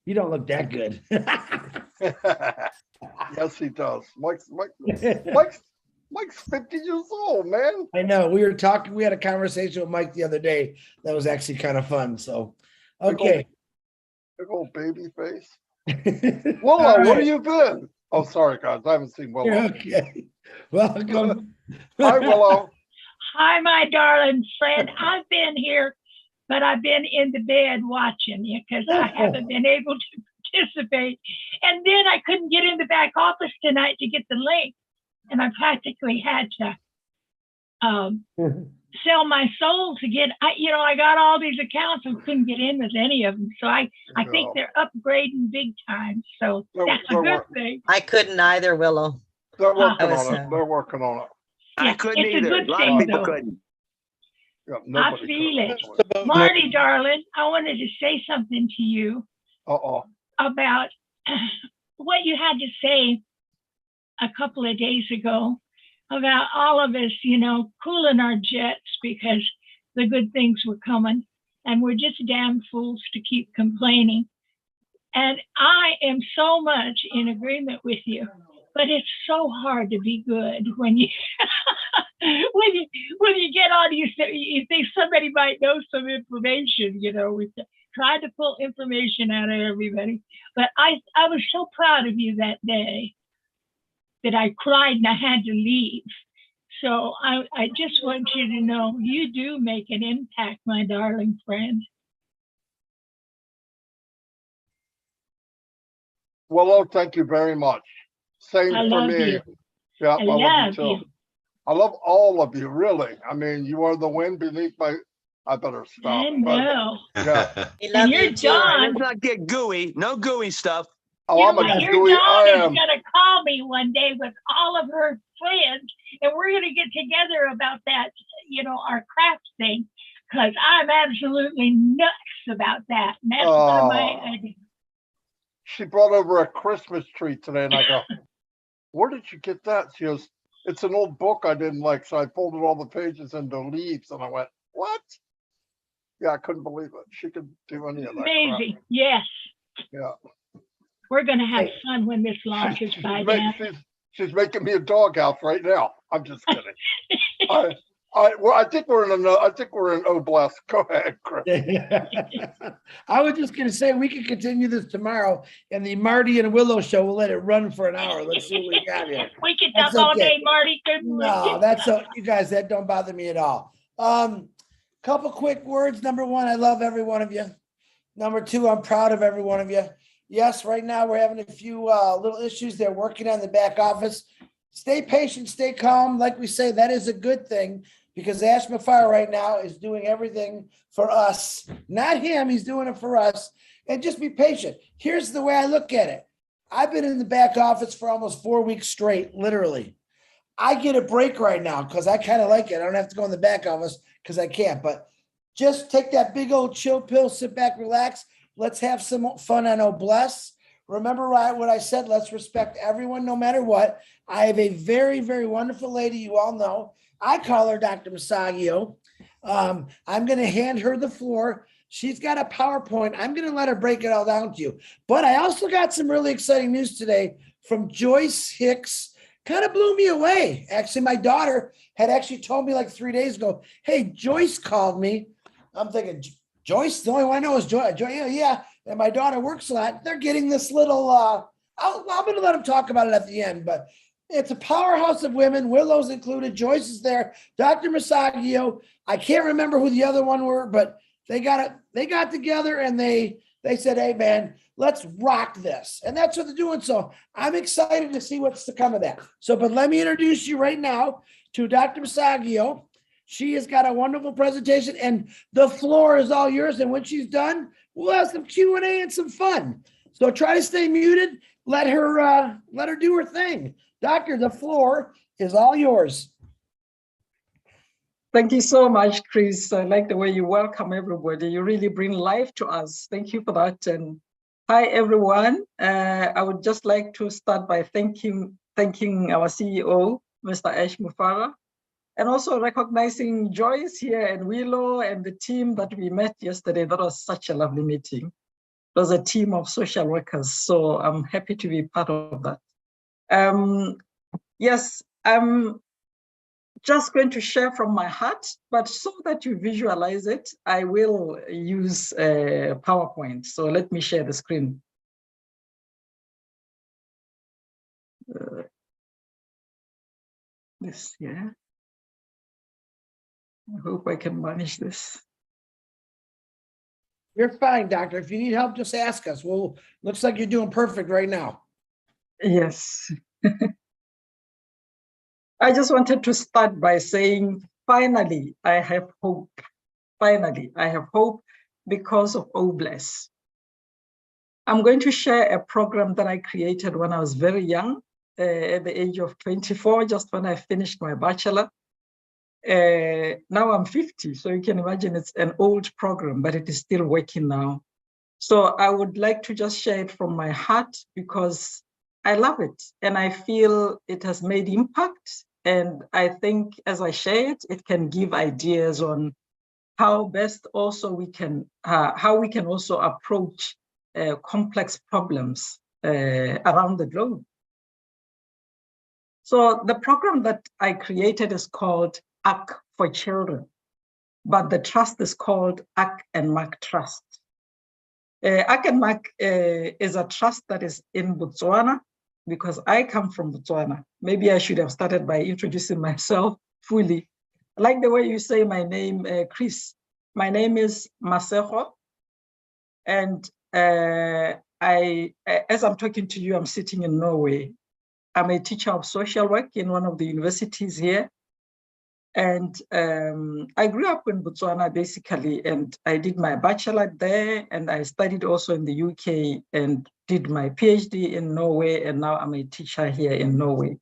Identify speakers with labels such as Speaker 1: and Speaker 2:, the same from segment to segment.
Speaker 1: You don't look that good.
Speaker 2: Yes, he does. Mike's 50 years old, man.
Speaker 1: I know. We had a conversation with Mike the other day that was actually kind of fun. So, okay.
Speaker 2: Big old baby face.
Speaker 1: Willow,
Speaker 2: Willow, where have you been? Oh, sorry, guys. I haven't seen Willow.
Speaker 1: Okay. Welcome.
Speaker 2: Hi, Willow.
Speaker 3: Hi, my darling friend. I've been here, but I've been in the bed watching you because I haven't been able to participate. And then I couldn't get in the back office tonight to get the link. And I practically had to sell my soul to get, I got all these accounts and couldn't get in with any of them. So I think they're upgrading big time. So that's a good thing.
Speaker 4: I couldn't either, Willow.
Speaker 2: They're working on it. They're working on it.
Speaker 3: Yeah,
Speaker 5: I couldn't
Speaker 3: it's
Speaker 5: either.
Speaker 3: A good
Speaker 5: A lot
Speaker 3: thing,
Speaker 5: of people
Speaker 3: though.
Speaker 5: couldn't.
Speaker 2: Yeah,
Speaker 3: I feel it. Marty, darling, I wanted to say something to you about what you had to say a couple of days ago about all of us, cooling our jets because the good things were coming and we're just damn fools to keep complaining. And I am so much in agreement with you, but it's so hard to be good when you when you get on, you think somebody might know some information, we tried to pull information out of everybody. But I was so proud of you that day that I cried and I had to leave. So I just want you to know you do make an impact, my darling friend.
Speaker 2: Willow, thank you very much. Same for me.
Speaker 3: You.
Speaker 2: Yeah,
Speaker 3: I love you too.
Speaker 2: I love all of you, really. I mean, you are the wind beneath my. I better stop.
Speaker 3: I know.
Speaker 2: Yeah.
Speaker 3: And you're John.
Speaker 5: Let's not get gooey. No gooey stuff.
Speaker 2: Oh, I'm a
Speaker 3: your
Speaker 2: gooey.
Speaker 3: Dawn is gonna call me one day with all of her friends, and we're gonna get together about that, our craft thing, because I'm absolutely nuts about that. And that's one of my ideas.
Speaker 2: She brought over a Christmas tree today, and I go, "Where did you get that?" She goes, "It's an old book I didn't like, so I folded all the pages into leaves." And I went, "What?" Yeah, I couldn't believe it. She could do any of that.
Speaker 3: Amazing.
Speaker 2: Crap.
Speaker 3: Yes.
Speaker 2: Yeah.
Speaker 3: We're going to have fun when this launches by then.
Speaker 2: She's making me a doghouse right now. I'm just kidding. I think we're in Oblast. Go ahead, Chris.
Speaker 1: I was just going to say we can continue this tomorrow, and the Marty and Willow show. We'll let it run for an hour. Let's see what we got here.
Speaker 3: We can talk all day, Marty.
Speaker 1: No, you guys. That don't bother me at all. Couple quick words. Number one, I love every one of you. Number two, I'm proud of every one of you. Yes, right now we're having a few little issues. They're working on the back office. Stay patient, stay calm. Like we say, that is a good thing because Ash Mafar right now is doing everything for us. Not him, he's doing it for us. And just be patient. Here's the way I look at it. I've been in the back office for almost 4 weeks straight, literally. I get a break right now because I kind of like it. I don't have to go in the back office because I can't. But just take that big old chill pill, sit back, relax. Let's have some fun on Oblast. Remember what I said, let's respect everyone no matter what. I have a very, very wonderful lady you all know. I call her Dr. Masego. I'm going to hand her the floor. She's got a PowerPoint. I'm going to let her break it all down to you. But I also got some really exciting news today from Joyce Hicks. Kind of blew me away. Actually, my daughter had actually told me like 3 days ago, hey, Joyce called me. I'm thinking, Joyce, the only one I know is Joy. Yeah. And my daughter works a lot. They're getting this little, I'm going to let them talk about it at the end, but it's a powerhouse of women. Willow's included. Joyce is there. Dr. Masego. I can't remember who the other one were, but they got together and they said, hey, man, let's rock this. And that's what they're doing. So I'm excited to see what's to come of that. So, but let me introduce you right now to Dr. Masego. She has got a wonderful presentation and the floor is all yours. And when she's done, we'll have some Q&A and some fun. So try to stay muted. Let her do her thing. Doctor, the floor is all yours.
Speaker 6: Thank you so much, Chris. I like the way you welcome everybody. You really bring life to us. Thank you for that. And hi, everyone. I would just like to start by thanking our CEO, Mr. Ash Mufara, and also recognizing Joyce here and Willow and the team that we met yesterday. That was such a lovely meeting. was a team of social workers. So I'm happy to be part of that. Yes, I'm just going to share from my heart, but so that you visualize it, I will use PowerPoint. So let me share the screen. This, yeah. I hope I can manage this.
Speaker 1: You're fine, doctor. If you need help, just ask us. Well, looks like you're doing perfect right now.
Speaker 6: Yes. I just wanted to start by saying, finally, I have hope. Finally, I have hope because of OBLESS. I'm going to share a program that I created when I was very young, at the age of 24, just when I finished my bachelor. Now I'm 50, so you can imagine it's an old program, but it is still working now. So I would like to just share it from my heart because I love it and I feel it has made impact. And I think as I share it, it can give ideas on how best also we can, how we can also approach complex problems around the globe. So the program that I created is called ACK for Children, but the trust is called ACK and MAC Trust. ACK and MAC is a trust that is in Botswana because I come from Botswana. Maybe I should have started by introducing myself fully. I like the way you say my name, Chris. My name is Masego, and as I'm talking to you, I'm sitting in Norway. I'm a teacher of social work in one of the universities here. And I grew up in Botswana, basically, and I did my bachelor there, and I studied also in the UK and did my PhD in Norway, and now I'm a teacher here in Norway.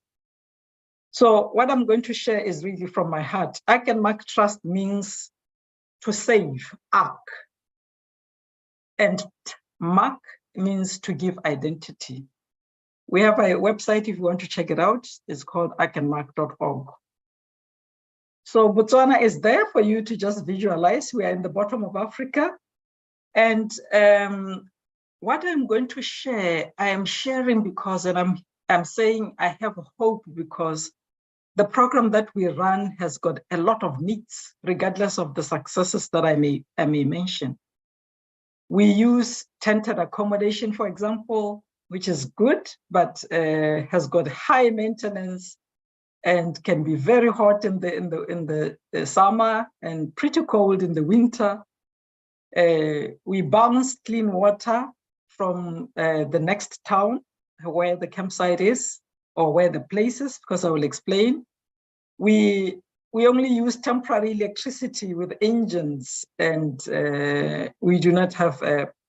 Speaker 6: So what I'm going to share is really from my heart. ACK and MAC Trust means to save, ACK. And MAC means to give identity. We have a website if you want to check it out. It's called ackandmac.org. So Botswana is there for you to just visualize. We are in the bottom of Africa. And what I'm going to share, I am sharing because, and I'm saying I have hope because the program that we run has got a lot of needs, regardless of the successes that I may mention. We use tented accommodation, for example, which is good, but has got high maintenance and can be very hot in the summer and pretty cold in the winter. We bounce clean water from the next town where the campsite is or where the place is, because I will explain. We only use temporary electricity with engines, and we do not have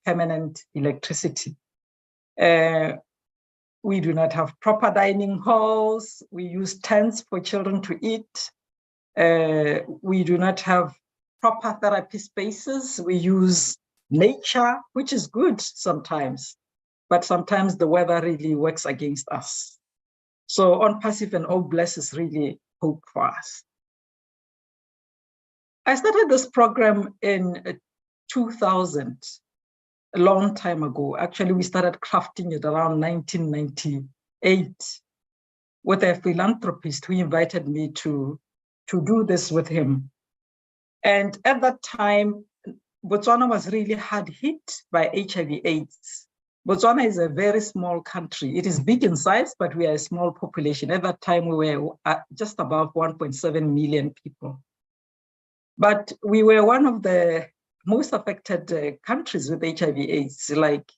Speaker 6: permanent electricity. We do not have proper dining halls. We use tents for children to eat. We do not have proper therapy spaces. We use nature, which is good sometimes, but sometimes the weather really works against us. So ONPASSIVE and OBLESS is really hope for us. I started this program in 2000. A long time ago. Actually, we started crafting it around 1998 with a philanthropist who invited me to do this with him. And at that time, Botswana was really hard hit by HIV/AIDS. Botswana is a very small country. It is big in size, but we are a small population. At that time, we were just above 1.7 million people. But we were one of the most affected countries with HIV/AIDS. Like,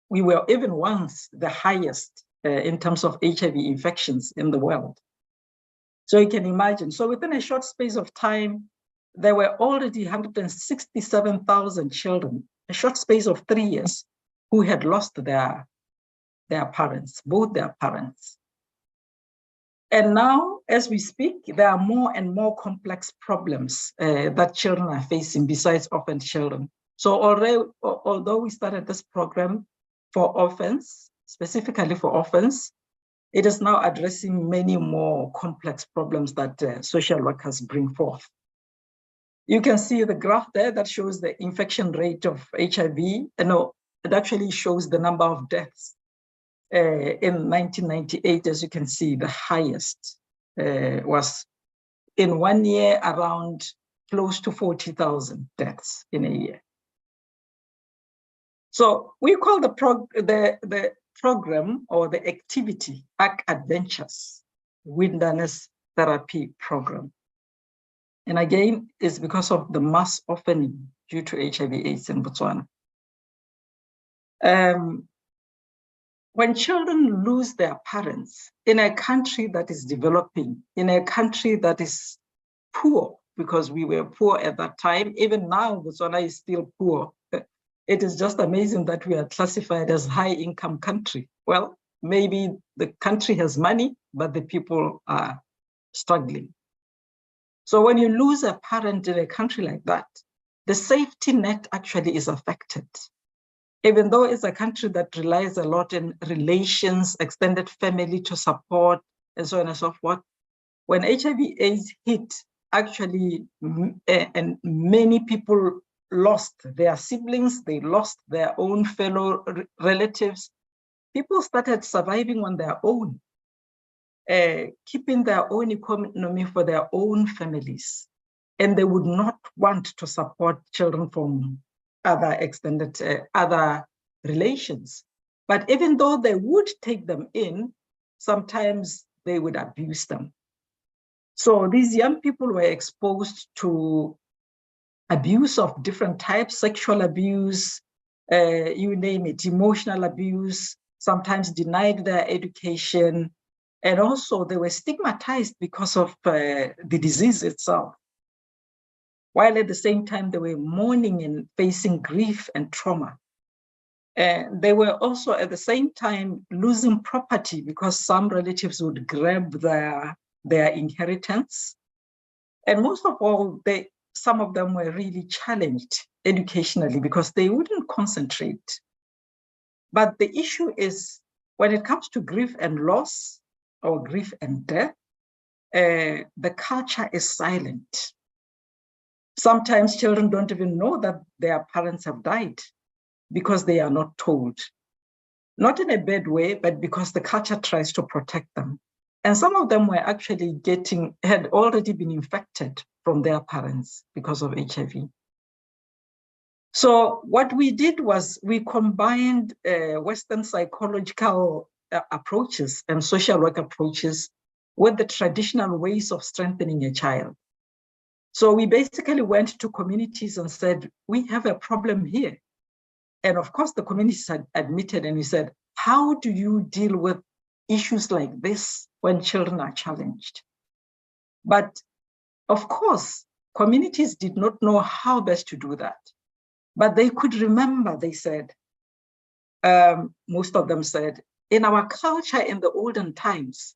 Speaker 6: we were even once the highest in terms of HIV infections in the world. So you can imagine. So within a short space of time, there were already 167,000 children, a short space of 3 years, who had lost their parents, both their parents. And now, as we speak, there are more and more complex problems that children are facing besides orphan children. So although we started this program for orphans, specifically for orphans, it is now addressing many more complex problems that social workers bring forth. You can see the graph there that shows the infection rate of HIV, it actually shows the number of deaths. In 1998, as you can see, the highest was in 1 year around close to 40,000 deaths in a year. So we call the program or the activity ACT Adventures Wilderness Therapy Program. And again, it's because of the mass orphaning due to HIV/AIDS in Botswana. When children lose their parents in a country that is developing, in a country that is poor, because we were poor at that time, even now Botswana is still poor. It is just amazing that we are classified as high-income country. Well, maybe the country has money, but the people are struggling. So when you lose a parent in a country like that, the safety net actually is affected. Even though it's a country that relies a lot in relations, extended family to support, and so on and so forth, when HIV/AIDS hit, actually, and many people lost their siblings, they lost their own fellow relatives. People started surviving on their own, keeping their own economy for their own families. And they would not want to support children from other extended, other relations. But even though they would take them in, sometimes they would abuse them. So these young people were exposed to abuse of different types, sexual abuse, you name it, emotional abuse, sometimes denied their education. And also they were stigmatized because of the disease itself. While at the same time, they were mourning and facing grief and trauma. They were also at the same time losing property because some relatives would grab their inheritance. And most of all, some of them were really challenged educationally because they wouldn't concentrate. But the issue is when it comes to grief and loss or grief and death, the culture is silent. Sometimes children don't even know that their parents have died because they are not told. Not in a bad way, but because the culture tries to protect them. And some of them were actually had already been infected from their parents because of HIV. So what we did was we combined Western psychological approaches and social work approaches with the traditional ways of strengthening a child. So we basically went to communities and said, we have a problem here. And of course, the communities had admitted, and we said, how do you deal with issues like this when children are challenged? But of course, communities did not know how best to do that. But they could remember, they said, most of them said, in our culture in the olden times,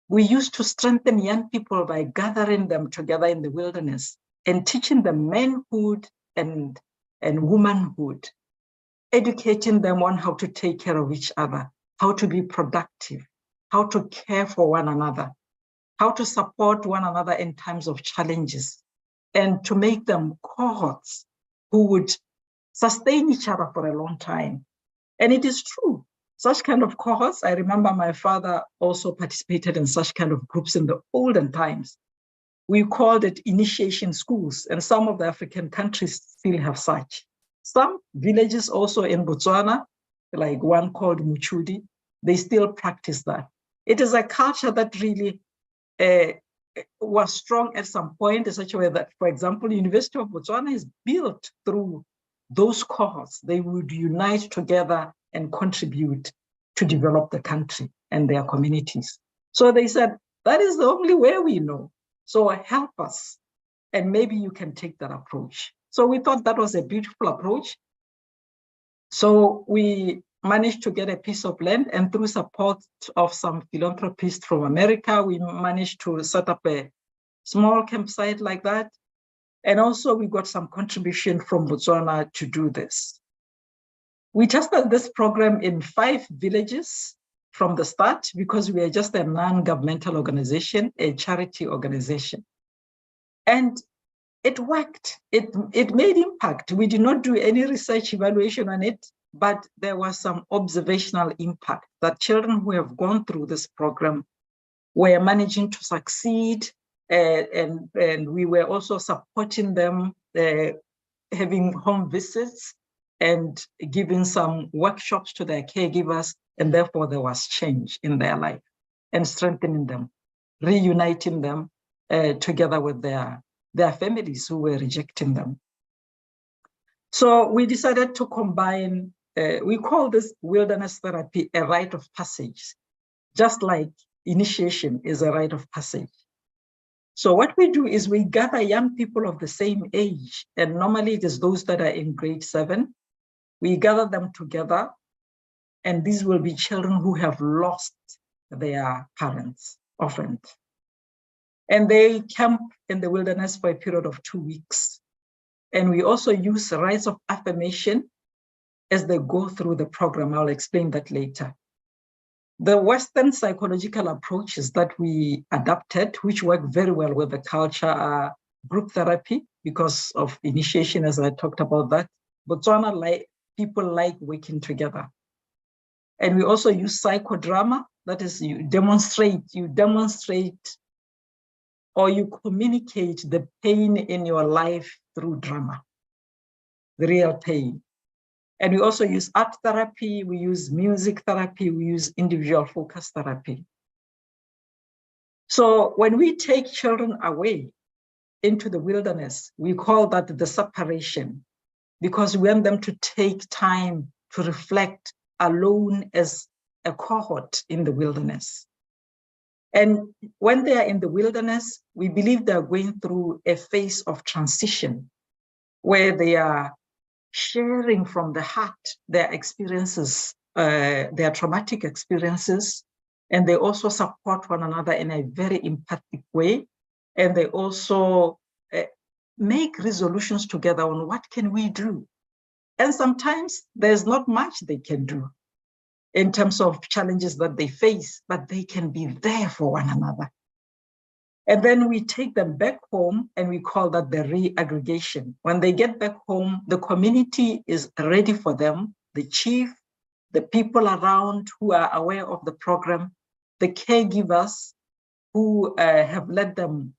Speaker 6: we used to strengthen young people by gathering them together in the wilderness and teaching them manhood and womanhood, educating them on how to take care of each other, how to be productive, how to care for one another, how to support one another in times of challenges, and to make them cohorts who would sustain each other for a long time. And it is true. Such kind of cohorts, I remember my father also participated in such kind of groups in the olden times. We called it initiation schools, and some of the African countries still have such. Some villages also in Botswana, like one called Muchudi, they still practice that. It is a culture that really was strong at some point in such a way that, for example, the University of Botswana is built through those cohorts. They would unite together and contribute to develop the country and their communities. So they said, that is the only way we know. So help us, and maybe you can take that approach. So we thought that was a beautiful approach. So we managed to get a piece of land, and through support of some philanthropists from America, we managed to set up a small campsite like that. And also we got some contribution from Botswana to do this. We tested this program in 5 villages from the start because we are just a non-governmental organization, a charity organization. And it worked. It made impact. We did not do any research evaluation on it. but there was some observational impact that children who have gone through this program were managing to succeed, and we were also supporting them, having home visits and giving some workshops to their caregivers, and therefore there was change in their life and strengthening them, reuniting them together with their families who were rejecting them. So we decided to combine, we call this wilderness therapy a rite of passage, just like initiation is a rite of passage. So what we do is we gather young people of the same age, and normally it is those that are in grade 7. We gather them together, and these will be children who have lost their parents often. And they camp in the wilderness for a period of 2 weeks. And we also use rites of affirmation as they go through the program. I'll explain that later. The Western psychological approaches that we adapted, which work very well with the culture, are group therapy because of initiation, as I talked about that. Botswana, people like working together. And we also use psychodrama, that is you demonstrate or you communicate the pain in your life through drama, the real pain. And we also use art therapy, we use music therapy, we use individual focus therapy. So when we take children away into the wilderness, we call that the separation, because we want them to take time to reflect alone as a cohort in the wilderness. And when they are in the wilderness, we believe they are going through a phase of transition where they are sharing from the heart their experiences, their traumatic experiences, and they also support one another in a very empathic way. And they also make resolutions together on what can we do. And sometimes there's not much they can do in terms of challenges that they face, but they can be there for one another. And then we take them back home and we call that the re-aggregation. When they get back home, the community is ready for them, the chief, the people around who are aware of the program, the caregivers who have led them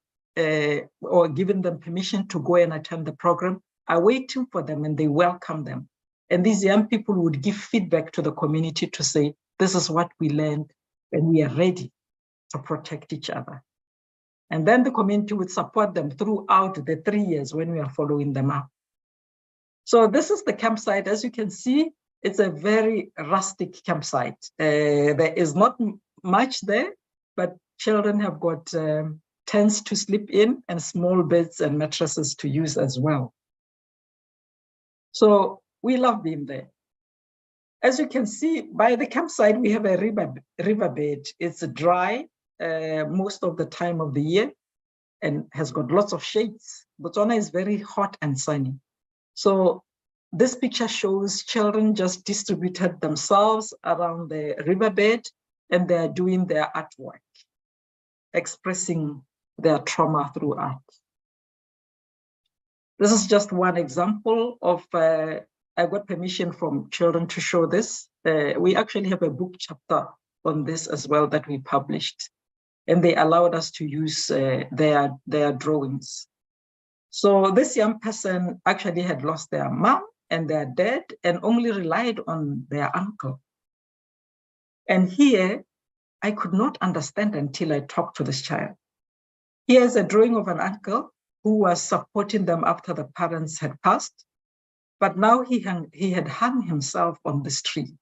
Speaker 6: or given them permission to go and attend the program are waiting for them and they welcome them. And these young people would give feedback to the community to say, this is what we learned and we are ready to protect each other. And then the community would support them throughout the 3 years when we are following them up. So this is the campsite. As you can see, it's a very rustic campsite. There is not much there, but children have got tents to sleep in and small beds and mattresses to use as well. So we love being there. As you can see, by the campsite, we have a riverbed. It's dry most of the time of the year and has got lots of shades. Botswana is very hot and sunny. So this picture shows children just distributed themselves around the riverbed and they're doing their artwork, expressing their trauma through art. This is just one example of, I got permission from children to show this. We actually have a book chapter on this as well that we published, and they allowed us to use their drawings. So this young person actually had lost their mom and their dad and only relied on their uncle. And here, I could not understand until I talked to this child. Here's a drawing of an uncle who was supporting them after the parents had passed, but now he had hung himself on this tree.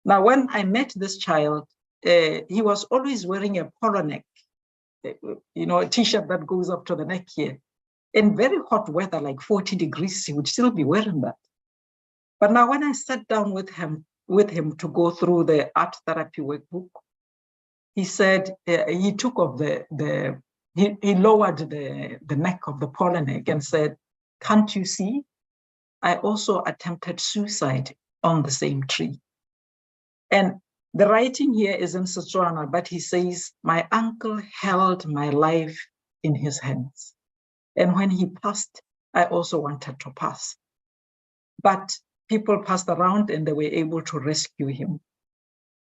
Speaker 6: Now, when I met this child, he was always wearing a polo neck, a t-shirt that goes up to the neck here. In very hot weather, like 40 degrees, he would still be wearing that. But now when I sat down with him to go through the art therapy workbook, he said, he took off he lowered the neck of the polo neck and said, can't you see? I also attempted suicide on the same tree. And the writing here is in Setswana, but he says, my uncle held my life in his hands. And when he passed, I also wanted to pass. But people passed around and they were able to rescue him.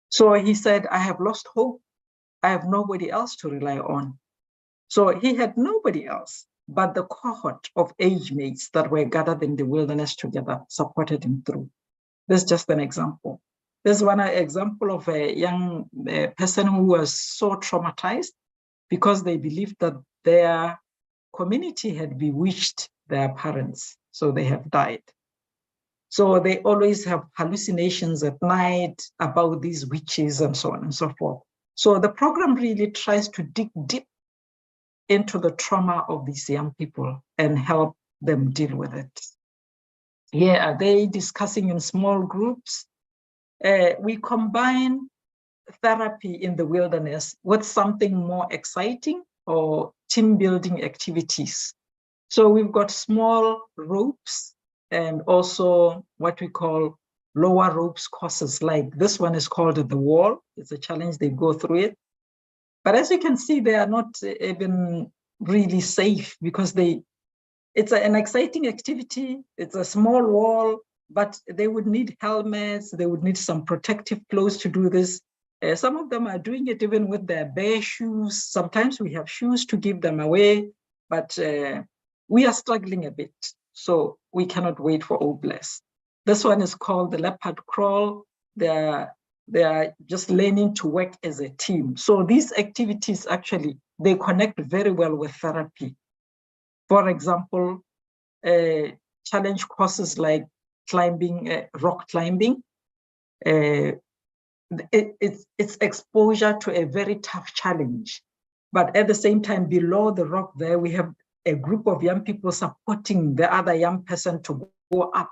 Speaker 6: So he said, I have lost hope. I have nobody else to rely on. So he had nobody else, but the cohort of age mates that were gathered in the wilderness together supported him through. This is just an example. There's one example of a young person who was so traumatized because they believed that their community had bewitched their parents, so they have died. So they always have hallucinations at night about these witches and so on and so forth. So the program really tries to dig deep into the trauma of these young people and help them deal with it. Here are they discussing in small groups. We combine therapy in the wilderness with something more exciting or team building activities. So we've got small ropes and also what we call lower ropes courses, like this one is called The Wall. It's a challenge, they go through it. But as you can see, they are not even really safe because it's an exciting activity. It's a small wall, but they would need helmets. They would need some protective clothes to do this. Some of them are doing it even with their bare shoes. Sometimes we have shoes to give them away, but we are struggling a bit. So we cannot wait for OBLESS. This one is called the leopard crawl. They are just learning to work as a team. So these activities actually, they connect very well with therapy. For example, challenge courses like climbing, rock climbing. It's exposure to a very tough challenge. But at the same time, below the rock there, we have a group of young people supporting the other young person to go up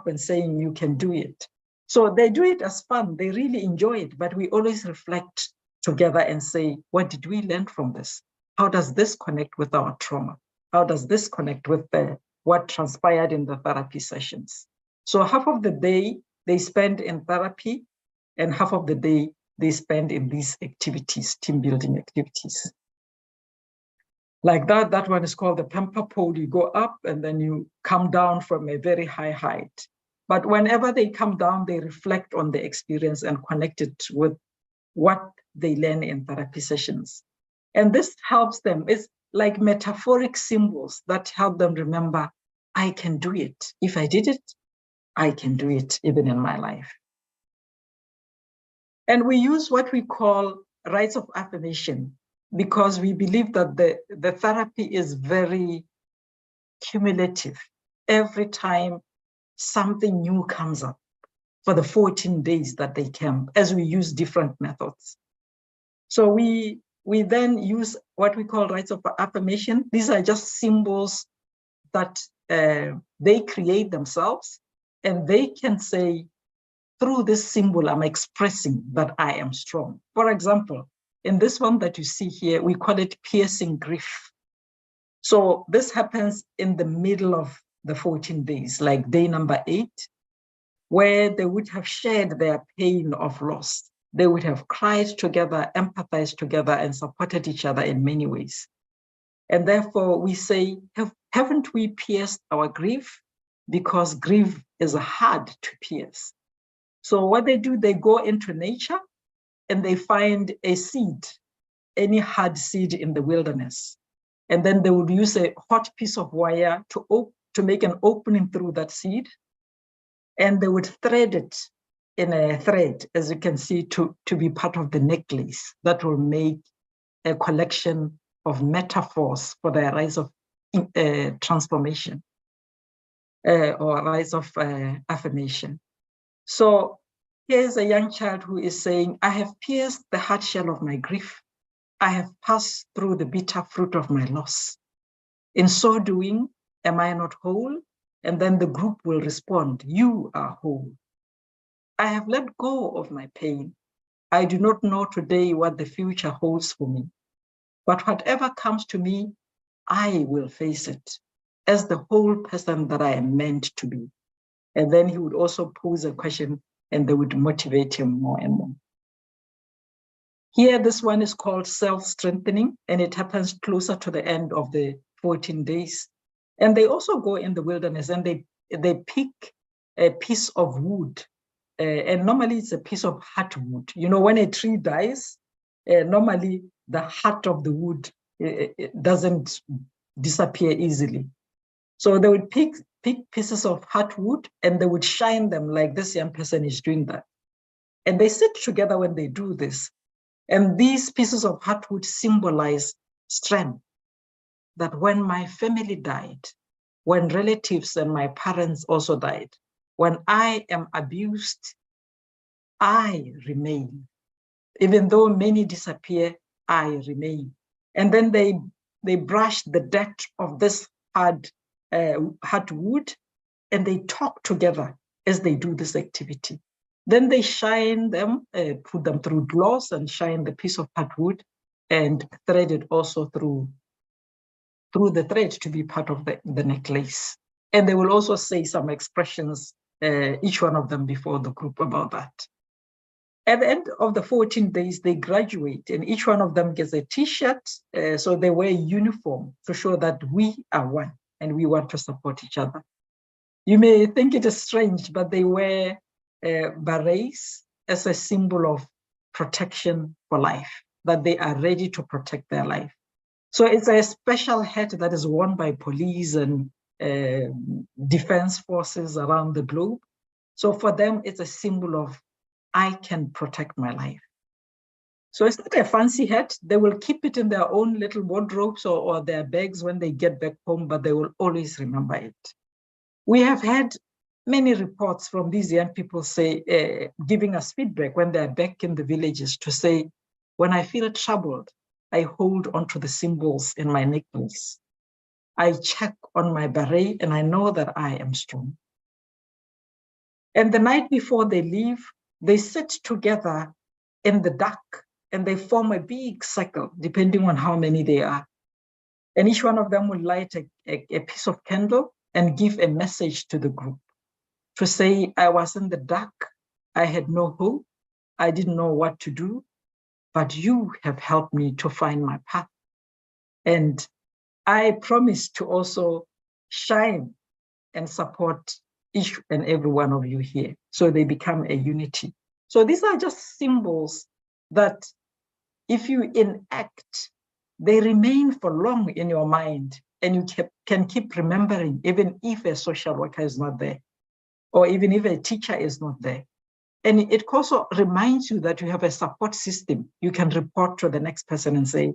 Speaker 6: and saying, you can do it. So they do it as fun. They really enjoy it, but we always reflect together and say, what did we learn from this? How does this connect with our trauma? How does this connect with what transpired in the therapy sessions? So half of the day they spend in therapy and half of the day they spend in these activities, team building activities. Like that one is called the pamper pole. You go up and then you come down from a very high height. But whenever they come down, they reflect on the experience and connect it with what they learn in therapy sessions. And this helps them. It's like metaphoric symbols that help them remember, I can do it. If I did it, I can do it even in my life. And we use what we call rites of affirmation because we believe that the therapy is very cumulative. Every time something new comes up for the 14 days that they camp, as we use different methods. So we then use what we call rites of affirmation. These are just symbols that they create themselves, and they can say, through this symbol, I'm expressing that I am strong. For example, in this one that you see here, we call it piercing grief. So this happens in the middle of the 14 days, like day number 8, where they would have shared their pain of loss. They would have cried together, empathized together, and supported each other in many ways. And therefore we say, haven't we pierced our grief? Because grief is hard to pierce. So what they do, they go into nature and they find a seed, any hard seed in the wilderness. And then they would use a hot piece of wire to make an opening through that seed. And they would thread it in a thread, as you can see, to be part of the necklace that will make a collection of metaphors for the rise of transformation or rise of affirmation. So here's a young child who is saying, I have pierced the hard shell of my grief. I have passed through the bitter fruit of my loss. In so doing, am I not whole? And then the group will respond, you are whole. I have let go of my pain. I do not know today what the future holds for me. But whatever comes to me, I will face it as the whole person that I am meant to be. And then he would also pose a question and they would motivate him more and more. Here, this one is called self-strengthening, and it happens closer to the end of the 14 days. And they also go in the wilderness and they pick a piece of wood, and normally it's a piece of heartwood. You know, when a tree dies, normally the heart of the wood it doesn't disappear easily. So they would pick pieces of heartwood and they would shine them like this young person is doing that. And they sit together when they do this. And these pieces of heartwood symbolize strength, that when my family died, when relatives and my parents also died, when I am abused, I remain. Even though many disappear, I remain. And then they brush the dirt of this hardwood, and they talk together as they do this activity. Then they shine them, put them through gloss and shine the piece of hardwood and thread it also through the thread to be part of the necklace. And they will also say some expressions, each one of them before the group about that. At the end of the 14 days, they graduate and each one of them gets a t-shirt. So they wear uniform to show that we are one and we want to support each other. You may think it is strange, but they wear berets as a symbol of protection for life, that they are ready to protect their life. So it's a special hat that is worn by police and defense forces around the globe. So for them, it's a symbol of, I can protect my life. So it's not a fancy hat. They will keep it in their own little wardrobes or their bags when they get back home, but they will always remember it. We have had many reports from these young people giving us feedback when they're back in the villages to say, when I feel troubled, I hold onto the symbols in my necklace. I check on my beret and I know that I am strong. And the night before they leave, they sit together in the dark and they form a big circle, depending on how many they are. And each one of them will light a piece of candle and give a message to the group to say, I was in the dark, I had no hope, I didn't know what to do, but you have helped me to find my path. And I promise to also shine and support each and every one of you here, so they become a unity. So these are just symbols that if you enact, they remain for long in your mind and you can keep remembering, even if a social worker is not there, or even if a teacher is not there. And it also reminds you that you have a support system. You can report to the next person and say,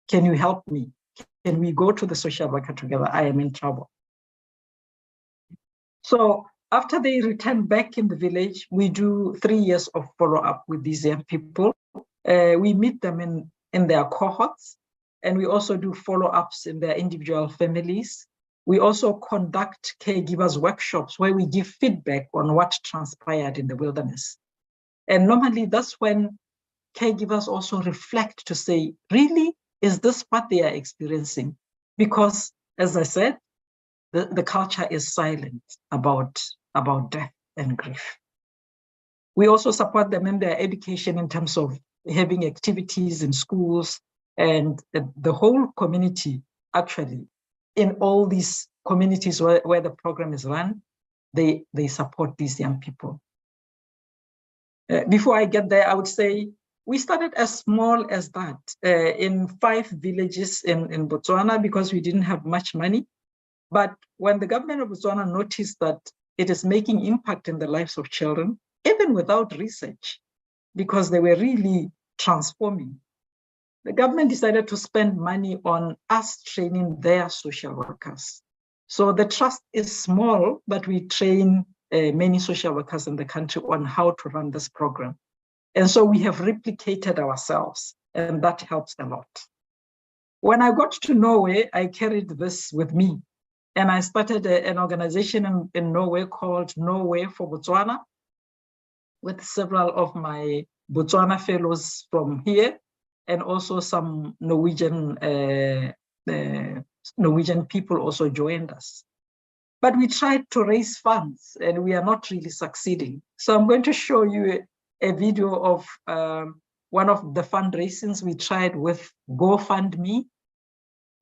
Speaker 6: can you help me? Can we go to the social worker together? I am in trouble. So after they return back in the village, we do 3 years of follow-up with these young people. We meet them in their cohorts, and we also do follow-ups in their individual families. We also conduct caregivers workshops where we give feedback on what transpired in the wilderness. And normally that's when caregivers also reflect to say, really, is this what they are experiencing? Because, as I said, the culture is silent about death and grief. We also support them in their education in terms of having activities in schools, and the whole community, actually, in all these communities where the program is run, they support these young people. Before I get there, I would say we started as small as that in 5 villages in Botswana because we didn't have much money. But when the government of Botswana noticed that it is making impact in the lives of children, even without research, because they were really transforming, the government decided to spend money on us training their social workers. So the trust is small, but we train many social workers in the country on how to run this program. And so we have replicated ourselves, and that helps a lot. When I got to Norway, I carried this with me. And I started an organization in Norway called Norway for Botswana, with several of my Botswana fellows from here, and also some Norwegian people also joined us. But we tried to raise funds and we are not really succeeding. So I'm going to show you a video of one of the fundraisings we tried with GoFundMe,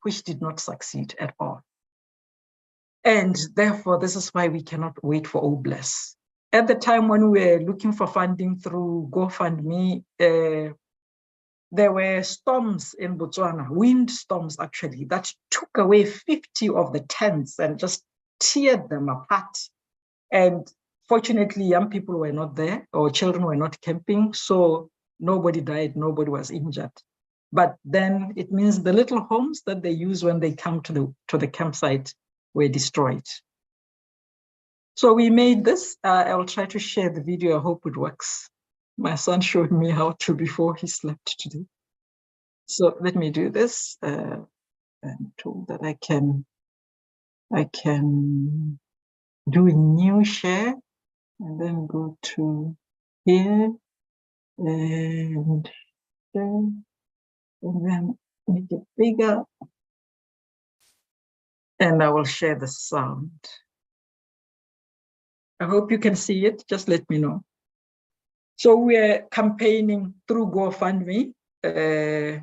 Speaker 6: which did not succeed at all. And therefore, this is why we cannot wait for OBLESS. At the time when we were looking for funding through GoFundMe, there were storms in Botswana, wind storms actually, that took away 50 of the tents and just teared them apart. And fortunately, young people were not there, or children were not camping, so nobody died, nobody was injured. But then it means the little homes that they use when they come to the campsite were destroyed. So we made this. I'll try to share the video. I hope it works. My son showed me how to before he slept today. So let me do this. I'm told that I can do a new share and then go to here and share, and then make it bigger. And I will share the sound. I hope you can see it. Just let me know. So we're campaigning through GoFundMe to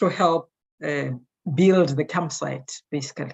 Speaker 6: help build the campsite, basically.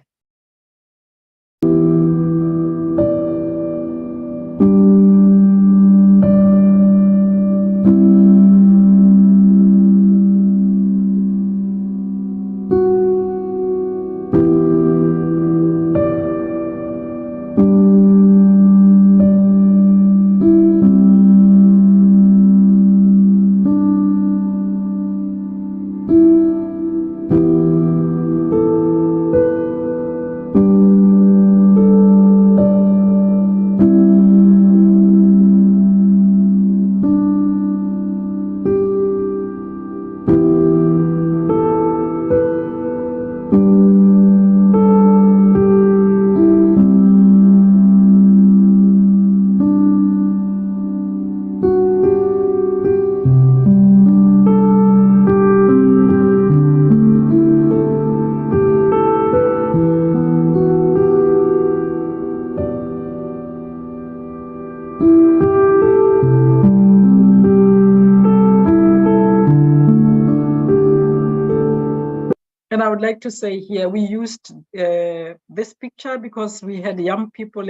Speaker 6: And I would like to say here, we used this picture because we had young people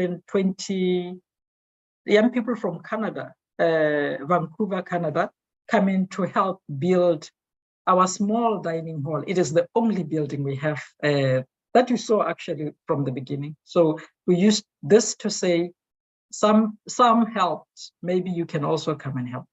Speaker 6: from Canada, Vancouver, Canada, coming to help build our small dining hall. It is the only building we have that you saw actually from the beginning. So we used this to say, some helped, maybe you can also come and help.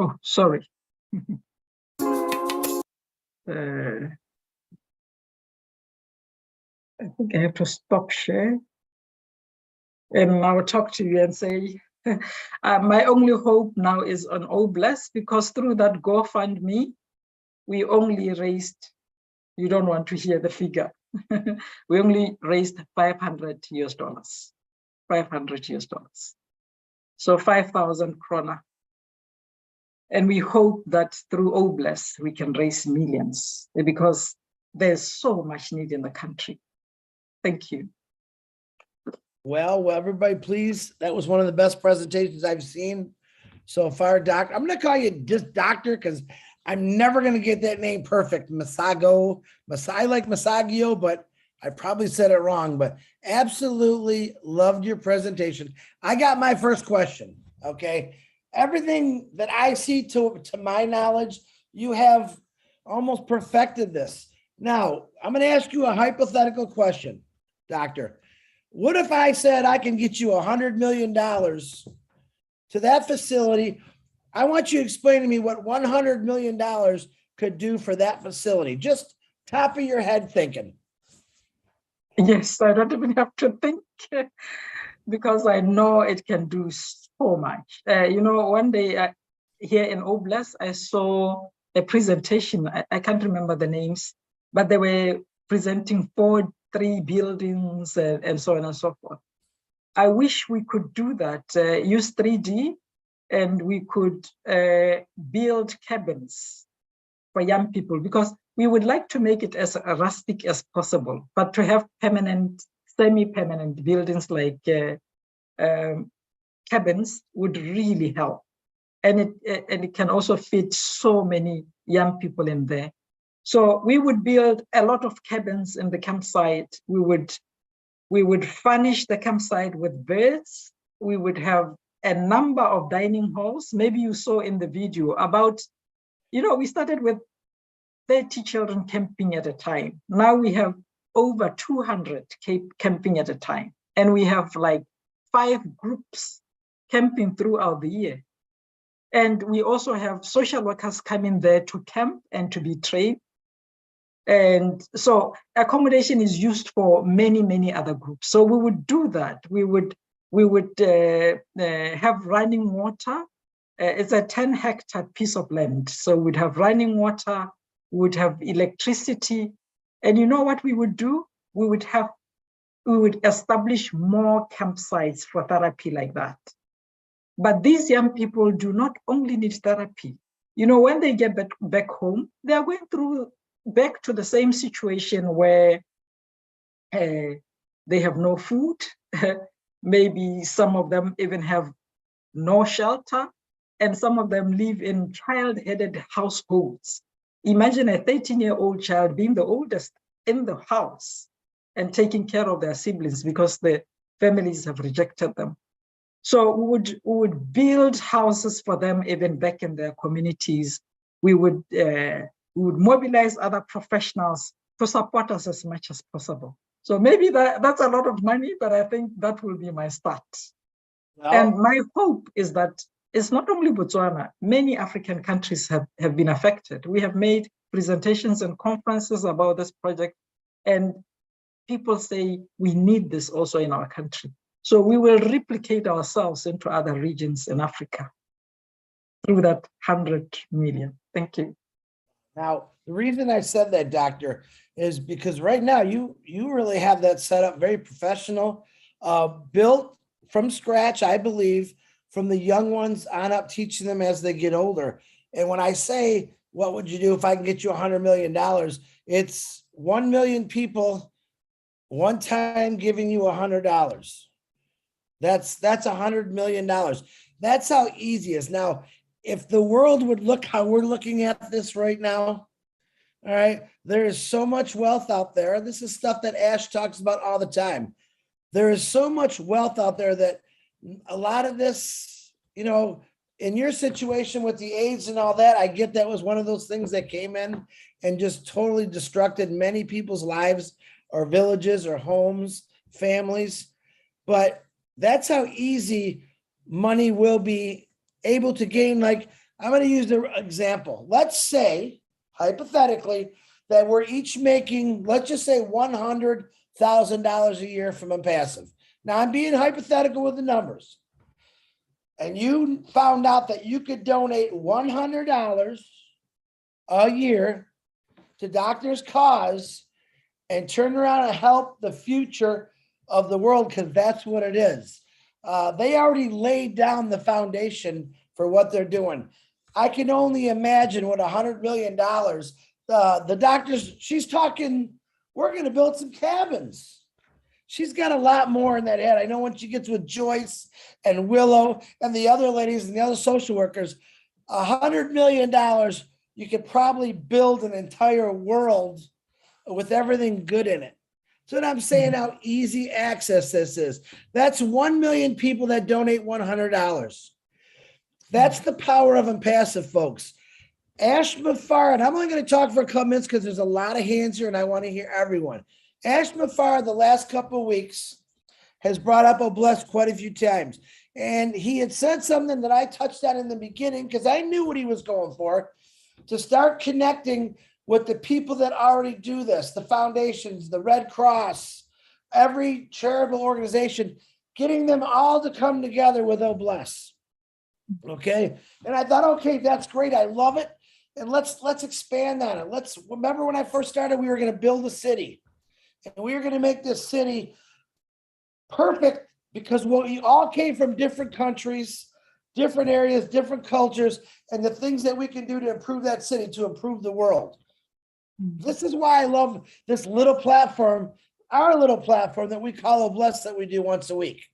Speaker 6: Oh, sorry. I think I have to stop share. And I will talk to you and say, my only hope now is on OBLESS, because through that GoFundMe, we only raised, you don't want to hear the figure. We only raised $500 US, $500 US. So 5,000 krona. And we hope that through OBLESS, we can raise millions, because there's so much need in the country. Thank you.
Speaker 1: Well, everybody, please. That was one of the best presentations I've seen so far, Doc. I'm going to call you just Doctor, because I'm never going to get that name perfect. Masego. I like Masagio, but I probably said it wrong. But absolutely loved your presentation. I got my first question. Okay. Everything that I see, to my knowledge, you have almost perfected this. Now, I'm going to ask you a hypothetical question, Doctor. What if I said I can get you $100 million to that facility? I want you to explain to me what $100 million could do for that facility. Just top of your head thinking.
Speaker 6: Yes, I don't even have to think, because I know it can do so much. You know, one day here in OBLESS, I saw a presentation. I can't remember the names, but they were presenting 3 buildings and so on and so forth. I wish we could do that, use 3D, and we could build cabins for young people, because we would like to make it as rustic as possible, but to have permanent, semi-permanent buildings like cabins would really help. And it can also fit so many young people in there. So we would build a lot of cabins in the campsite. We would furnish the campsite with beds. We would have a number of dining halls. Maybe you saw in the video about, we started with 30 children camping at a time. Now we have over 200 camping at a time. And we have like 5 groups camping throughout the year. And we also have social workers coming there to camp and to be trained. And so accommodation is used for many, many other groups. So we would do that. We would have running water. It's a 10-hectare piece of land. So we'd have running water, we would have electricity. And you know what we would do? We would establish more campsites for therapy like that. But these young people do not only need therapy. When they get back home, they are going back to the same situation where they have no food. Maybe some of them even have no shelter, and some of them live in child-headed households. Imagine a 13-year-old child being the oldest in the house and taking care of their siblings because the families have rejected them. So we would build houses for them even back in their communities. We would mobilize other professionals to support us as much as possible. So maybe that's a lot of money, but I think that will be my start. Well, and my hope is that it's not only Botswana, many African countries have been affected. We have made presentations and conferences about this project, and people say we need this also in our country. So we will replicate ourselves into other regions in Africa through that 100 million. Thank you.
Speaker 1: Now, the reason I said that, Doctor, is because right now you really have that set up very professional, built from scratch, I believe, from the young ones on up, teaching them as they get older. And when I say, what would you do if I can get you $100 million? It's 1 million people, one time giving you $100. That's $100 million. That's how easy it is. Now, if the world would look how we're looking at this right now, all right, there is so much wealth out there. This is stuff that Ash talks about all the time. There is so much wealth out there that a lot of this, in your situation with the AIDS and all that, I get that was one of those things that came in and just totally destructed many people's lives or villages or homes, families. But that's how easy money will be able to gain. Like, I'm going to use the example. Let's say, hypothetically, that we're each making, let's just say $100,000 a year from ONPASSIVE. Now, I'm being hypothetical with the numbers. And you found out that you could donate $100 a year to Doctors' Cause and turn around and help the future of the world, because that's what it is. They already laid down the foundation for what they're doing. I can only imagine what $100 million, the doctors, she's talking, we're going to build some cabins. She's got a lot more in that head. I know when she gets with Joyce and Willow and the other ladies and the other social workers, $100 million, you could probably build an entire world with everything good in it. So what I'm saying, how easy access this is. That's 1 million people that donate $100. That's the power of ONPASSIVE, folks. Ash Mafar, and I'm only going to talk for a couple minutes because there's a lot of hands here and I want to hear everyone. Ash Mafar, the last couple of weeks, has brought up OBLESS quite a few times. And he had said something that I touched on in the beginning because I knew what he was going for, to start connecting with the people that already do this, the foundations, the Red Cross, every charitable organization, getting them all to come together with OBLESS. Okay. And I thought, okay, that's great. I love it. And let's expand on it. Let's remember when I first started, we were going to build a city. And we were going to make this city perfect because we all came from different countries, different areas, different cultures, and the things that we can do to improve that city, to improve the world. This is why I love this little platform, our little platform that we call a bless that we do once a week.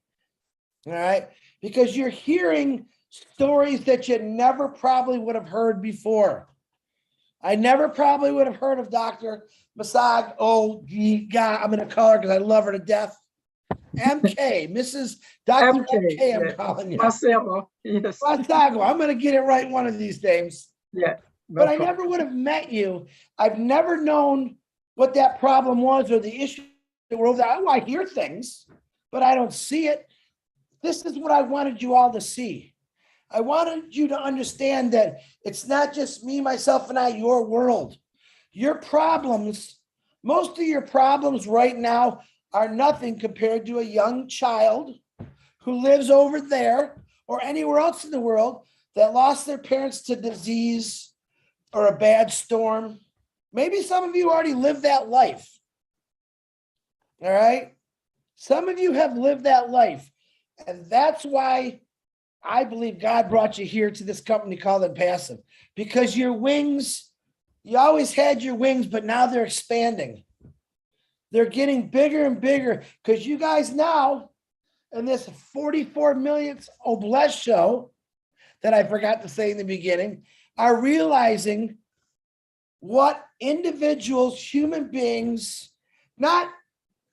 Speaker 1: All right. Because you're hearing stories that you never probably would have heard before. I never probably would have heard of Dr. Masego. Oh, God, I'm going to call her because I love her to death. MK, Mrs. Dr. MK, I'm calling you.
Speaker 6: Masego, yes.
Speaker 1: Masego, I'm going to get it right one of these days.
Speaker 6: Yeah.
Speaker 1: But I never would have met you. I've never known what that problem was or the issue that we're over there. I hear things, but I don't see it. This is what I wanted you all to see. I wanted you to understand that it's not just me, myself, and I, your world. Your problems, most of your problems right now are nothing compared to a young child who lives over there or anywhere else in the world that lost their parents to disease or a bad storm. Maybe some of you already lived that life. All right. Some of you have lived that life. And that's why I believe God brought you here to this company called ONPASSIVE, because your wings, you always had your wings, but now they're expanding. They're getting bigger and bigger because you guys now, in this 44 millionth Obless show that I forgot to say in the beginning, are realizing what individuals, human beings, not,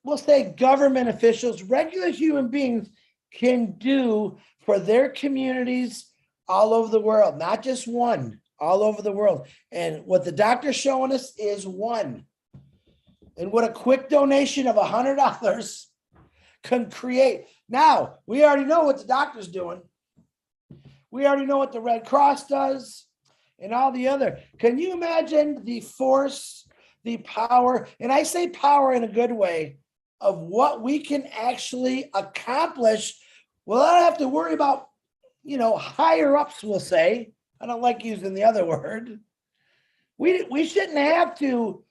Speaker 1: we'll say government officials, regular human beings can do for their communities all over the world, not just one, all over the world. And what the doctor's showing us is one. And what a quick donation of $100 can create. Now, we already know what the doctor's doing. We already know what the Red Cross does and all the other. Can you imagine the force, the power, and I say power in a good way, of what we can actually accomplish? Well, I don't have to worry about, higher ups, we'll say. I don't like using the other word. We shouldn't have to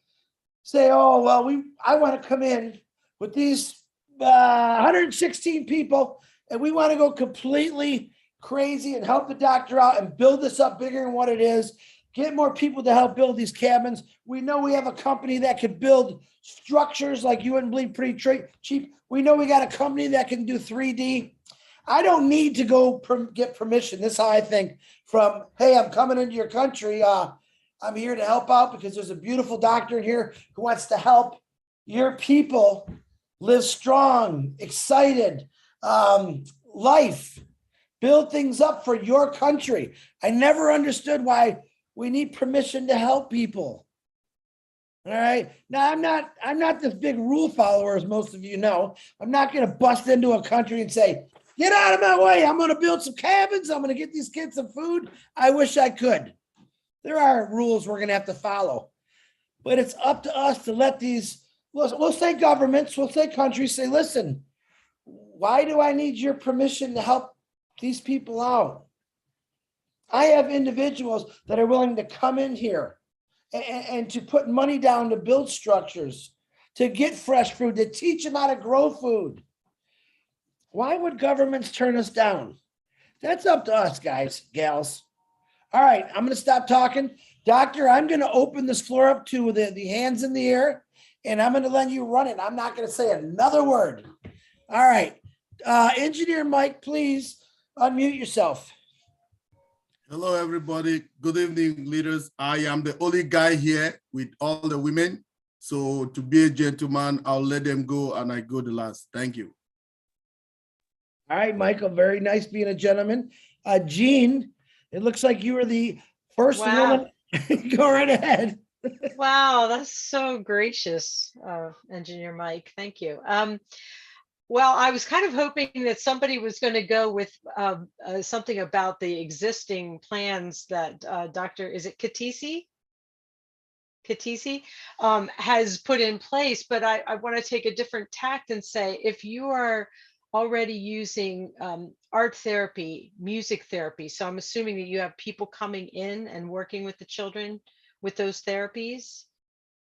Speaker 1: say, oh, well, I want to come in with these 116 people and we want to go completely crazy and help the doctor out and build this up bigger than what it is, get more people to help build these cabins. We know we have a company that could build structures like you wouldn't believe, pretty cheap. We know we got a company that can do 3D. I don't need to go get permission. This is how I think from, hey, I'm coming into your country. I'm here to help out because there's a beautiful doctor in here who wants to help your people live strong, excited, life, build things up for your country. I never understood why we need permission to help people. All right. Now I'm not this big rule follower, as most of you know. I'm not going to bust into a country and say, get out of my way. I'm going to build some cabins. I'm going to get these kids some food. I wish I could. There are rules we're going to have to follow, but it's up to us to let these, we'll say governments, we'll say countries say, listen, why do I need your permission to help these people out? I have individuals that are willing to come in here and to put money down to build structures, to get fresh food, to teach them how to grow food. Why would governments turn us down? That's up to us, guys, gals. All right, I'm going to stop talking. Doctor, I'm going to open this floor up to the hands in the air, and I'm going to let you run it. I'm not going to say another word. All right. Engineer Mike, please unmute yourself.
Speaker 4: Hello, everybody. Good evening, leaders. I am the only guy here with all the women. So to be a gentleman, I'll let them go and I go the last. Thank you.
Speaker 1: All right, Michael, very nice being a gentleman. Jean, it looks like you were the first woman. Go right ahead.
Speaker 7: Wow, that's so gracious, Engineer Mike. Thank you. Well, I was kind of hoping that somebody was going to go with something about the existing plans that Dr. Is it Katisi has put in place, but I want to take a different tact and say, if you are already using art therapy, music therapy, so I'm assuming that you have people coming in and working with the children with those therapies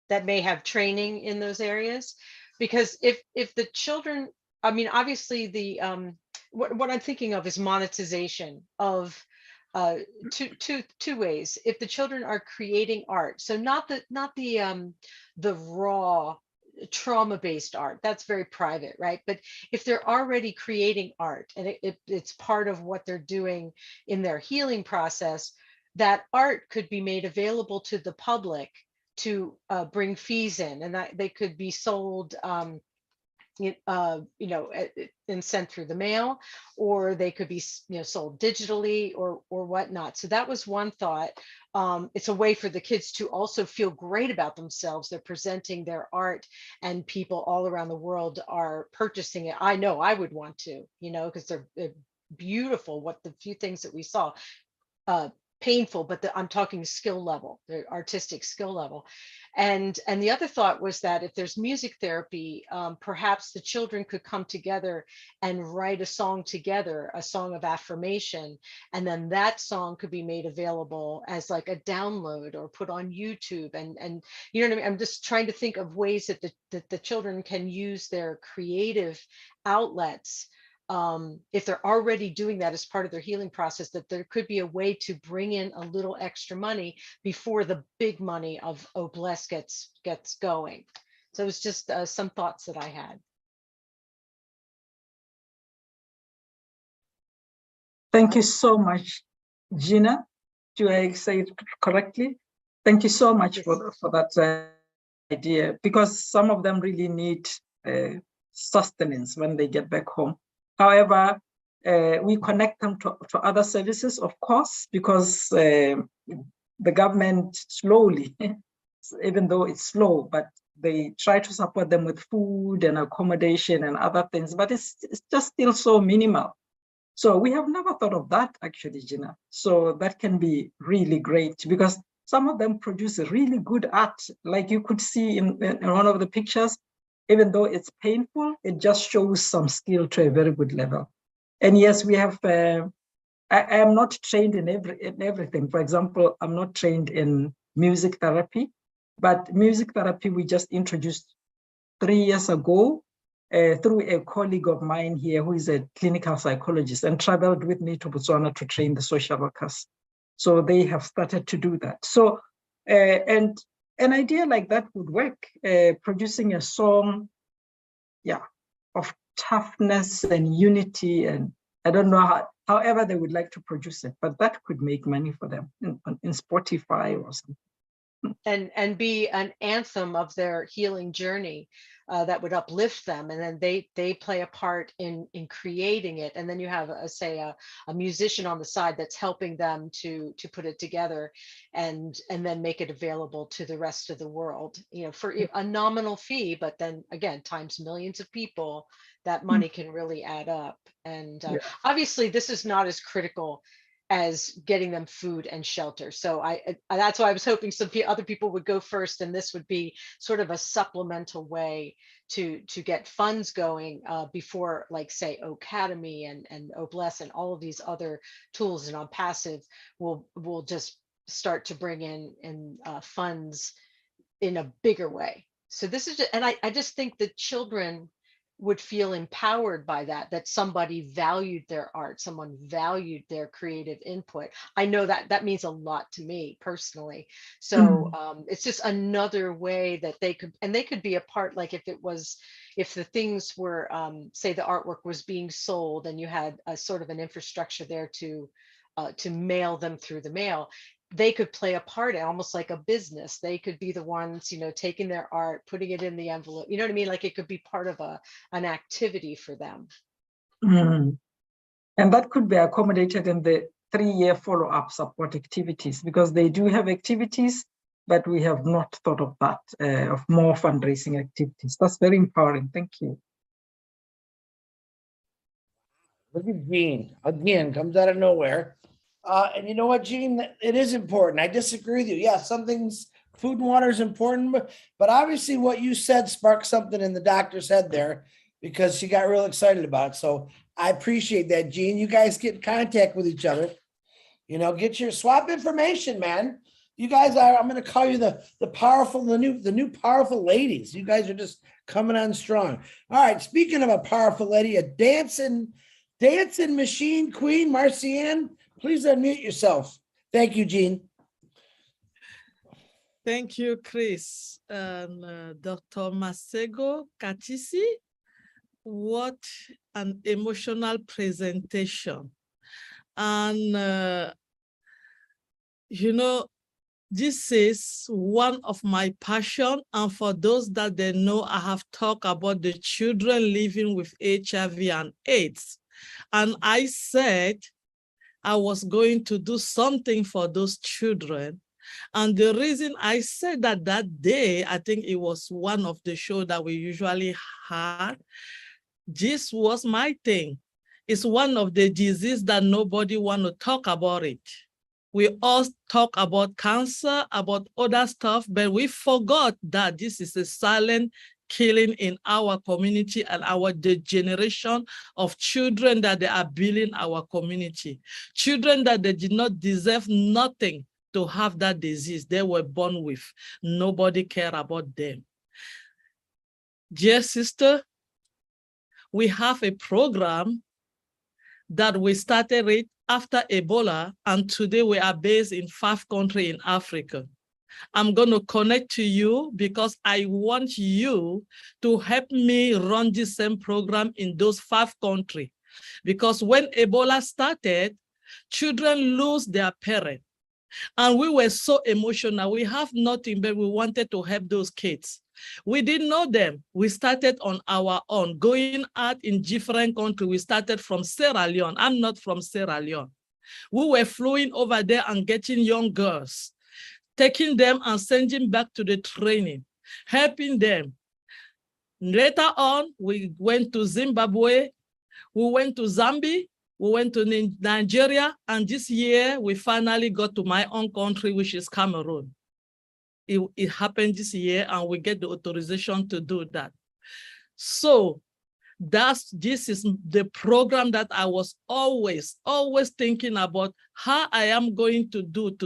Speaker 7: that may have training in those areas, because if the children, I mean, obviously the what I'm thinking of is monetization of two ways. If the children are creating art, so not the raw trauma-based art, that's very private, right? But if they're already creating art and it's part of what they're doing in their healing process, that art could be made available to the public to bring fees in, and that they could be sold and sent through the mail, or they could be sold digitally or whatnot. So that was one thought. It's a way for the kids to also feel great about themselves. They're presenting their art and people all around the world are purchasing it. I know I would want to, because they're beautiful. What the few things that we saw, painful, but I'm talking skill level, the artistic skill level. And the other thought was that if there's music therapy, perhaps the children could come together and write a song together, a song of affirmation, and then that song could be made available as like a download or put on YouTube. And you know what I mean? I'm just trying to think of ways that the children can use their creative outlets. If they're already doing that as part of their healing process, that there could be a way to bring in a little extra money before the big money of Oh Bless gets going. So it was just some thoughts that I had.
Speaker 6: Thank you so much, Gina. Do I say it correctly? Thank you so much for that idea, because some of them really need sustenance when they get back home. However, we connect them to other services, of course, because the government slowly, even though it's slow, but they try to support them with food and accommodation and other things, but it's just still so minimal. So we have never thought of that, actually, Gina. So that can be really great, because some of them produce really good art, like you could see in one of the pictures. Even though it's painful, it just shows some skill to a very good level. And yes, we have, I am not trained in everything. For example, I'm not trained in music therapy, but music therapy we just introduced 3 years ago through a colleague of mine here who is a clinical psychologist and traveled with me to Botswana to train the social workers. So they have started to do that. So, and an idea like that would work, producing a song, of toughness and unity, and I don't know however they would like to produce it, but that could make money for them in Spotify or something.
Speaker 7: And be an anthem of their healing journey that would uplift them, and then they play a part in creating it, and then you have a musician on the side that's helping them to put it together and then make it available to the rest of the world, for a nominal fee, but then again times millions of people, that money can really add up. And obviously this is not as critical as getting them food and shelter. So that's why I was hoping some other people would go first, and this would be sort of a supplemental way to get funds going before, like say Academy and Oh Bless and all of these other tools and ONPASSIVE will just start to bring in funds in a bigger way. So this is and I just think that children would feel empowered by that somebody valued their art, someone valued their creative input. I know that means a lot to me personally. So it's just another way that they could be a part, like if the things were, say the artwork was being sold and you had a sort of an infrastructure there to mail them through the mail, they could play a part, almost like a business. They could be the ones, taking their art, putting it in the envelope. You know what I mean? Like it could be part of an activity for them.
Speaker 6: And that could be accommodated in the 3-year follow-up support activities, because they do have activities, but we have not thought of that, of more fundraising activities. That's very empowering. Thank you.
Speaker 1: Look at Gene. Again, comes out of nowhere. And you know what, Gene? It is important. I disagree with you. Yeah, some things, food and water is important, but obviously what you said sparked something in the doctor's head there, because she got real excited about it. So I appreciate that, Gene. You guys get in contact with each other. Get your swap information, man. You guys are, I'm going to call you the powerful, the new powerful ladies. You guys are just coming on strong. All right. Speaking of a powerful lady, a dancing machine queen, Marcianne. Please unmute yourself. Thank you, Jean.
Speaker 8: Thank you, Chris and Dr. Masego Katisi. What an emotional presentation. And, you know, this is one of my passion. And for those that they know, I have talked about the children living with HIV and AIDS. And I said I was going to do something for those children. And the reason I said that day, I think it was one of the shows that we usually had. This was my thing. It's one of the diseases that nobody want to talk about it. We all talk about cancer, about other stuff, but we forgot that this is a silent killing in our community and the generation of children that they are building our community. Children that they did not deserve nothing to have that disease they were born with. Nobody care about them. Dear sister, we have a program that we started it after Ebola, and today we are based in 5 countries in Africa. I'm going to connect to you because I want you to help me run the same program in those 5 countries. Because when Ebola started, children lose their parents. And we were so emotional. We have nothing, but we wanted to help those kids. We didn't know them. We started on our own, going out in different countries. We started from Sierra Leone. I'm not from Sierra Leone. We were flying over there and getting young girls, taking them and sending back to the training, helping them. Later on, we went to Zimbabwe, we went to Zambia, we went to Nigeria, and this year we finally got to my own country, which is Cameroon. It happened this year, and we get the authorization to do that. So this is the program that I was always thinking about how I am going to do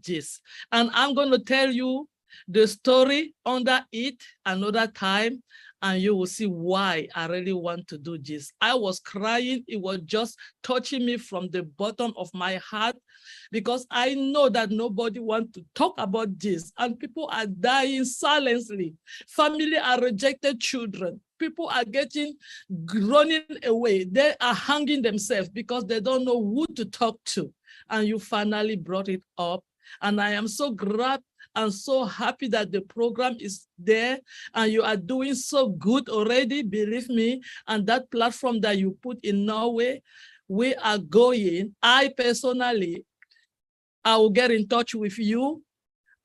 Speaker 8: this. And I'm going to tell you the story under it another time, and you will see why I really want to do this. I was crying. It was just touching me from the bottom of my heart because I know that nobody wants to talk about this, and people are dying silently. Family are rejected children. People are running away. They are hanging themselves because they don't know who to talk to. And you finally brought it up. And I am so glad and so happy that the program is there and you are doing so good already, believe me. And that platform that you put in Norway, we are going. I personally, I will get in touch with you.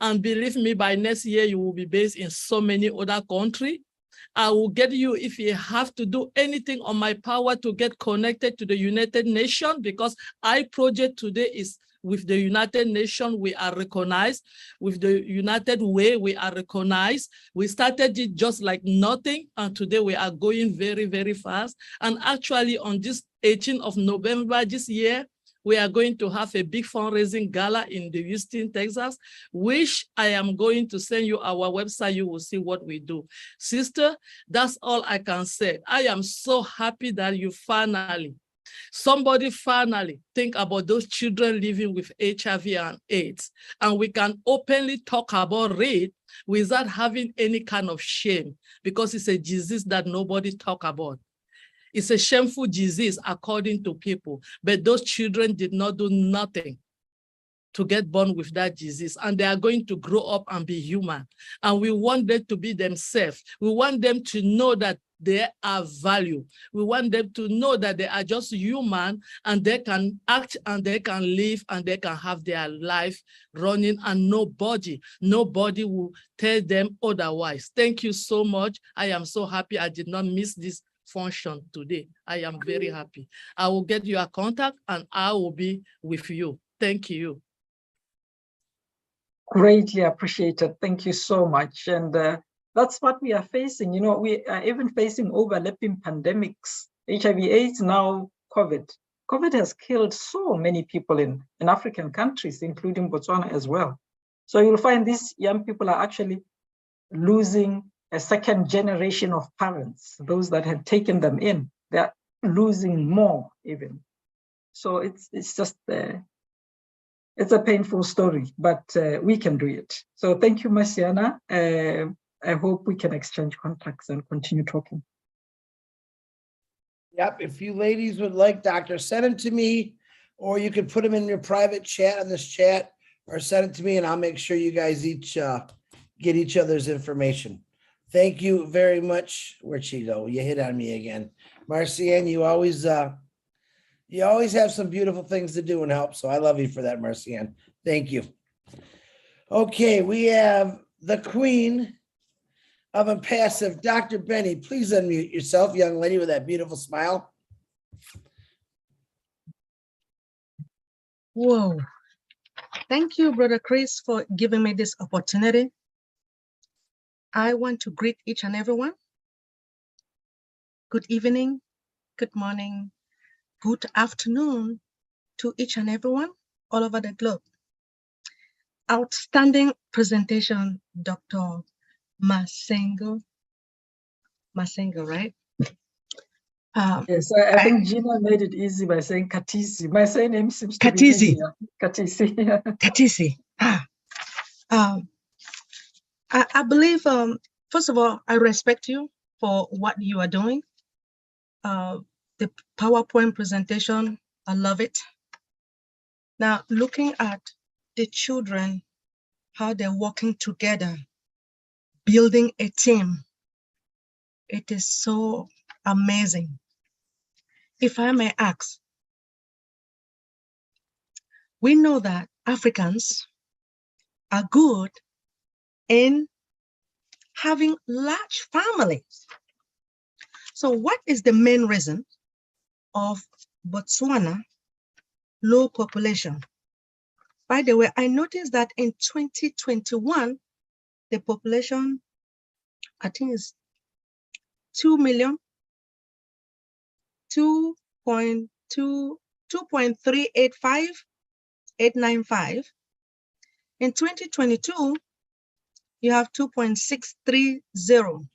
Speaker 8: And believe me, by next year, you will be based in so many other countries. I will get you if you have to do anything on my power to get connected to the United Nations, because our project today is with the United Nations. We are recognized. With the United Way, we are recognized. We started it just like nothing, and today we are going very, very fast. And actually on this 18th of November this year, we are going to have a big fundraising gala in the Houston, Texas, which I am going to send you our website. You will see what we do. Sister, that's all I can say. I am so happy that you somebody finally think about those children living with HIV and AIDS, and we can openly talk about it without having any kind of shame, because it's a disease that nobody talk about. It's a shameful disease according to people, but those children did not do nothing to get born with that disease, and they are going to grow up and be human. And we want them to be themselves. We want them to know that they are value. We want them to know that they are just human and they can act and they can live and they can have their life running, and nobody will tell them otherwise. Thank you so much. I am so happy I did not miss this function today. I am very happy. I will get your contact and I will be with you. Thank you.
Speaker 6: Greatly appreciated. Thank you so much. And that's what we are facing. You know, we are even facing overlapping pandemics, HIV/AIDS, now COVID. COVID has killed so many people in African countries, including Botswana as well. So you'll find these young people are actually losing a second generation of parents, those that had taken them in. They're losing more even. So it's just it's a painful story, but we can do it. So thank you, Marciana. I hope we can exchange contacts and continue talking.
Speaker 1: Yep, if you ladies would like, Doctor, send them to me, or you can put them in your private chat on this chat, or send it to me and I'll make sure you guys each get each other's information. Thank you very much. Where'd she go? You hit on me again. Marcianne, you always have some beautiful things to do and help. So I love you for that, Marcianne. Thank you. Okay, we have the queen of ONPASSIVE, Dr. Benny. Please unmute yourself, young lady with that beautiful smile.
Speaker 9: Whoa. Thank you, Brother Chris, for giving me this opportunity. I want to greet each and everyone. Good evening, good morning, good afternoon to each and everyone all over the globe. Outstanding presentation, Dr. Masego. Masego, right?
Speaker 6: Yes, I think Gina made it easy by saying Katisi. My surname seems to be easier. Katisi.
Speaker 9: Katisi. I believe, first of all, I respect you for what you are doing. The PowerPoint presentation, I love it. Now, looking at the children, how they're working together, building a team, it is so amazing. If I may ask, we know that Africans are good in having large families. So what is the main reason of Botswana low population? By the way, I noticed that in 2021, the population, I think is 2,385,895. In 2022, you have 2.630.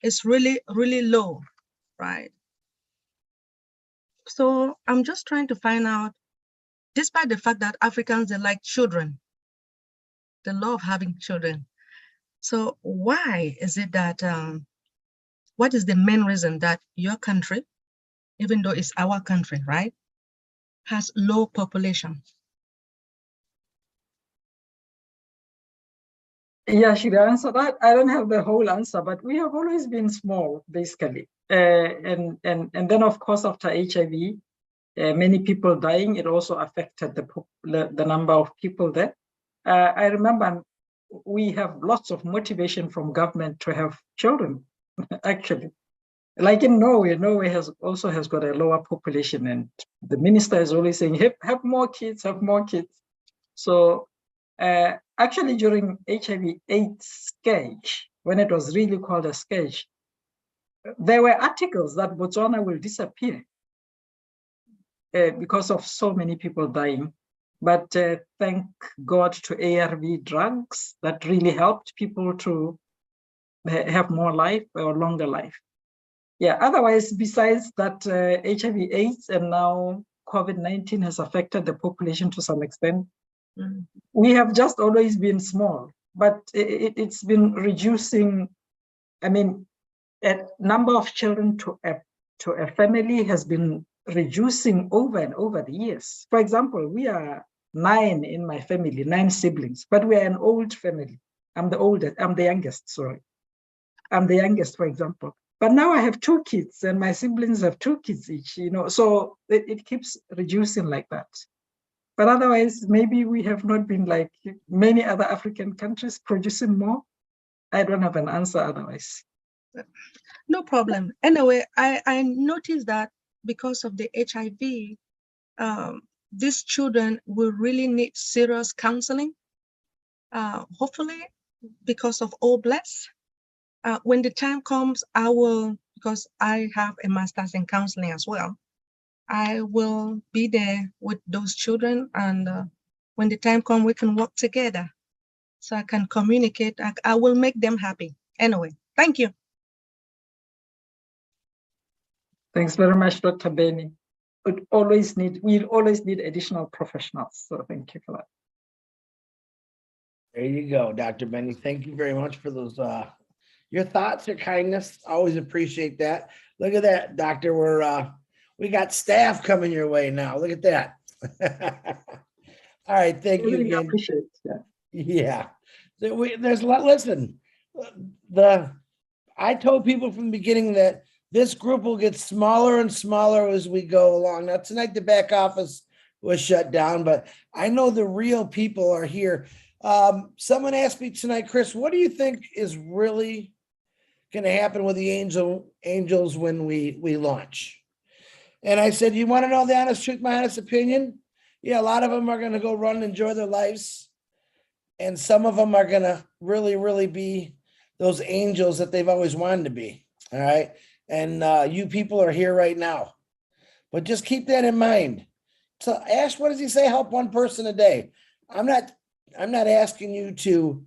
Speaker 9: It's really, really low, right? So I'm just trying to find out, despite the fact that Africans, they like children, they love having children. So why is it that, what is the main reason that your country, even though it's our country, right, has low population?
Speaker 6: Yeah, should I answer that? I don't have the whole answer, but we have always been small, basically. And then, of course, after HIV, many people dying, it also affected the number of people there. I remember we have lots of motivation from government to have children, actually. Like in Norway, Norway also has got a lower population, and the minister is always saying, have more kids, have more kids. So actually during HIV/AIDS scourge, when it was really called a scourge, there were articles that Botswana will disappear because of so many people dying. But thank God to ARV drugs that really helped people to have more life or longer life. Yeah, otherwise, besides that, HIV/AIDS and now COVID-19 has affected the population to some extent. We have just always been small, but it's been reducing. I mean, a number of children to a family has been reducing over and over the years. For example, we are 9 in my family, 9 siblings, but we are an old family. I'm the oldest, I'm the youngest, sorry. I'm the youngest, for example. But now I have 2 kids and my siblings have 2 kids each, you know, so it keeps reducing like that. But otherwise, maybe we have not been like many other African countries producing more. I don't have an answer otherwise.
Speaker 9: No problem. Anyway, I noticed that because of the HIV, these children will really need serious counseling. Hopefully, because of All Bless, when the time comes, I will, because I have a master's in counseling as well, I will be there with those children, and when the time comes, we can work together so I can communicate. I will make them happy. Anyway, thank you.
Speaker 6: Thanks very much, Dr. Benny. we'll always need additional professionals. So thank you for that.
Speaker 1: There you go, Dr. Benny. Thank you very much for those, your thoughts, your kindness. Always appreciate that. Look at that, Doctor. We got staff coming your way now. Look at that. All right, thank you
Speaker 6: Really
Speaker 1: again.
Speaker 6: appreciate that.
Speaker 1: Yeah, there's a lot. Listen, I told people from the beginning that this group will get smaller and smaller as we go along. Now tonight the back office was shut down, but I know the real people are here. Someone asked me tonight, Chris, what do you think is really going to happen with the angels when we launch? And I said, you want to know the honest truth, my honest opinion? Yeah, a lot of them are going to go run and enjoy their lives. And some of them are going to really, really be those angels that they've always wanted to be. All right. And you people are here right now. But just keep that in mind. So Ash, what does he say? Help one person a day. I'm not asking you to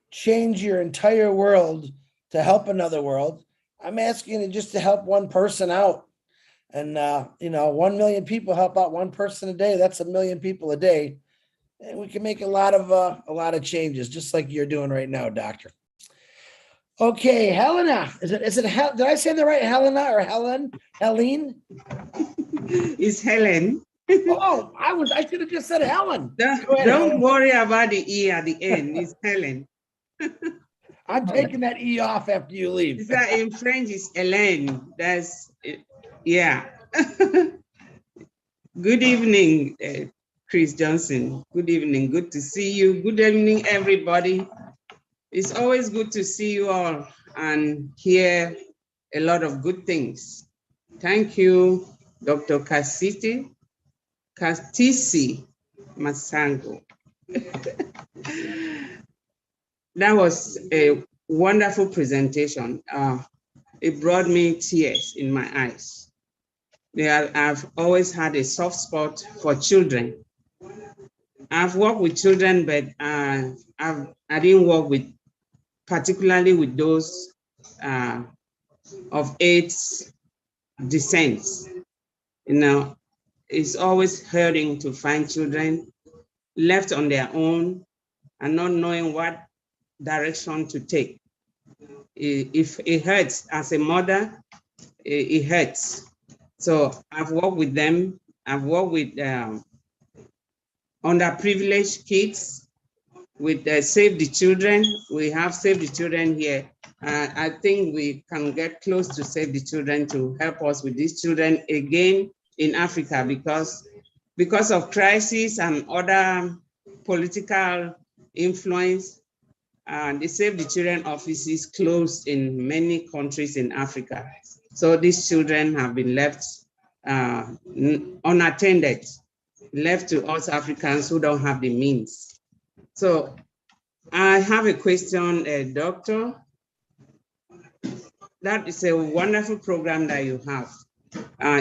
Speaker 1: change your entire world to help another world. I'm asking you just to help one person out. And 1 million people help out one person a day. That's 1 million people a day. And we can make a lot of changes, just like you're doing right now, Doctor. Okay, Helena. Is it did I say the right Helena or Helen? Helene?
Speaker 10: It's Helen.
Speaker 1: Oh, I should have just said Helen.
Speaker 10: Don't worry about the E at the end. It's Helen.
Speaker 1: I'm taking that E off after you leave.
Speaker 10: In French, it's Hélène. That's, yeah. Good evening, Chris Johnson. Good evening. Good to see you. Good evening, everybody. It's always good to see you all and hear a lot of good things. Thank you, Dr. Katisi Masego. That was a wonderful presentation. It brought me tears in my eyes. I've always had a soft spot for children. I've worked with children, but I didn't work particularly with those of AIDS descent. It's always hurting to find children left on their own and not knowing what direction to take. If it hurts as a mother, it hurts. So I've worked with them. I've worked with underprivileged kids, with Save the Children. We have Save the Children here. I think we can get close to Save the Children to help us with these children again in Africa, because of crisis and other political influence. The Save the Children offices closed in many countries in Africa. So these children have been left unattended, left to us Africans who don't have the means. So I have a question, Doctor. That is a wonderful program that you have.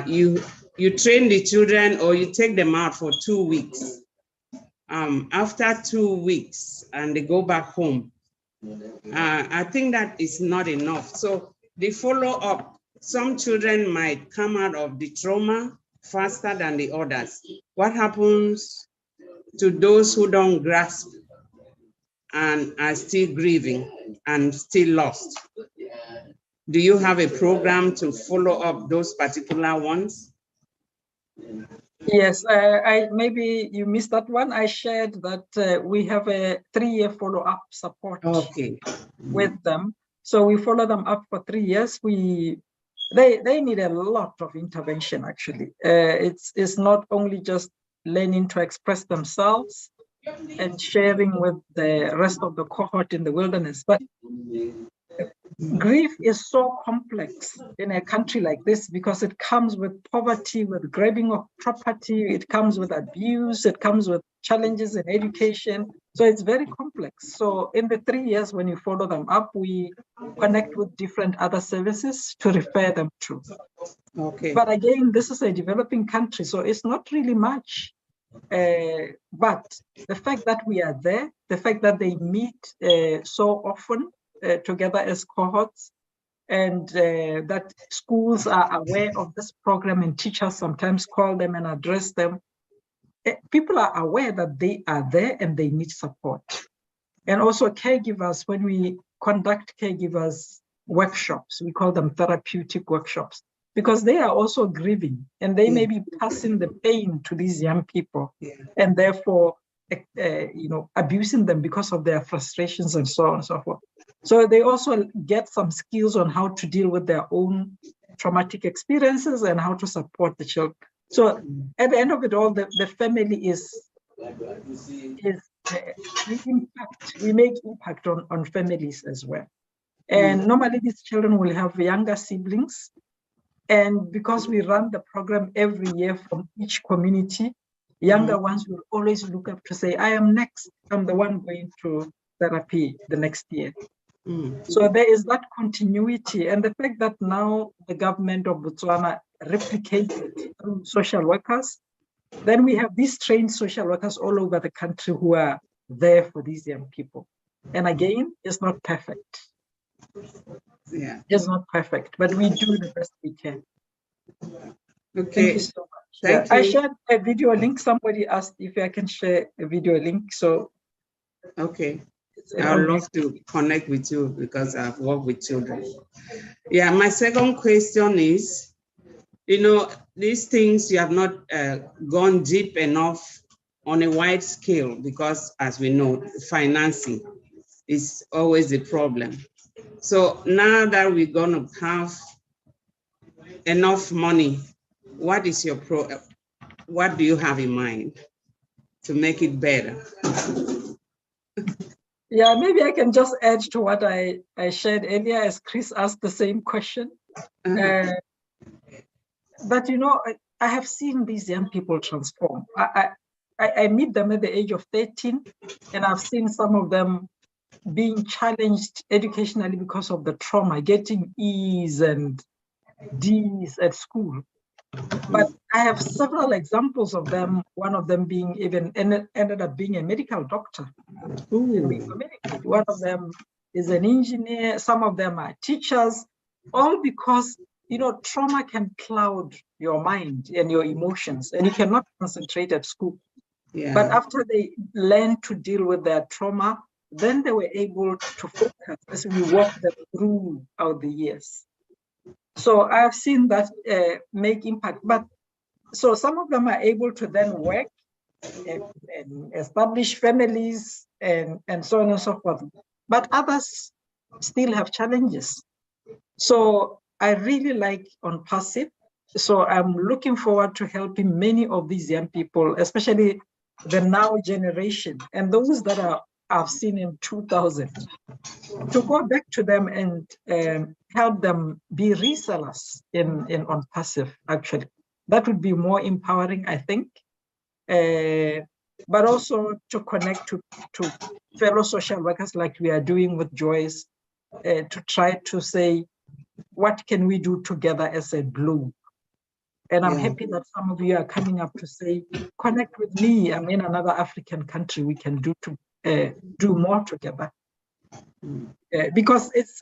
Speaker 10: You train the children, or you take them out for 2 weeks. After 2 weeks, and they go back home. I think that is not enough. So the follow-up, some children might come out of the trauma faster than the others. What happens to those who don't grasp and are still grieving and still lost? Do you have a program to follow up those particular ones?
Speaker 6: Yes, maybe you missed that one. I shared that we have a 3-year follow-up support with them. So we follow them up for 3 years. They need a lot of intervention, actually. It's not only just learning to express themselves and sharing with the rest of the cohort in the wilderness, but grief is so complex in a country like this because it comes with poverty, with grabbing of property, it comes with abuse, it comes with challenges in education. So it's very complex. So in the 3 years, when you follow them up, we connect with different other services to refer them to.
Speaker 10: Okay.
Speaker 6: But again, this is a developing country, so it's not really much. But the fact that we are there, the fact that they meet so often, together as cohorts, and that schools are aware of this program, and teachers sometimes call them and address them. People are aware that they are there and they need support. And also caregivers, when we conduct caregivers workshops, we call them therapeutic workshops, because they are also grieving and they may be passing the pain to these young people, and therefore abusing them because of their frustrations and so on and so forth. So they also get some skills on how to deal with their own traumatic experiences and how to support the children. So at the end of it all, the family we make impact on families as well. And normally these children will have younger siblings. And because we run the program every year from each community, younger ones will always look up to say, I am next, I'm the one going to therapy the next year. So there is that continuity, and the fact that now the government of Botswana replicated through social workers, then we have these trained social workers all over the country who are there for these young people. And again, it's not perfect.
Speaker 10: Yeah,
Speaker 6: it's not perfect, but we do the best we can.
Speaker 10: Okay.
Speaker 6: Thank you so much.
Speaker 10: Thank you.
Speaker 6: I shared a video link. Somebody asked if I can share a video link. So
Speaker 10: okay. I would love to connect with you because I've worked with children. Yeah, my second question is, these things you have not gone deep enough on a wide scale because, as we know, financing is always a problem. So now that we're going to have enough money, what is your what do you have in mind to make it better?
Speaker 6: Yeah, maybe I can just add to what I shared earlier as Chris asked the same question. But I have seen these young people transform. I meet them at the age of 13, and I've seen some of them being challenged educationally because of the trauma, getting E's and D's at school. But I have several examples of them, one of them being even ended up being a medical doctor. One of them is an engineer, some of them are teachers, all because trauma can cloud your mind and your emotions, and you cannot concentrate at school. Yeah. But after they learned to deal with their trauma, then they were able to focus as we walk them throughout the years. So I've seen that make impact. But so some of them are able to then work and establish families and so on and so forth. But others still have challenges. So I really like ONPASSIVE. So I'm looking forward to helping many of these young people, especially the now generation and those that I've seen in 2000, to go back to them and help them be resellers in ONPASSIVE, actually. That would be more empowering, I think. But also to connect to fellow social workers like we are doing with Joyce, to try to say, what can we do together as a blue? And I'm happy that some of you are coming up to say, connect with me. I'm in another African country. We can do more together. Because it's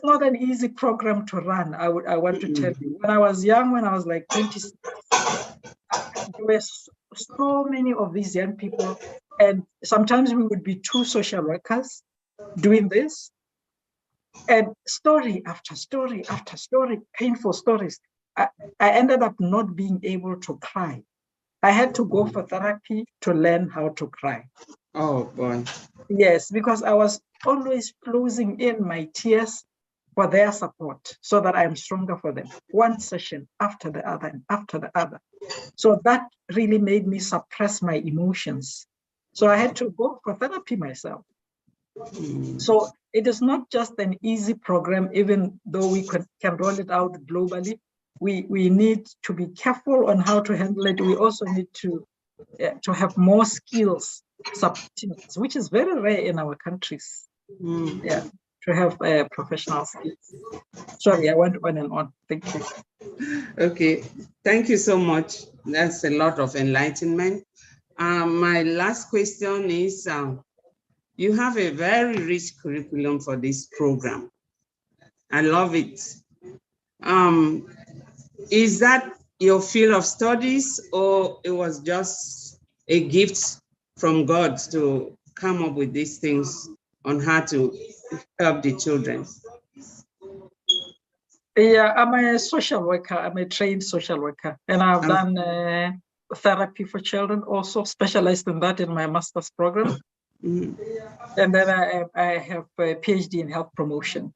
Speaker 6: not an easy program to run. I want to tell you. When I was young, when I was like 26, there were so many of these young people, and sometimes we would be two social workers doing this, and story after story after story, painful stories. I ended up not being able to cry. I had to go for therapy to learn how to cry.
Speaker 10: Oh boy.
Speaker 6: Yes, because I was always closing in my tears for their support so that I'm stronger for them. One session after the other and after the other. So that really made me suppress my emotions. So I had to go for therapy myself. So it is not just an easy program, even though we can roll it out globally. We need to be careful on how to handle it. We also need to have more skills supporting it, which is very rare in our countries. Yeah, to have professional skills. Sorry, I went on and on. Thank you.
Speaker 10: Okay, thank you so much. That's a lot of enlightenment. My last question is, you have a very rich curriculum for this program. I love it. Is that your field of studies, or it was just a gift from God to come up with these things on how to help the children?
Speaker 6: Yeah, I'm a social worker. I'm a trained social worker, and I've done therapy for children, also specialized in that in my master's program.
Speaker 10: Mm-hmm.
Speaker 6: And then I have a PhD in health promotion.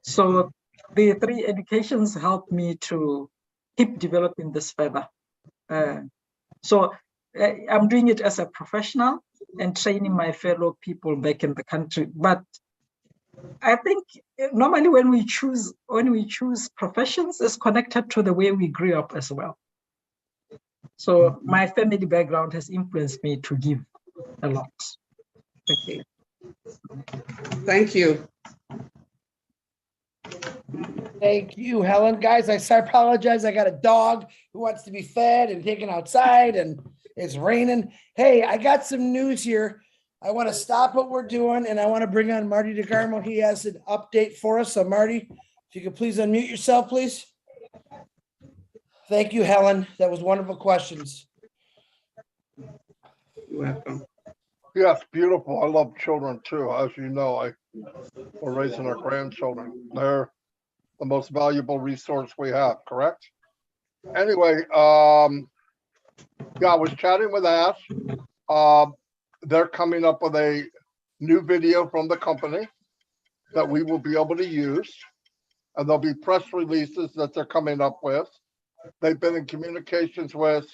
Speaker 6: So the three educations helped me to keep developing this further. So I'm doing it as a professional and training my fellow people back in the country. But I think normally when we choose professions, it's connected to the way we grew up as well. So my family background has influenced me to give a lot.
Speaker 10: Okay. Thank you.
Speaker 1: Thank you, Helen. Guys, I apologize. I got a dog who wants to be fed and taken outside, and it's raining. Hey, I got some news here. I want to stop what we're doing, and I want to bring on Marty DeGarmo. He has an update for us. So, Marty, if you could please unmute yourself, please. Thank you, Helen. That was wonderful questions.
Speaker 10: You're welcome.
Speaker 2: Yes, beautiful. I love children too. As you know, we're raising our grandchildren. They're the most valuable resource we have, correct? Anyway, yeah, I was chatting with Ash. They're coming up with a new video from the company that we will be able to use. And there'll be press releases that they're coming up with. They've been in communications with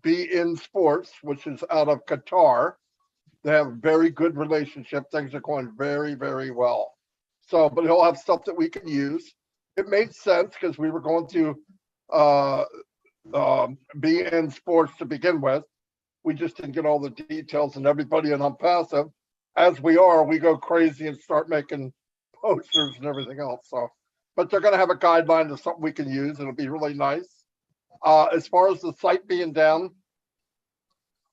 Speaker 2: Be In Sports, which is out of Qatar. They have a very good relationship. Things are going very, very well. So, but he'll have stuff that we can use. It made sense because we were going to Be In Sports to begin with. We just didn't get all the details, and everybody in ONPASSIVE, as we are, we go crazy and start making posters and everything else. So, but they're going to have a guideline of something we can use. It'll be really nice. As far as the site being down,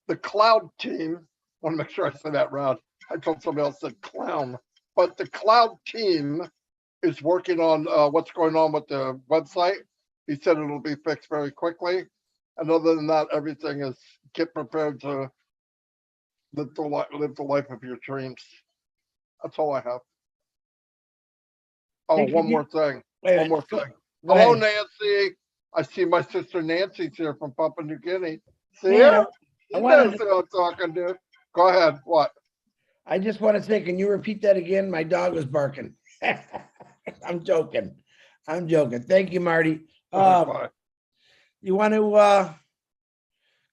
Speaker 2: the cloud team, I want to make sure I say that right. I told somebody else said clown, but the cloud team is working on what's going on with the website. He said it'll be fixed very quickly. And other than that, everything is get prepared to live the life of your dreams. That's all I have. Oh, one more thing. One more thing. Hello, Nancy. I see my sister Nancy's here from Papua New Guinea. See her? I wanted to I'm talking to. Go ahead. What?
Speaker 1: I just want to say, can you repeat that again? My dog was barking. I'm joking. I'm joking. Thank you, Marty. You want to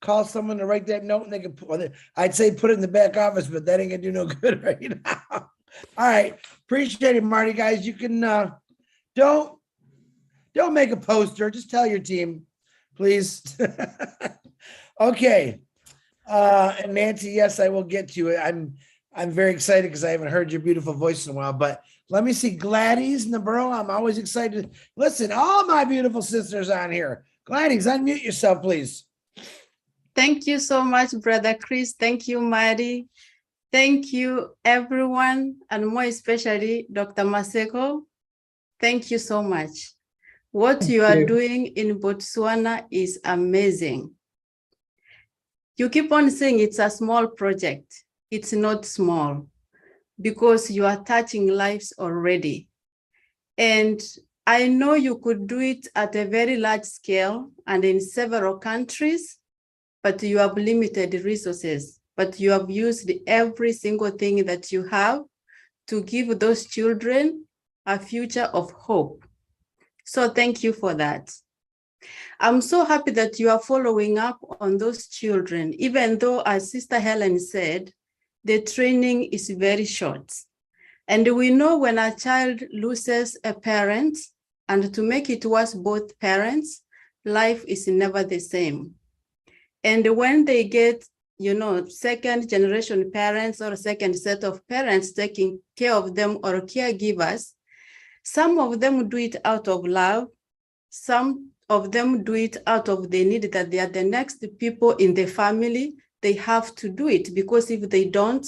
Speaker 1: call someone to write that note, and they can put, I'd say put it in the back office, but that ain't gonna do no good right now. All right, appreciate it, Marty. Guys, you can don't make a poster. Just tell your team, please. Okay. And Nancy, yes, I will get to it. I'm very excited because I haven't heard your beautiful voice in a while. But let me see, Gladys Navarro. I'm always excited. Listen, all my beautiful sisters on here. Gladys, unmute yourself, please.
Speaker 11: Thank you so much, Brother Chris. Thank you, Marty. Thank you, everyone, and more especially Dr. Masego. Thank you so much. What you are doing in Botswana is amazing. You keep on saying it's a small project. It's not small because you are touching lives already. And I know you could do it at a very large scale and in several countries, but you have limited resources. But you have used every single thing that you have to give those children a future of hope. So thank you for that. I'm so happy that you are following up on those children, even though, as Sister Helen said, the training is very short. And we know when a child loses a parent, and to make it worse, both parents, life is never the same. And when they get, second generation parents or second set of parents taking care of them or caregivers, some of them do it out of love. Some of them do it out of the need that they are the next people in the family. They have to do it because if they don't,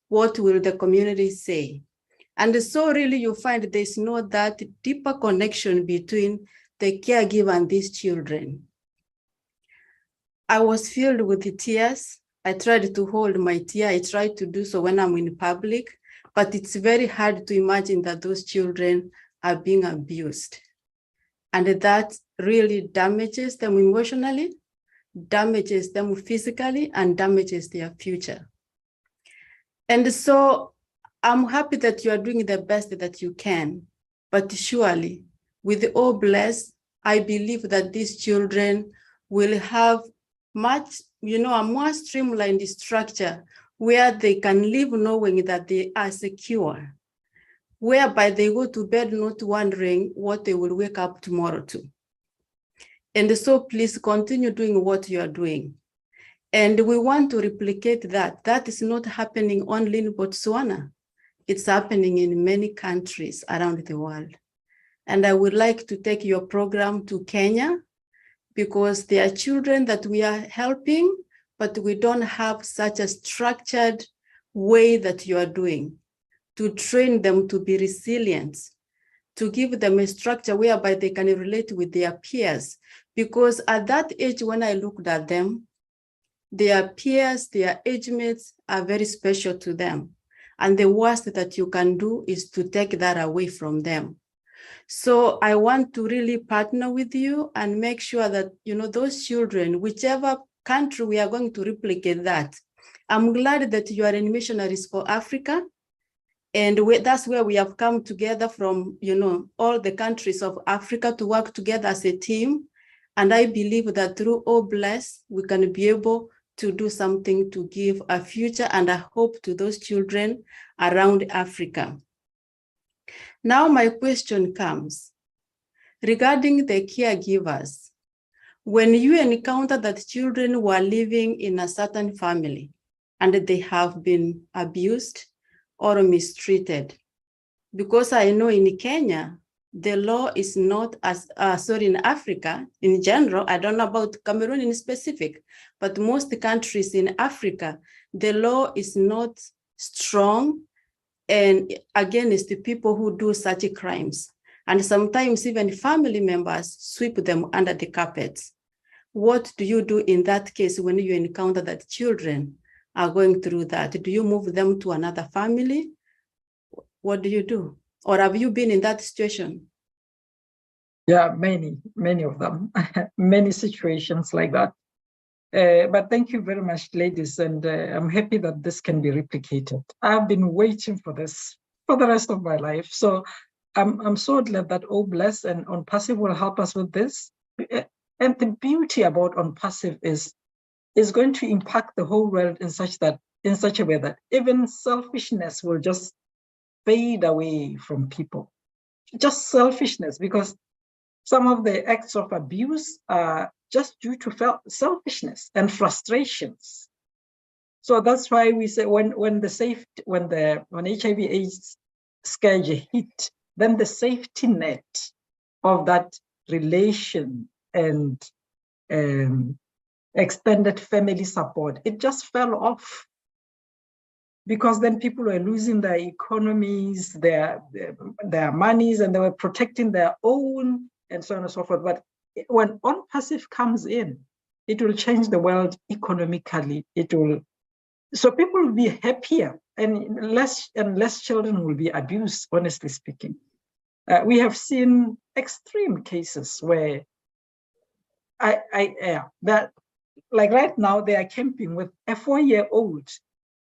Speaker 11: what will the community say? And so really you find there's no that deeper connection between the caregiver and these children. I was filled with tears. I tried to hold my tear. I tried to do so when I'm in public, but it's very hard to imagine that those children are being abused. And that really damages them emotionally, damages them physically, and damages their future. And so I'm happy that you are doing the best that you can, but surely with all blessed, I believe that these children will have much, a more streamlined structure where they can live knowing that they are secure, whereby they go to bed not wondering what they will wake up tomorrow to. And so please continue doing what you are doing. And we want to replicate that. That is not happening only in Botswana. It's happening in many countries around the world. And I would like to take your program to Kenya, because there are children that we are helping, but we don't have such a structured way that you are doing to train them to be resilient, to give them a structure whereby they can relate with their peers. Because at that age, when I looked at them, their peers, their age mates are very special to them. And the worst that you can do is to take that away from them. So I want to really partner with you and make sure that, those children, whichever country we are going to replicate that. I'm glad that you are in Missionaries for Africa. And that's where we have come together from, all the countries of Africa to work together as a team. And I believe that through All Bless, we can be able to do something to give a future and a hope to those children around Africa. Now my question comes regarding the caregivers. When you encounter that children were living in a certain family and they have been abused or mistreated, because I know in Kenya, the law is not as, in Africa in general, I don't know about Cameroon in specific, but most countries in Africa, the law is not strong and against the people who do such crimes. And sometimes even family members sweep them under the carpet. What do you do in that case when you encounter that children are going through that? Do you move them to another family? What do you do? Or have you been in that situation?
Speaker 6: Yeah, many of them, many situations like that. But thank you very much, ladies. And I'm happy that this can be replicated. I've been waiting for this for the rest of my life. So I'm so glad that All Bless and ONPASSIVE will help us with this. And the beauty about ONPASSIVE is going to impact the whole world in such a way that even selfishness will just fade away from people. Just selfishness, because some of the acts of abuse are just due to selfishness and frustrations. So that's why we say when HIV/AIDS scourge hit, then the safety net of that relation and extended family support, it just fell off. Because then people were losing their economies, their monies, and they were protecting their own, and so on and so forth. But when ONPASSIVE comes in, it will change the world economically. So people will be happier, and less children will be abused, honestly speaking. We have seen extreme cases where that, like right now, they are camping with a 4-year-old.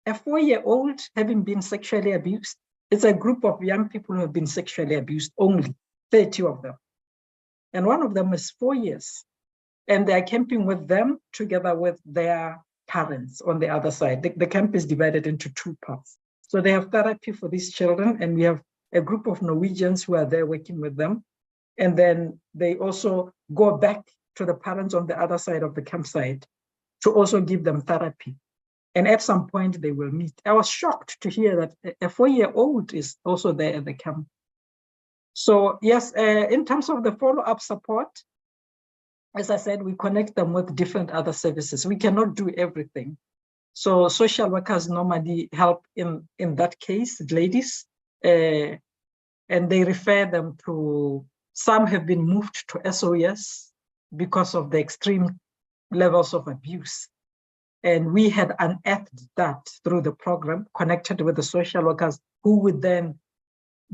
Speaker 6: A 4-year-old having been sexually abused. It's a group of young people who have been sexually abused, only 30 of them. And one of them is 4 years. And they are camping with them together with their parents on the other side. The camp is divided into 2 parts. So they have therapy for these children, and we have a group of Norwegians who are there working with them. And then they also go back to the parents on the other side of the campsite to also give them therapy. And at some point they will meet. I was shocked to hear that a 4-year-old is also there at the camp. So yes, in terms of the follow-up support, as I said, we connect them with different other services. We cannot do everything. So social workers normally help in that case, ladies, and they refer them to, some have been moved to SOS because of the extreme levels of abuse. And we had unearthed that through the program, connected with the social workers who would then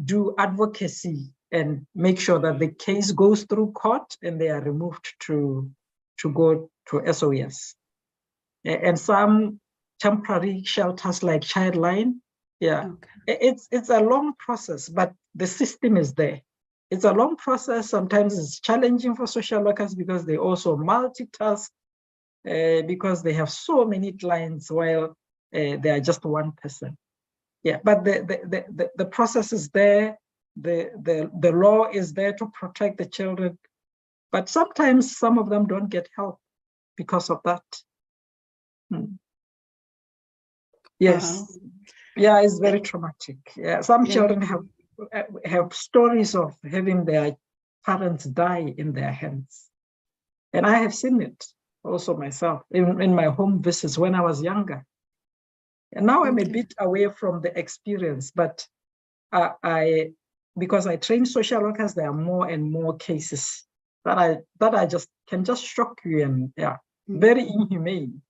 Speaker 6: do advocacy and make sure that the case goes through court and they are removed to go to SOS. And some temporary shelters like Childline, yeah, okay. It's a long process, but the system is there. It's a long process. Sometimes it's challenging for social workers because they also multitask, because they have so many clients while they are just one person. Yeah, but the process is there. The law is there to protect the children, but sometimes some of them don't get help because of that. Yes. Yeah, it's very traumatic. Yeah, some children have stories of having their parents die in their hands, and I have seen it also myself in my home visits when I was younger. And now I'm a bit away from the experience, but because I train social workers, there are more and more cases that I just can just shock you, and yeah, very inhumane.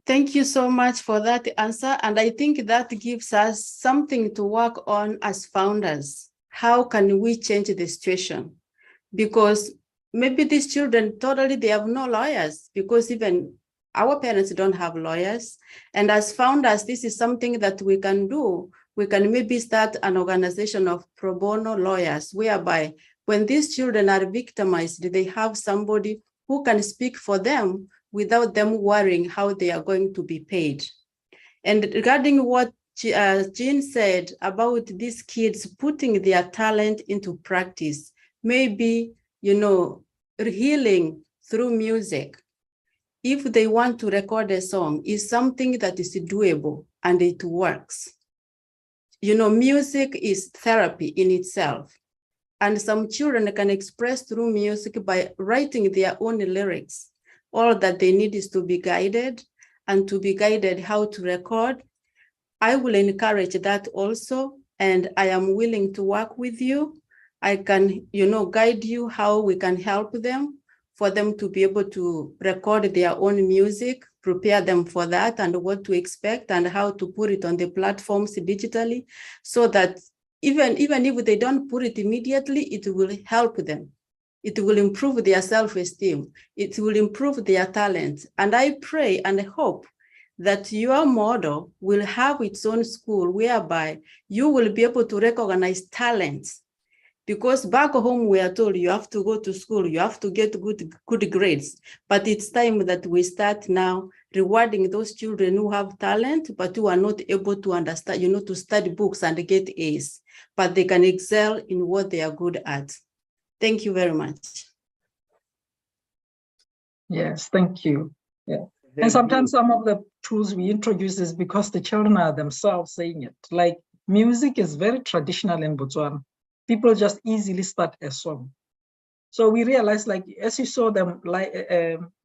Speaker 11: Thank you so much for that answer. And I think that gives us something to work on as founders. How can we change the situation? Because maybe these children totally, they have no lawyers, because even our parents don't have lawyers. And as founders, this is something that we can do. We can maybe start an organization of pro bono lawyers, whereby when these children are victimized, they have somebody who can speak for them without them worrying how they are going to be paid. And regarding what Jean said about these kids putting their talent into practice, maybe, healing through music, if they want to record a song, is something that is doable and it works. Music is therapy in itself. And some children can express through music by writing their own lyrics. All that they need is to be guided, and to be guided how to record. I will encourage that also, and I am willing to work with you. I can, guide you how we can help them, for them to be able to record their own music, prepare them for that and what to expect and how to put it on the platforms digitally, so that even if they don't put it immediately, it will help them. It will improve their self-esteem. It will improve their talent. And I pray and hope that your model will have its own school whereby you will be able to recognize talents. Because back home, we are told you have to go to school, you have to get good grades. But it's time that we start now rewarding those children who have talent, but who are not able to understand, to study books and get A's, but they can excel in what they are good at. Thank you very much.
Speaker 6: Yes, thank you. Yeah. And sometimes some of the tools we introduce is because the children are themselves saying it. Like music is very traditional in Botswana. People just easily start a song. So we realized, like, as you saw them like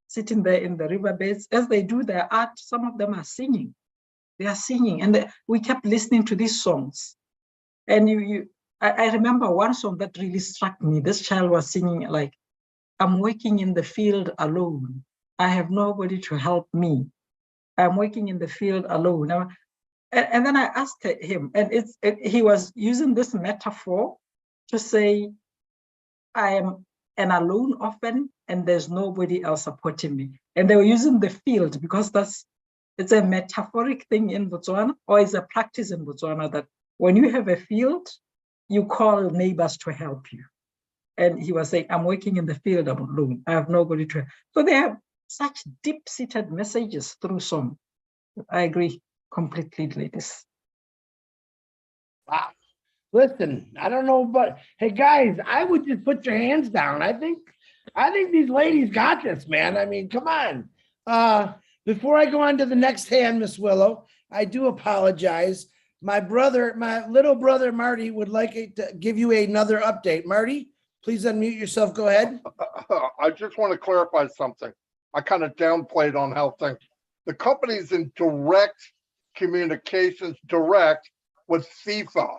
Speaker 6: sitting there in the riverbeds, as they do their art, some of them are singing. They are singing, and we kept listening to these songs. And I remember one song that really struck me. This child was singing like, "I'm working in the field alone. I have nobody to help me. I'm working in the field alone." And then I asked him, and he was using this metaphor to say, I am an alone orphan and there's nobody else supporting me. And they were using the field because it's a metaphoric thing in Botswana, or it's a practice in Botswana that when you have a field, you call neighbors to help you. And he was saying, I'm working in the field, I'm alone. I have nobody to help. So they have such deep-seated messages through song. I agree completely, ladies.
Speaker 1: Wow. Listen, I don't know, but hey guys, I would just put your hands down. I think these ladies got this, man. I mean, come on. Before I go on to the next hand, Miss Willow, I do apologize. My little brother Marty would like to give you another update. Marty, please unmute yourself. Go ahead.
Speaker 2: I just want to clarify something. I kind of downplayed on how things. The company's in direct communications, direct with FIFA.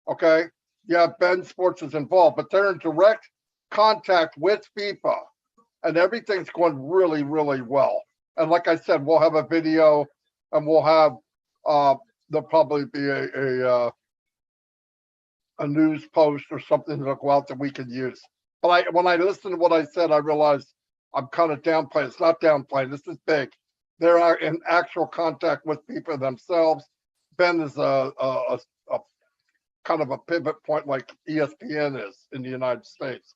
Speaker 2: Okay, yeah, Ben Sports is involved, but they're in direct contact with FIFA, and everything's going really, really well. And like I said, we'll have a video, and we'll have there'll probably be a news post or something that'll go out that we can use. But when I listened to what I said, I realized I'm kind of downplaying. It's not downplaying. This is big. They're in actual contact with people themselves. Ben is a kind of a pivot point like ESPN is in the United States.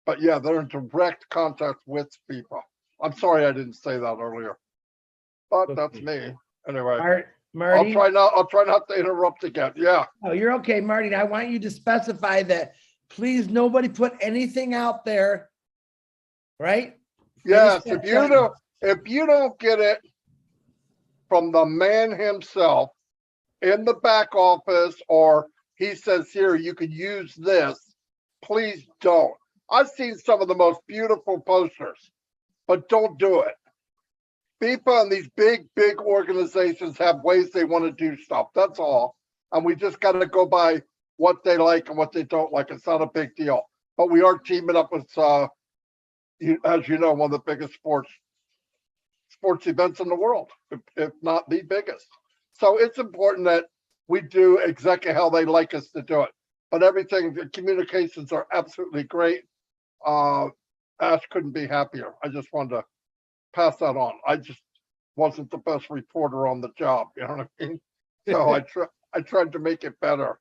Speaker 2: But yeah, they're in direct contact with people. I'm sorry I didn't say that earlier, but that's me. Anyway,
Speaker 1: Marty,
Speaker 2: I'll try not to interrupt again. Yeah.
Speaker 1: Oh, you're okay, Marty. I want you to specify that. Please, nobody put anything out there, right?
Speaker 2: Yes. If you don't get it from the man himself in the back office, or he says, here, you could use this, please don't. I've seen some of the most beautiful posters, but don't do it. FIFA and these big organizations have ways they want to do stuff. That's all. And we just got to go by what they like and what they don't like. It's not a big deal. But we are teaming up with, as you know, one of the biggest sports events in the world, if not the biggest. So it's important that we do exactly how they like us to do it. But everything, the communications are absolutely great. Ash couldn't be happier. I just wanted to pass that on. I just wasn't the best reporter on the job. You know what I mean? So I tried to make it better.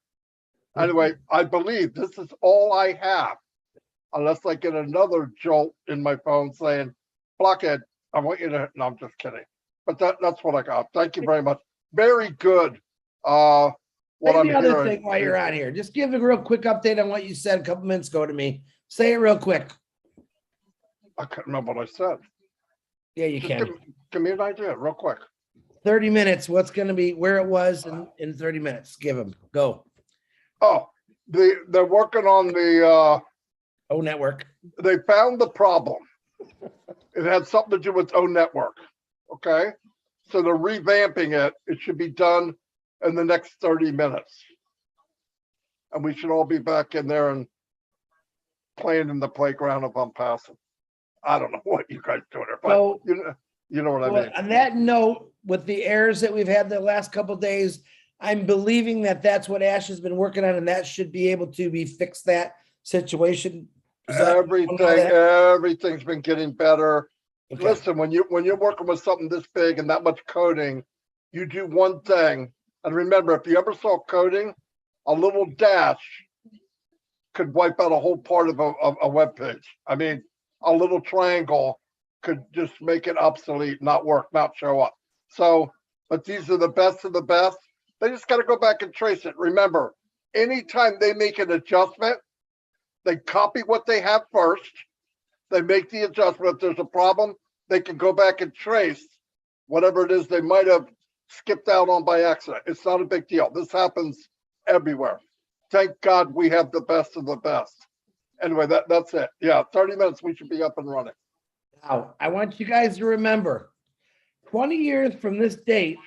Speaker 2: Anyway, I believe this is all I have, unless I get another jolt in my phone saying, Blockhead, I want you to, no, I'm just kidding. But that's what I got. Thank you very much. Very good. What
Speaker 1: Say
Speaker 2: I'm
Speaker 1: the other
Speaker 2: hearing
Speaker 1: thing while you're on here. Just give a real quick update on what you said a couple minutes ago to me. Say it real quick.
Speaker 2: I can't remember what I said.
Speaker 1: Yeah, you
Speaker 2: Just
Speaker 1: can.
Speaker 2: give me an idea real quick.
Speaker 1: 30 minutes. What's going to be where it was in 30 minutes? Give them. Go.
Speaker 2: Oh, they're working on the
Speaker 1: O Network.
Speaker 2: They found the problem. It had something to do with O Network. Okay. So they're revamping it. It should be done in the next 30 minutes. And we should all be back in there and playing in the playground of ONPASSIVE. I don't know what you guys doing there, but
Speaker 1: So,
Speaker 2: you know what I mean.
Speaker 1: On that note, with the errors that we've had the last couple of days, I'm believing that that's what Ash has been working on, and that should be able to be fixed, that situation.
Speaker 2: Everything's been getting better.
Speaker 1: Okay.
Speaker 2: Listen, when you're working with something this big and that much coding, you do one thing. And remember, if you ever saw coding, a little dash could wipe out a whole part of a web page. I mean, a little triangle could just make it obsolete, not work, not show up. So, but these are the best of the best. They just got to go back and trace it. Remember, anytime they make an adjustment, they copy what they have first. They make the adjustment. If there's a problem, they can go back and trace whatever it is they might have skipped out on by accident. It's not a big deal. This happens everywhere. Thank God we have the best of the best. Anyway, that's it. Yeah, 30 minutes, we should be up and running.
Speaker 1: Now, I want you guys to remember, 20 years from this date,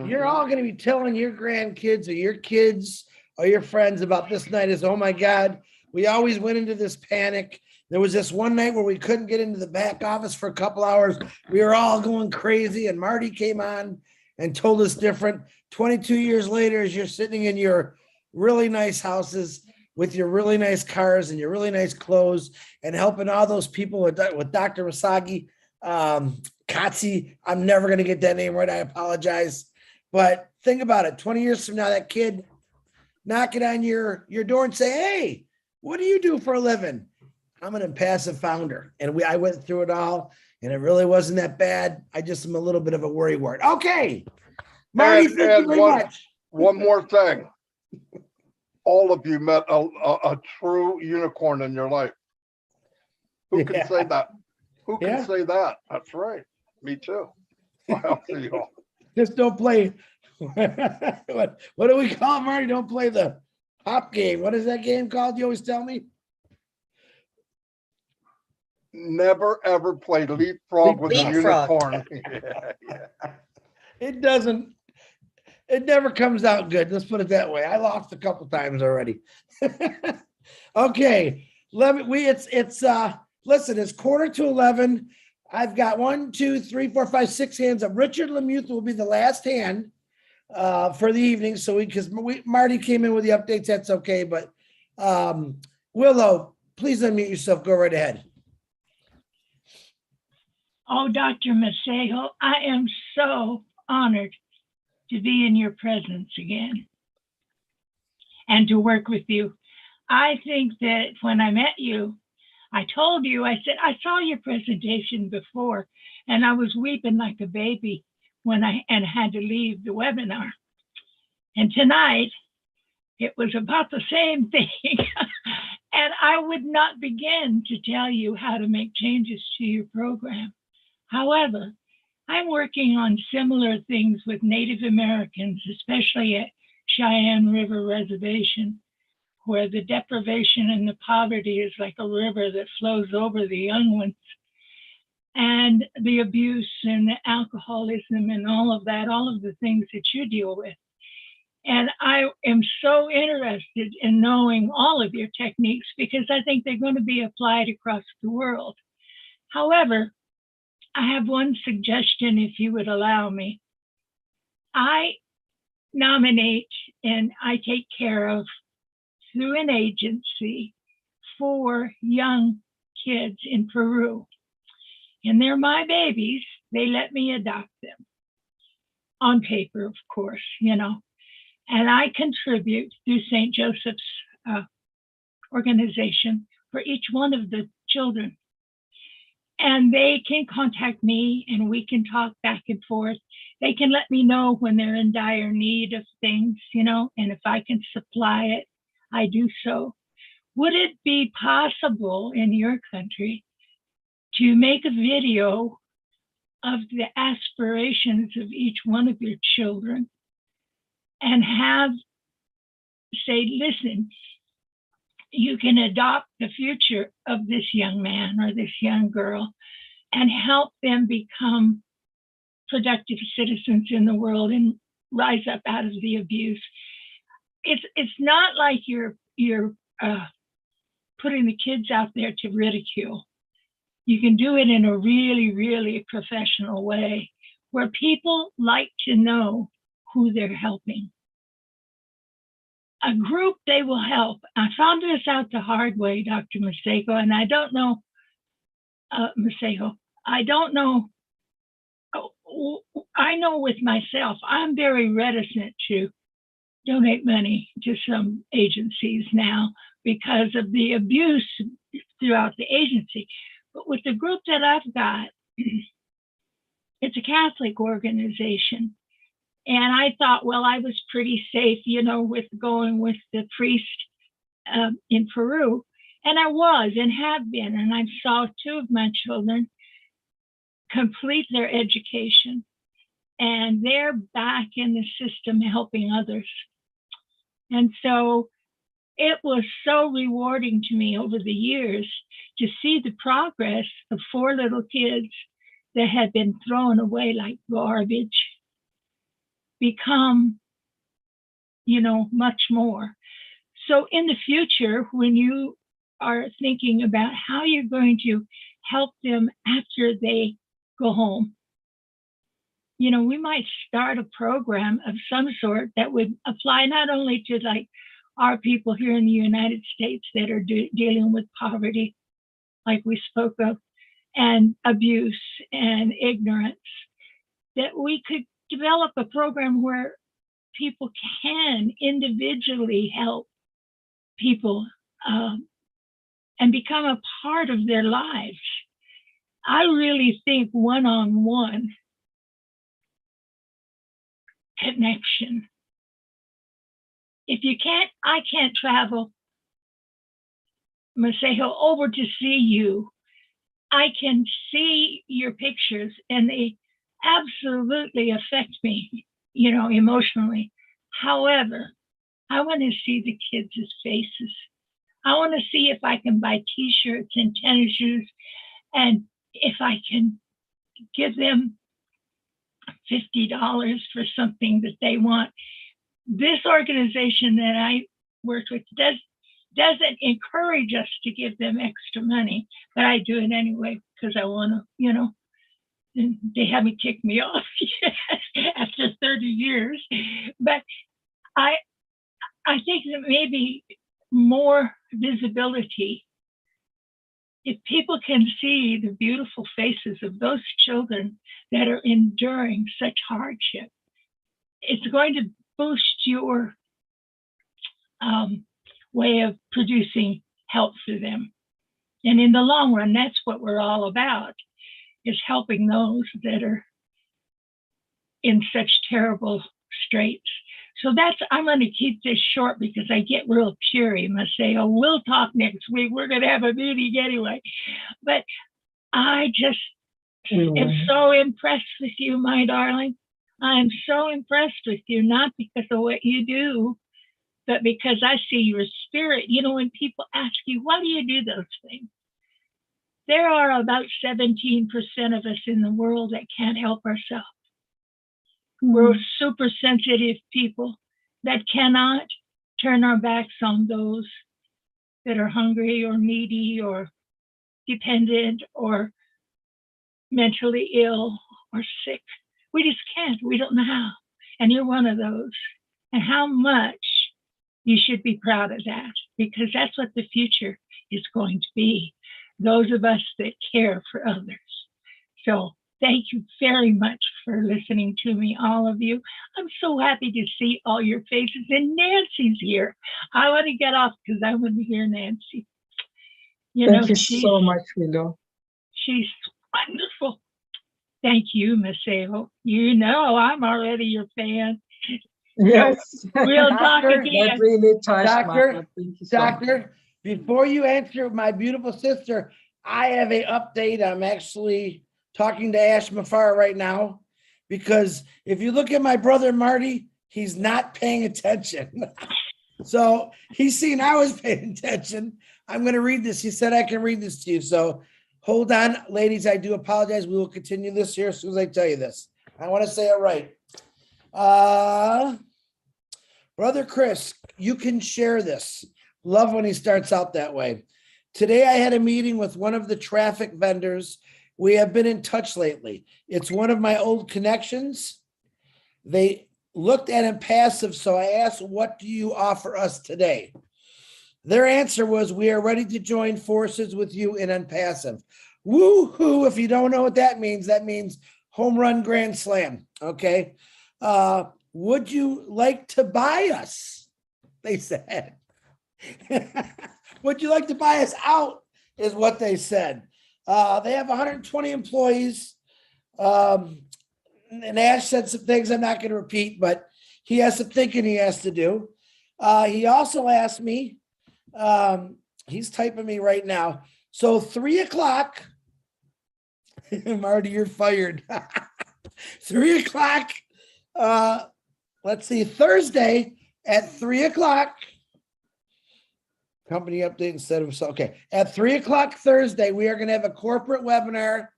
Speaker 1: you're all going to be telling your grandkids or your kids or your friends about this night as, oh my God, we always went into this panic. There was this one night where we couldn't get into the back office for a couple hours. We were all going crazy, and Marty came on and told us different. 22 years later, as you're sitting in your really nice houses with your really nice cars and your really nice clothes and helping all those people with Dr. Masagi, Katsi, I'm never going to get that name right. I apologize. But think about it. 20 years from now, that kid knocking on your door and say, hey, what do you do for a living? I'm an impassive founder. And I went through it all, and it really wasn't that bad. I just am a little bit of a worry wart. Okay. Marty, thank you very much.
Speaker 2: One more thing. All of you met a true unicorn in your life. Who can say that? Who can say that? That's right. Me too. I'll see you all.
Speaker 1: Just don't play. What do we call it, Marty? Don't play the hop game. What is that game called? You always tell me.
Speaker 2: Never ever play leapfrog with a unicorn. Yeah.
Speaker 1: It doesn't. It never comes out good. Let's put it that way. I lost a couple times already. Okay. Listen, it's 10:45. I've got 1, 2, 3, 4, 5, 6 hands up. Richard Lemuth will be the last hand for the evening. So because Marty came in with the updates, that's okay. But Willow, please unmute yourself. Go right ahead.
Speaker 3: Oh, Dr. Masego, I am so honored to be in your presence again and to work with you. I think that when I met you, I told you, I said, I saw your presentation before and I was weeping like a baby when I had to leave the webinar. And tonight, it was about the same thing. And I would not begin to tell you how to make changes to your program. However, I'm working on similar things with Native Americans, especially at Cheyenne River Reservation, where the deprivation and the poverty is like a river that flows over the young ones. And the abuse and the alcoholism and all of that, all of the things that you deal with. And I am so interested in knowing all of your techniques because I think they're going to be applied across the world. However, I have one suggestion, if you would allow me. I nominate and I take care of, through an agency, 4 young kids in Peru. And they're my babies. They let me adopt them. On paper, of course, you know. And I contribute through St. Joseph's organization for each one of the children. And they can contact me and we can talk back and forth. They can let me know when they're in dire need of things, you know, and if I can supply it, I do so. Would it be possible in your country to make a video of the aspirations of each one of your children and have, say, listen, you can adopt the future of this young man or this young girl and help them become productive citizens in the world and rise up out of the abuse. It's not like you're putting the kids out there to ridicule. You can do it in a really, really professional way where people like to know who they're helping. A group they will help. I found this out the hard way, Dr. Masego, and I don't know, Masego, I don't know. I know with myself, I'm very reticent to donate money to some agencies now because of the abuse throughout the agency. But with the group that I've got, it's a Catholic organization. And I thought, well, I was pretty safe, you know, with going with the priest in Peru. And I was and have been. And I saw 2 of my children complete their education. And they're back in the system helping others. And so it was so rewarding to me over the years to see the progress of 4 little kids that had been thrown away like garbage become, you know, much more. So in the future, when you are thinking about how you're going to help them after they go home, you know, we might start a program of some sort that would apply not only to like our people here in the United States that are dealing with poverty, like we spoke of, and abuse and ignorance, that we could develop a program where people can individually help people and become a part of their lives. I really think one-on-one connection. If you can't, I can't travel, Masego, over to see you. I can see your pictures and they absolutely affect me, you know, emotionally. However, I want to see the kids' faces. I want to see if I can buy t-shirts and tennis shoes and if I can give them $50 for something that they want. This organization that I worked with doesn't encourage us to give them extra money, but I do it anyway because I want to, you know, and they haven't kicked me off yet after 30 years. But I think that maybe more visibility, if people can see the beautiful faces of those children that are enduring such hardship, it's going to boost your way of producing help for them. And in the long run, that's what we're all about, is helping those that are in such terrible straits. So I'm going to keep this short because I get real cheery. Masego, we'll talk next week. We're going to have a meeting anyway. But I just am so impressed with you, my darling. I'm so impressed with you, not because of what you do, but because I see your spirit. You know, when people ask you, why do you do those things? There are about 17% of us in the world that can't help ourselves. We're super sensitive people that cannot turn our backs on those that are hungry or needy or dependent or mentally ill or sick. We just can't. We don't know how. And you're one of those. And how much you should be proud of that, because that's what the future is going to be. Those of us that care for others. So thank you very much for listening to me, all of you. I'm so happy to see all your faces, and Nancy's here. I want to get off because I want to hear Nancy.
Speaker 6: Thank you so much, Willow.
Speaker 3: She's wonderful. Thank you, Masego. You know I'm already your fan.
Speaker 6: Yes.
Speaker 3: We'll talk again.
Speaker 6: That really touched my heart. Thank you so much.
Speaker 1: Doctor, before you answer my beautiful sister, I have an update. I'm actually talking to Ash Mafara right now, because if you look at my brother Marty, he's not paying attention. So he's seen I was paying attention. I'm going to read this. He said I can read this to you. So hold on, ladies. I do apologize. We will continue this here as soon as I tell you this. I want to say it right. Brother Chris, you can share this. Love when he starts out that way. Today I had a meeting with one of the traffic vendors. We have been in touch lately. It's one of my old connections. They looked at ONPASSIVE, so I asked, what do you offer us today? Their answer was, we are ready to join forces with you in ONPASSIVE. Woo-hoo, if you don't know what that means home run grand slam, okay? Would you like to buy us? They said. Would you like to buy us out is what they said. They have 120 employees. And Ash said some things I'm not going to repeat, but he has some thinking he has to do. He also asked me, he's typing me right now. So 3 o'clock, Marty, you're fired. 3 o'clock, let's see, Thursday at 3 o'clock, company update instead of, okay. At 3 o'clock Thursday, we are going to have a corporate webinar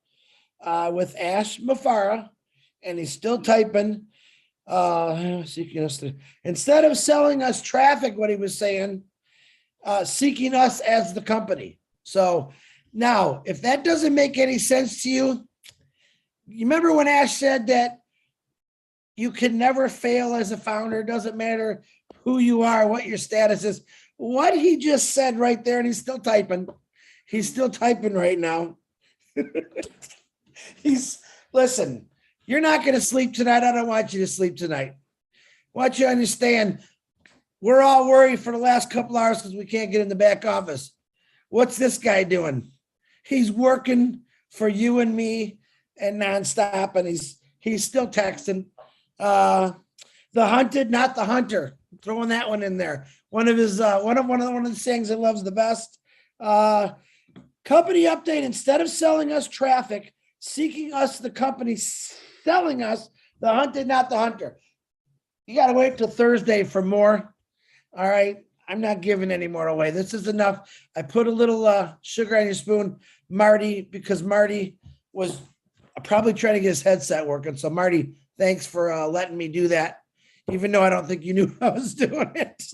Speaker 1: with Ash Mafara, and he's still typing. Instead of selling us traffic, what he was saying, seeking us as the company. So now, if that doesn't make any sense to you, you remember when Ash said that you can never fail as a founder, doesn't matter who you are, what your status is. What he just said right there, and he's still typing. He's still typing right now. Listen, you're not going to sleep tonight. I don't want you to sleep tonight. I want you to understand, we're all worried for the last couple hours because we can't get in the back office. What's this guy doing? He's working for you and me and nonstop, and he's still texting. The hunted, not the hunter. Throwing that one in there. One of his one of the sayings he loves the best. Company update: instead of selling us traffic, seeking us the company, selling us the hunted, not the hunter. You got to wait till Thursday for more. All right. I'm not giving any more away. This is enough. I put a little sugar on your spoon, Marty, because Marty was probably trying to get his headset working. So Marty, Thanks for letting me do that, even though I don't think you knew I was doing it.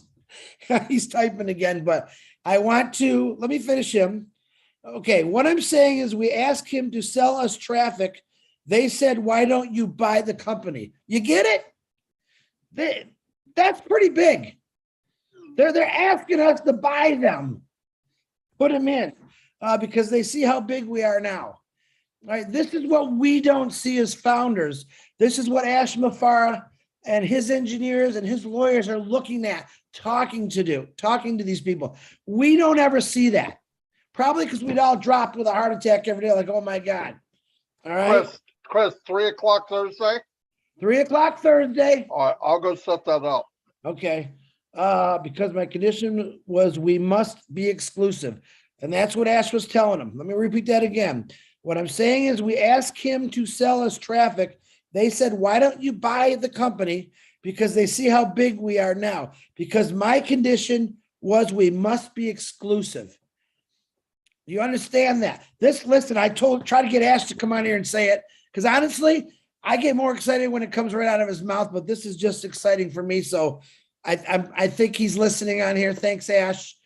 Speaker 1: He's typing again, but I want to, let me finish him. Okay, what I'm saying is we asked him to sell us traffic. They said, why don't you buy the company? You get it? That's pretty big. They're asking us to buy them. Put them in because they see how big we are now. All right, this is what we don't see as founders. This is what Ash Mafara and his engineers and his lawyers are looking at, talking to these people. We don't ever see that. Probably because we'd all dropped with a heart attack every day, like, oh my God. All right.
Speaker 2: Chris, 3 o'clock Thursday?
Speaker 1: 3 o'clock Thursday.
Speaker 2: All right, I'll go set that up.
Speaker 1: Okay. Because my condition was we must be exclusive. And that's what Ash was telling him. Let me repeat that again. What I'm saying is we asked him to sell us traffic. They said, why don't you buy the company? Because they see how big we are now. Because my condition was we must be exclusive. You understand that? Listen, I try to get Ash to come on here and say it. Because honestly, I get more excited when it comes right out of his mouth, but this is just exciting for me. So I think he's listening on here. Thanks, Ash.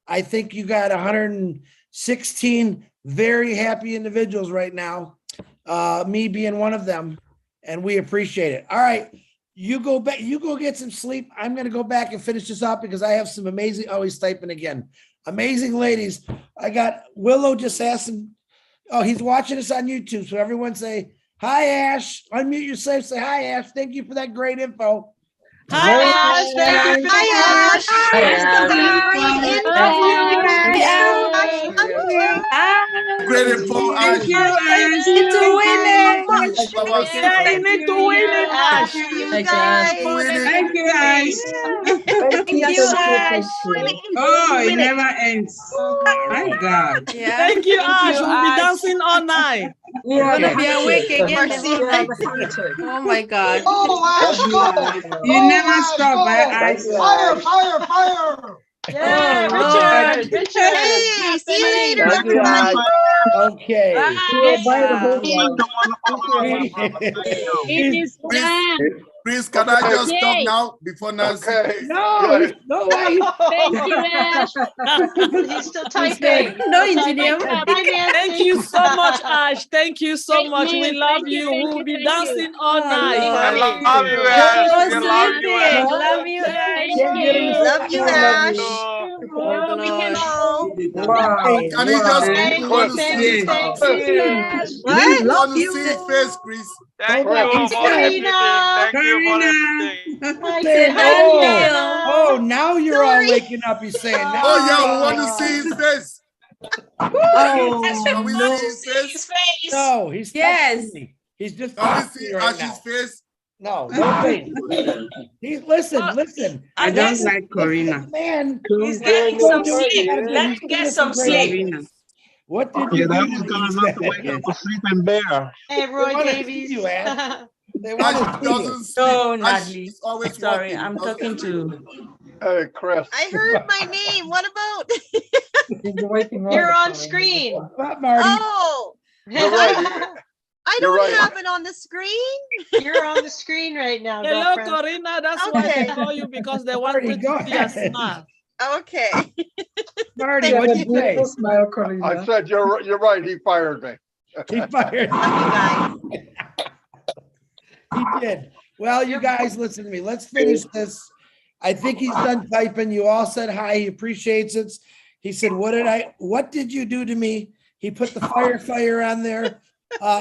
Speaker 1: I think you got 116 very happy individuals right now, me being one of them, and we appreciate it. All right, you go back, you go get some sleep. I'm going to go back and finish this up because I have some amazing, oh, he's typing again. Amazing ladies. I got Willow just asked him, oh, he's watching us on YouTube. So everyone say, hi, Ash. Unmute yourself, say hi, Ash. Thank you for that great info.
Speaker 8: Hi, Ash. Thank you.
Speaker 4: Great info, Ash.
Speaker 11: You need to win it.
Speaker 8: You need to win it, Ash.
Speaker 10: Thank you, Ash.
Speaker 11: Thank you, Ash.
Speaker 10: Oh, it never ends. My God.
Speaker 11: Yeah.
Speaker 8: Thank you, Ash. We'll be dancing all night.
Speaker 11: We're gonna be awake again. Oh my God.
Speaker 2: Oh, Ash, go!
Speaker 10: You never stop, Ash.
Speaker 2: Fire!
Speaker 7: Yeah,
Speaker 11: Oh,
Speaker 7: Richard.
Speaker 12: Hey, see you later, everybody.
Speaker 1: Okay.
Speaker 4: Chris, can I just stop now before Nancy?
Speaker 2: Okay.
Speaker 1: No way.
Speaker 12: Thank you, Ash.
Speaker 7: He's still typing.
Speaker 11: No, engineer.
Speaker 8: Thank you so much, Ash. Thank you so
Speaker 12: Thank
Speaker 8: much.
Speaker 12: you,
Speaker 8: We love
Speaker 12: thank you,
Speaker 8: you.
Speaker 12: thank
Speaker 8: We'll
Speaker 12: you,
Speaker 8: be
Speaker 12: thank you.
Speaker 8: dancing all night.
Speaker 5: Love you, Ash.
Speaker 11: Go sleeping. Love you, Ash.
Speaker 12: Love you, Ash.
Speaker 11: Oh,
Speaker 12: We can
Speaker 11: Lord.
Speaker 12: all.
Speaker 4: Can you just
Speaker 7: Thank you,
Speaker 4: want to
Speaker 7: thank
Speaker 4: see
Speaker 7: you, thank you.
Speaker 12: What?
Speaker 4: want to see his face, Chris?
Speaker 5: Thank you
Speaker 2: Thank
Speaker 5: for everything. Thank you for everything.
Speaker 1: Oh, now you're all waking up. He's saying, now.
Speaker 4: Oh yeah, we want to see his face. Can we see his face?
Speaker 1: No, he's
Speaker 11: Yes.
Speaker 1: texting me. He's just
Speaker 4: Can we
Speaker 1: texting
Speaker 4: see
Speaker 1: me right
Speaker 4: Ash's
Speaker 1: now.
Speaker 4: face?
Speaker 1: No face. Listen.
Speaker 10: I don't like Corina.
Speaker 1: Man,
Speaker 6: He's getting some sleep. Let him get some sleep.
Speaker 10: Corina.
Speaker 1: What did you do?
Speaker 2: Sleeping bear.
Speaker 7: Hey, Roy
Speaker 1: wanna see
Speaker 7: Davies.
Speaker 1: you, Ash. They want
Speaker 4: Ash
Speaker 1: to see you.
Speaker 4: doesn't sleep.
Speaker 6: No,
Speaker 4: Ash
Speaker 6: Natalie.
Speaker 4: is always
Speaker 6: Sorry,
Speaker 4: walking.
Speaker 6: I'm talking to.
Speaker 2: Hey, Chris.
Speaker 12: I heard my name. What about?
Speaker 7: You're on screen.
Speaker 1: What, Marty?
Speaker 12: Oh,
Speaker 2: You're right.
Speaker 12: I
Speaker 2: You're
Speaker 12: don't
Speaker 2: right.
Speaker 12: have it on the screen.
Speaker 7: You're on the screen right now,
Speaker 8: Hello,
Speaker 7: girlfriend.
Speaker 8: Corina. That's why
Speaker 12: Okay.
Speaker 8: they call you, because they
Speaker 1: Marty,
Speaker 8: want
Speaker 1: go
Speaker 8: to see your
Speaker 1: ahead.
Speaker 8: smile.
Speaker 12: Okay.
Speaker 1: Marty,
Speaker 12: Thank
Speaker 1: what'd you say?
Speaker 6: Smile,
Speaker 2: I
Speaker 6: Corina.
Speaker 2: said, you're right. He fired me.
Speaker 1: He fired.
Speaker 12: Love you guys.
Speaker 1: He did. Well, you guys, listen to me. Let's finish this. I think he's done typing. You all said hi. He appreciates it. He said, what did you do to me? He put the fire on there.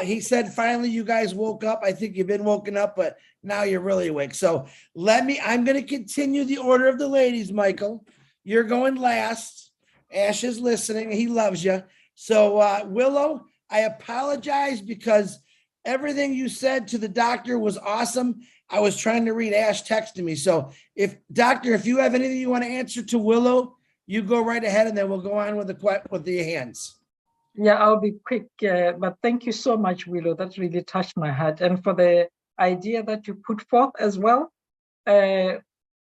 Speaker 1: He said, finally, you guys woke up. I think you've been woken up, but now you're really awake. So I'm going to continue the order of the ladies, Michael. You're going last. Ash is listening. He loves you. So Willow, I apologize because everything you said to the doctor was awesome. I was trying to read Ash texting me. So if you have anything you want to answer to Willow, you go right ahead and then we'll go on with the hands.
Speaker 6: Yeah, I'll be quick, but thank you so much, Willow. That really touched my heart. And for the idea that you put forth as well, I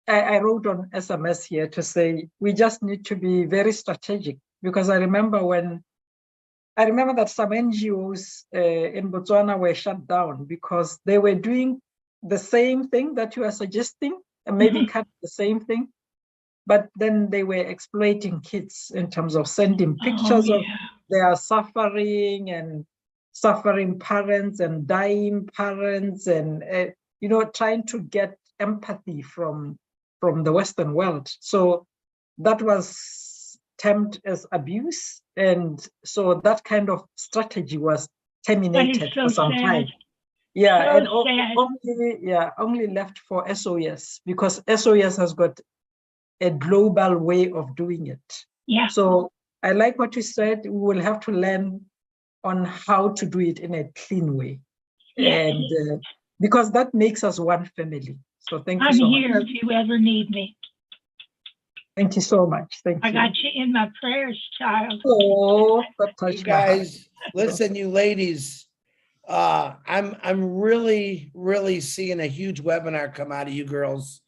Speaker 6: wrote on SMS here to say, we just need to be very strategic, because I remember that some NGOs in Botswana were shut down because they were doing the same thing that you are suggesting, and maybe cut the same thing. But then they were exploiting kids in terms of sending pictures of their suffering and suffering parents and dying parents, and you know, trying to get empathy from the Western world. So that was termed as abuse, and so that kind of strategy was terminated for some time. Yeah, and only left for SOS, because SOS has got a global way of doing it.
Speaker 3: Yeah.
Speaker 6: So I like what you said. We will have to learn on how to do it in a clean way.
Speaker 3: Yes.
Speaker 6: And because that makes us one family. So thank you so much.
Speaker 3: I'm here if you ever need me.
Speaker 6: Thank you so much. Thank you.
Speaker 3: I got you in my prayers, child.
Speaker 6: Oh, that touched
Speaker 1: You
Speaker 6: my heart.
Speaker 1: guys, listen, you ladies. I'm really seeing a huge webinar come out of you girls.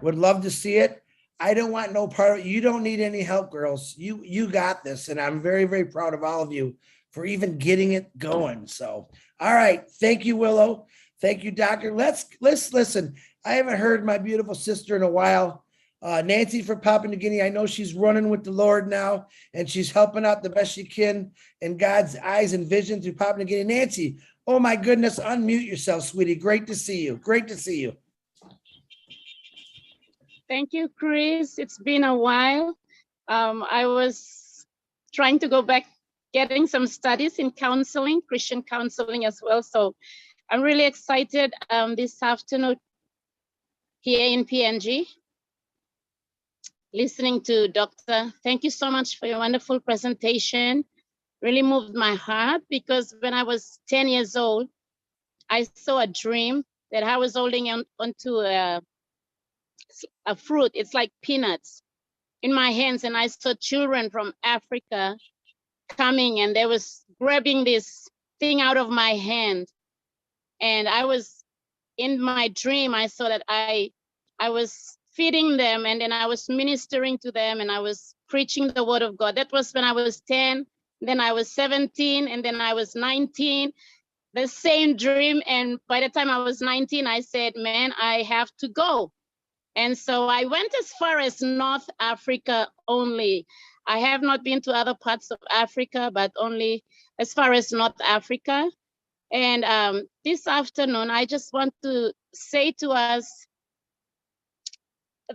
Speaker 1: Would love to see it. I don't want no part of it. You don't need any help, girls. You got this, and I'm very proud of all of you for even getting it going. So, all right, thank you, Willow. Thank you, Doctor. Let's listen. I haven't heard my beautiful sister in a while. Nancy from Papua New Guinea. I know she's running with the Lord now, and she's helping out the best she can in God's eyes and vision through Papua New Guinea. Nancy, oh my goodness, unmute yourself, sweetie. Great to see you. Great to see you.
Speaker 13: Thank you, Chris. It's been a while. I was trying to go back, getting some studies in counseling, Christian counseling as well. So I'm really excited this afternoon here in PNG, listening to Doctor. Thank you so much for your wonderful presentation. Really moved my heart, because when I was 10 years old, I saw a dream that I was holding onto a fruit. It's like peanuts in my hands, and I saw children from Africa coming, and they was grabbing this thing out of my hand. And I was in my dream, I saw that I was feeding them, and then I was ministering to them, and I was preaching the word of God. That was when I was 10, then I was 17, and then I was 19. The same dream. And by the time I was 19, I said, man, I have to go. And so I went as far as North Africa only. I have not been to other parts of Africa, but only as far as North Africa. And this afternoon, I just want to say to us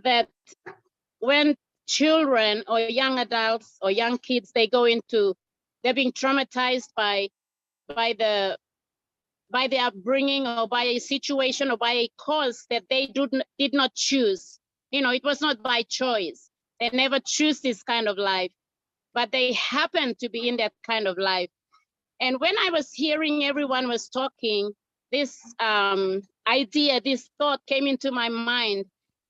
Speaker 13: that when children or young adults or young kids, they're being traumatized by their upbringing, or by a situation, or by a cause that they did not choose. You know, it was not by choice. They never choose this kind of life, but they happen to be in that kind of life. And when I was hearing everyone was talking, this idea, this thought came into my mind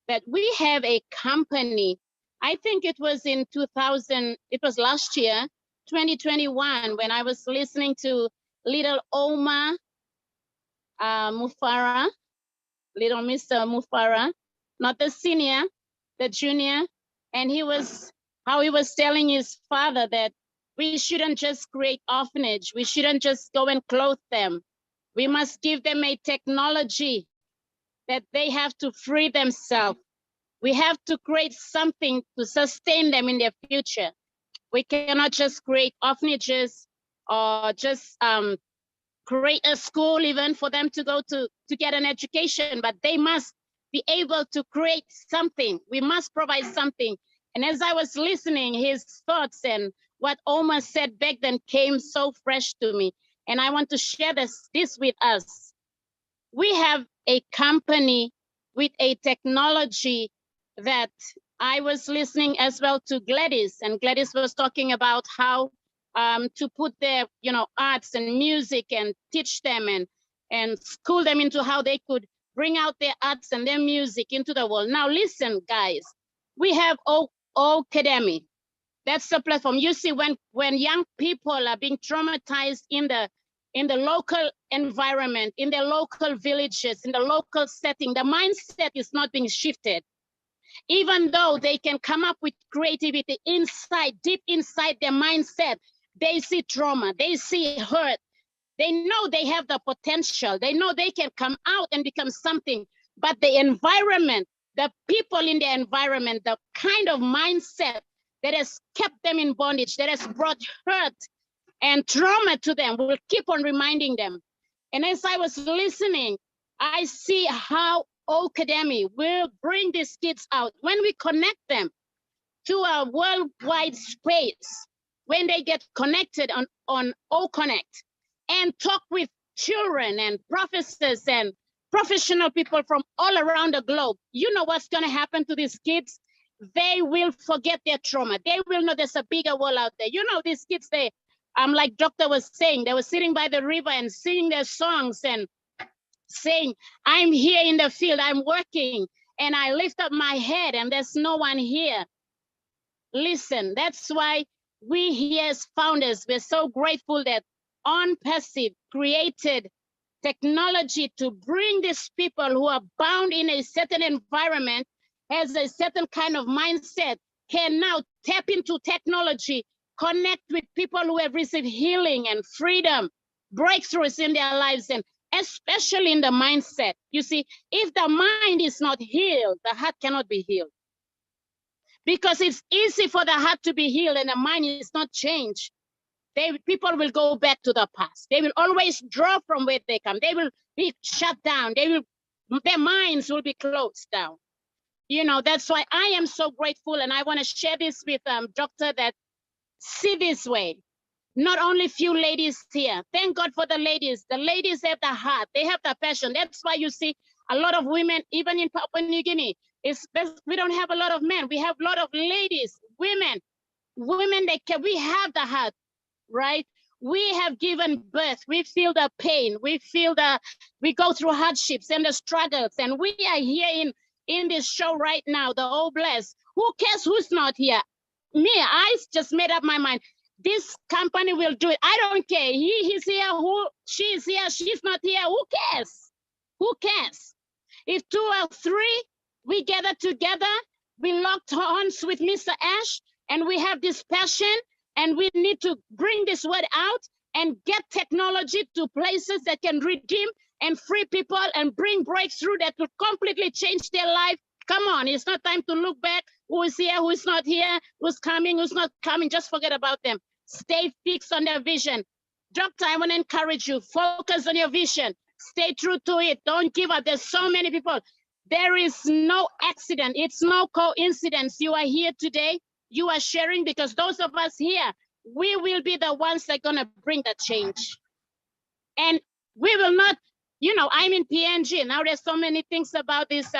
Speaker 13: that we have a company. I think it was in 2000, it was last year, 2021, when I was listening to little Oma Mufara, little Mr. Mufara, not the senior, the junior. And he was telling his father that we shouldn't just create orphanage. We shouldn't just go and clothe them. We must give them a technology that they have to free themselves. We have to create something to sustain them in their future. We cannot just create orphanages or just create a school even for them to go to get an education, but they must be able to create something. We must provide something. And as I was listening, his thoughts and what Oma said back then came so fresh to me. And I want to share this with us. We have a company with a technology that I was listening as well to Gladys, and Gladys was talking about how to put their, arts and music and teach them and school them into how they could bring out their arts and their music into the world. Now listen, guys, we have Academy. That's the platform. You see, when young people are being traumatized in the local environment, in their local villages, in the local setting, the mindset is not being shifted. Even though they can come up with creativity inside, deep inside their mindset, they see trauma, they see hurt, They know they have the potential. They know they can come out and become something, but the environment, the people in the environment, the kind of mindset that has kept them in bondage, that has brought hurt and trauma to them, will keep on reminding them. And as I was listening, I see how Academy will bring these kids out when we connect them to a worldwide space, when they get connected on O-Connect and talk with children and professors and professional people from all around the globe. You know what's going to happen to these kids? They will forget their trauma. They will know there's a bigger world out there. You know, these kids, like Doctor was saying, they were sitting by the river and singing their songs and saying, I'm here in the field, I'm working, and I lift up my head and there's no one here. Listen, that's why we here as founders, we're so grateful that ONPASSIVE created technology to bring these people who are bound in a certain environment, has a certain kind of mindset, can now tap into technology, connect with people who have received healing and freedom, breakthroughs in their lives, and especially in the mindset. You see, if the mind is not healed, the heart cannot be healed. Because it's easy for the heart to be healed and the mind is not changed. People will go back to the past. They will always draw from where they come. They will be shut down. Their minds will be closed down. You know, that's why I am so grateful, and I want to share this with Doctor, that see this way. Not only few ladies here. Thank God for the ladies. The ladies have the heart. They have the passion. That's why you see a lot of women, even in Papua New Guinea. We don't have a lot of men. We have a lot of ladies, women. We have the heart, right? We have given birth. We feel the pain. We go through hardships and the struggles. And we are here in this show right now, the All Blessed. Who cares who's not here? Me, I just made up my mind. This company will do it. I don't care. He's here, she's here, she's not here. Who cares? Who cares? If 2 or 3, we gather together, we locked horns with Mr. Ash, and we have this passion, and we need to bring this word out and get technology to places that can redeem and free people and bring breakthrough that will completely change their life. Come on, it's not time to look back. Who is here, who is not here, who's coming, who's not coming. Just forget about them. Stay fixed on their vision. Doctor, I want to encourage you. Focus on your vision. Stay true to it. Don't give up. There's so many people. There is no accident. It's no coincidence. You are here today. You are sharing, because those of us here, we will be the ones that are going to bring the change. And we will not, you know, I'm in PNG. Now there's so many things about this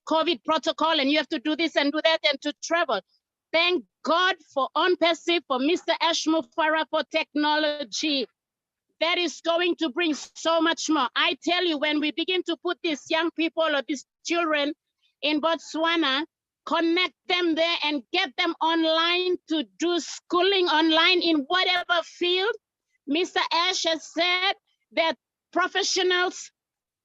Speaker 13: COVID protocol, and you have to do this and do that and to travel. Thank God for ONPASSIVE, for Mr. Ash Mufara, for technology. That is going to bring so much more. I tell you, when we begin to put these young people or these children in Botswana, connect them there and get them online to do schooling online in whatever field, Mr. Ash has said that professionals,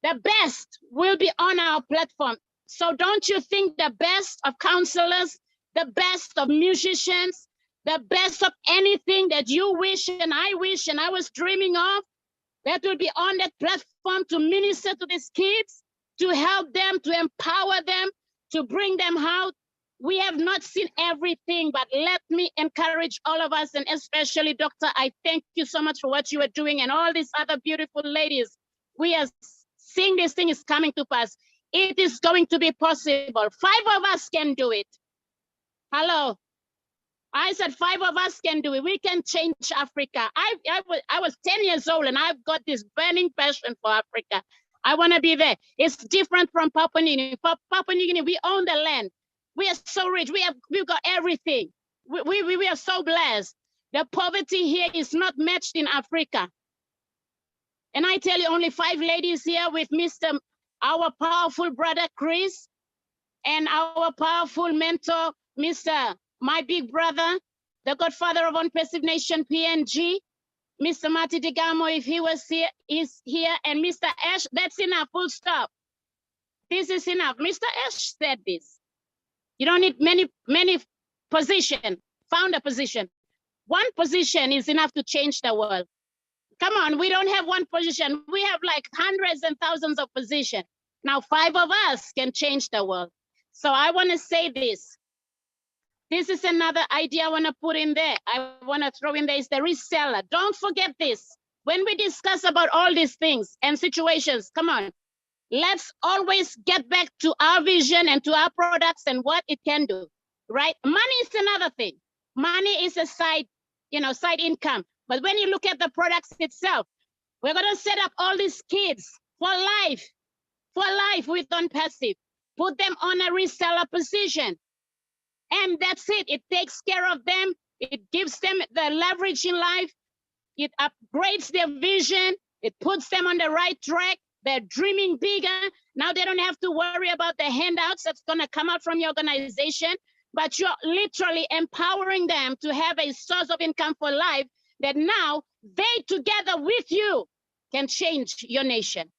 Speaker 13: the best, will be on our platform. So don't you think the best of counselors, the best of musicians, the best of anything that you wish and I was dreaming of, that will be on that platform to minister to these kids, to help them, to empower them, to bring them out. We have not seen everything, but let me encourage all of us, and especially Doctor, I thank you so much for what you are doing, and all these other beautiful ladies. We are seeing this thing is coming to pass. It is going to be possible. 5 of us can do it. Hello. I said 5 of us can do it. We can change Africa. I was 10 years old and I've got this burning passion for Africa. I want to be there. It's different from Papua New Guinea. Papua New Guinea, we own the land. We are so rich. We've got everything. We are so blessed. The poverty here is not matched in Africa. And I tell you, only 5 ladies here with our powerful brother, Chris, and our powerful mentor, my big brother, the godfather of ONPASSIVE Nation, PNG, Mr. Marty Digamo, if he was here, is here, and Mr. Ash. That's enough, full stop. This is enough. Mr. Ash said this. You don't need many positions, founder position. One position is enough to change the world. Come on, we don't have one position. We have like hundreds and thousands of positions. Now 5 of us can change the world. So I want to say this. This is another idea I want to put in there. I want to throw in there is the reseller. Don't forget this. When we discuss about all these things and situations, come on, let's always get back to our vision and to our products and what it can do, right? Money is another thing. Money is a side income. But when you look at the products itself, we're going to set up all these kids for life with ONPASSIVE. Put them on a reseller position. And that's it. It takes care of them. It gives them the leverage in life. It upgrades their vision. It puts them on the right track. They're dreaming bigger. Now they don't have to worry about the handouts that's going to come out from your organization, but you're literally empowering them to have a source of income for life that now they together with you can change your nation.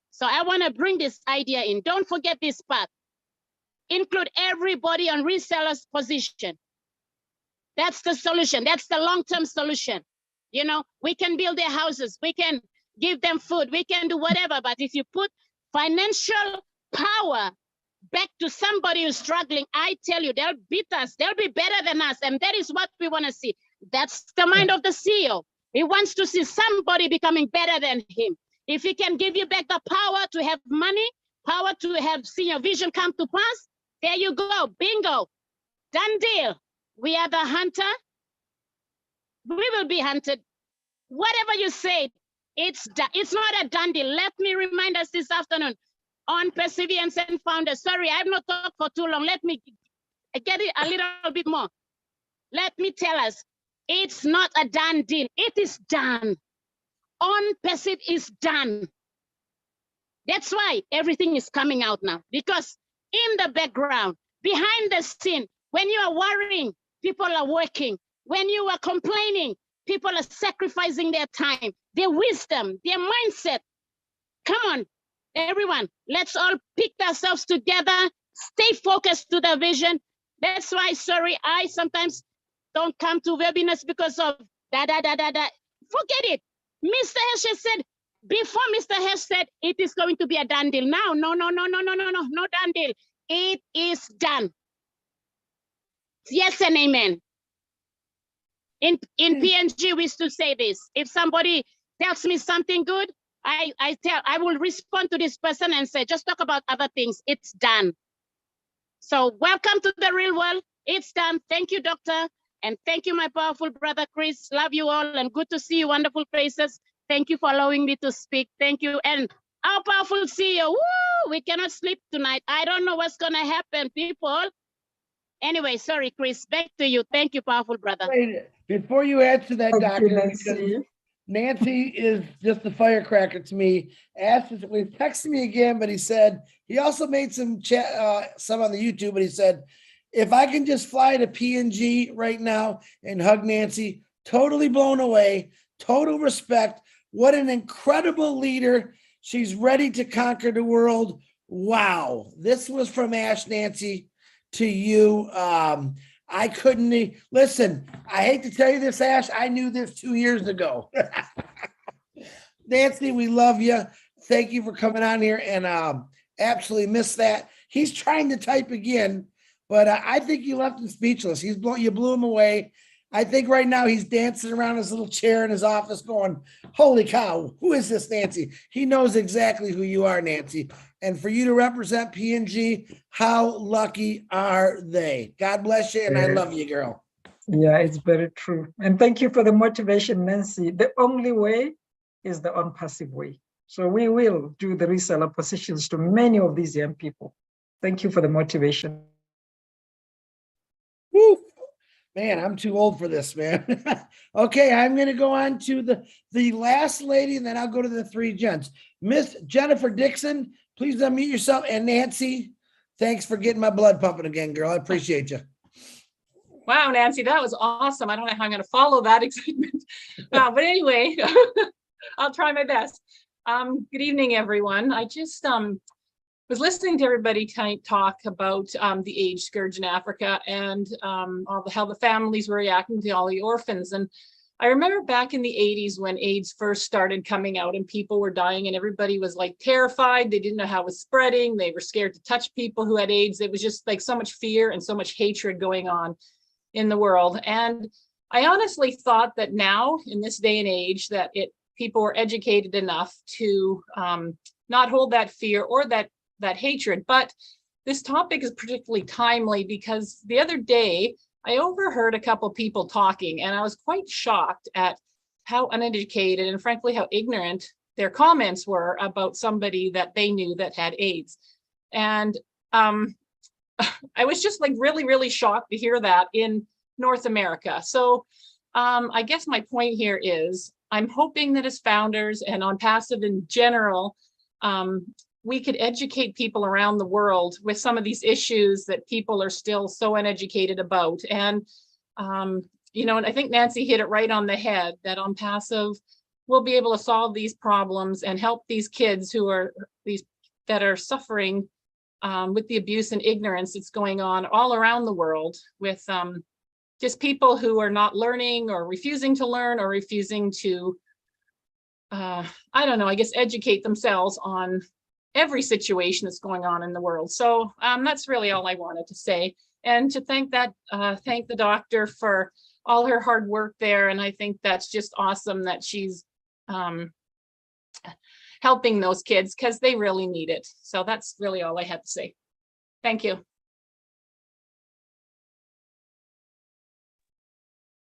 Speaker 13: So I want to bring this idea in. Don't forget this part. Include everybody on resellers position. That's the solution. That's the long-term solution. You know, we can build their houses. We can give them food. We can do whatever. But if you put financial power back to somebody who's struggling, I tell you, they'll beat us. They'll be better than us. And that is what we want to see. That's the mind of the CEO. He wants to see somebody becoming better than him. If he can give you back the power to have money, power to have seen your vision come to pass, there you go, bingo, done deal. We are the hunter. We will be hunted. Whatever you say, it's not a done deal. Let me remind us this afternoon on Perseverance and Founders. Sorry, I've not talked for too long. Let me get it a little bit more. Let me tell us, it's not a done deal. It is done. ONPASSIVE is done. That's why everything is coming out now, because in the background, behind the scene, when you are worrying, people are working. When you are complaining, people are sacrificing their time, their wisdom, their mindset. Come on, everyone, let's all pick ourselves together, stay focused to the vision. That's why, sorry, I sometimes don't come to webinars because of Forget it. Mr. Hess said, before Mr. Hess said, it is going to be a done deal. Now, no done deal. It is done. Yes and amen. In PNG, we used to say this. If somebody tells me something good, I will respond to this person and say, just talk about other things. It's done. So welcome to the real world. It's done. Thank you, doctor. And thank you, my powerful brother, Chris. Love you all and good to see you, wonderful faces. Thank you for allowing me to speak. Thank you. And our powerful CEO, woo, we cannot sleep tonight. I don't know what's going to happen, people. Anyway, sorry, Chris, back to you. Thank you, powerful brother.
Speaker 1: Wait, before you answer that, Doctor, Nancy is just a firecracker to me. Asked, we texted me again, but he said he also made some chat, some on the YouTube, but he said, if I can just fly to PNG right now and hug Nancy, totally blown away, total respect. What an incredible leader. She's ready to conquer the world. Wow. This was from Ash, Nancy, to you. I couldn't listen. I hate to tell you this, Ash. I knew this 2 years ago. Nancy, we love you. Thank you for coming on here and absolutely missed that. He's trying to type again, but I think you left him speechless. You blew him away. I think right now he's dancing around his little chair in his office going, holy cow, who is this Nancy? He knows exactly who you are, Nancy. And for you to represent PNG, how lucky are they? God bless you, and I love you, girl.
Speaker 6: Yeah, it's very true. And thank you for the motivation, Nancy. The only way is the ONPASSIVE way. So we will do the reseller positions to many of these young people. Thank you for the motivation.
Speaker 1: Woo. Man, I'm too old for this, man. Okay, I'm going to go on to the last lady, and then I'll go to the three gents. Miss Jennifer Dixon, please unmute yourself. And Nancy, thanks for getting my blood pumping again, girl. I appreciate you.
Speaker 14: Wow, Nancy, that was awesome. I don't know how I'm going to follow that excitement. But anyway, I'll try my best. Good evening, everyone. I just was listening to everybody talk about the AIDS scourge in Africa and how the families were reacting to all the orphans. And I remember back in the 80s when AIDS first started coming out and people were dying and everybody was like terrified. They didn't know how it was spreading. They were scared to touch people who had AIDS. It was just like so much fear and so much hatred going on in the world. And I honestly thought that now in this day and age that people were educated enough to not hold that fear or that hatred. But this topic is particularly timely because the other day, I overheard a couple people talking and I was quite shocked at how uneducated and frankly how ignorant their comments were about somebody that they knew that had AIDS. And I was just like really, really shocked to hear that in North America. So I guess my point here is I'm hoping that as founders and ONPASSIVE in general, we could educate people around the world with some of these issues that people are still so uneducated about. And, you know, and I think Nancy hit it right on the head that ONPASSIVE will be able to solve these problems and help these kids that are suffering with the abuse and ignorance that's going on all around the world with just people who are not learning or refusing to learn or refusing to, I don't know, I guess educate themselves on every situation that's going on in the world. So that's really all I wanted to say. And to thank the doctor for all her hard work there. And I think that's just awesome that she's helping those kids because they really need it. So that's really all I had to say. Thank you.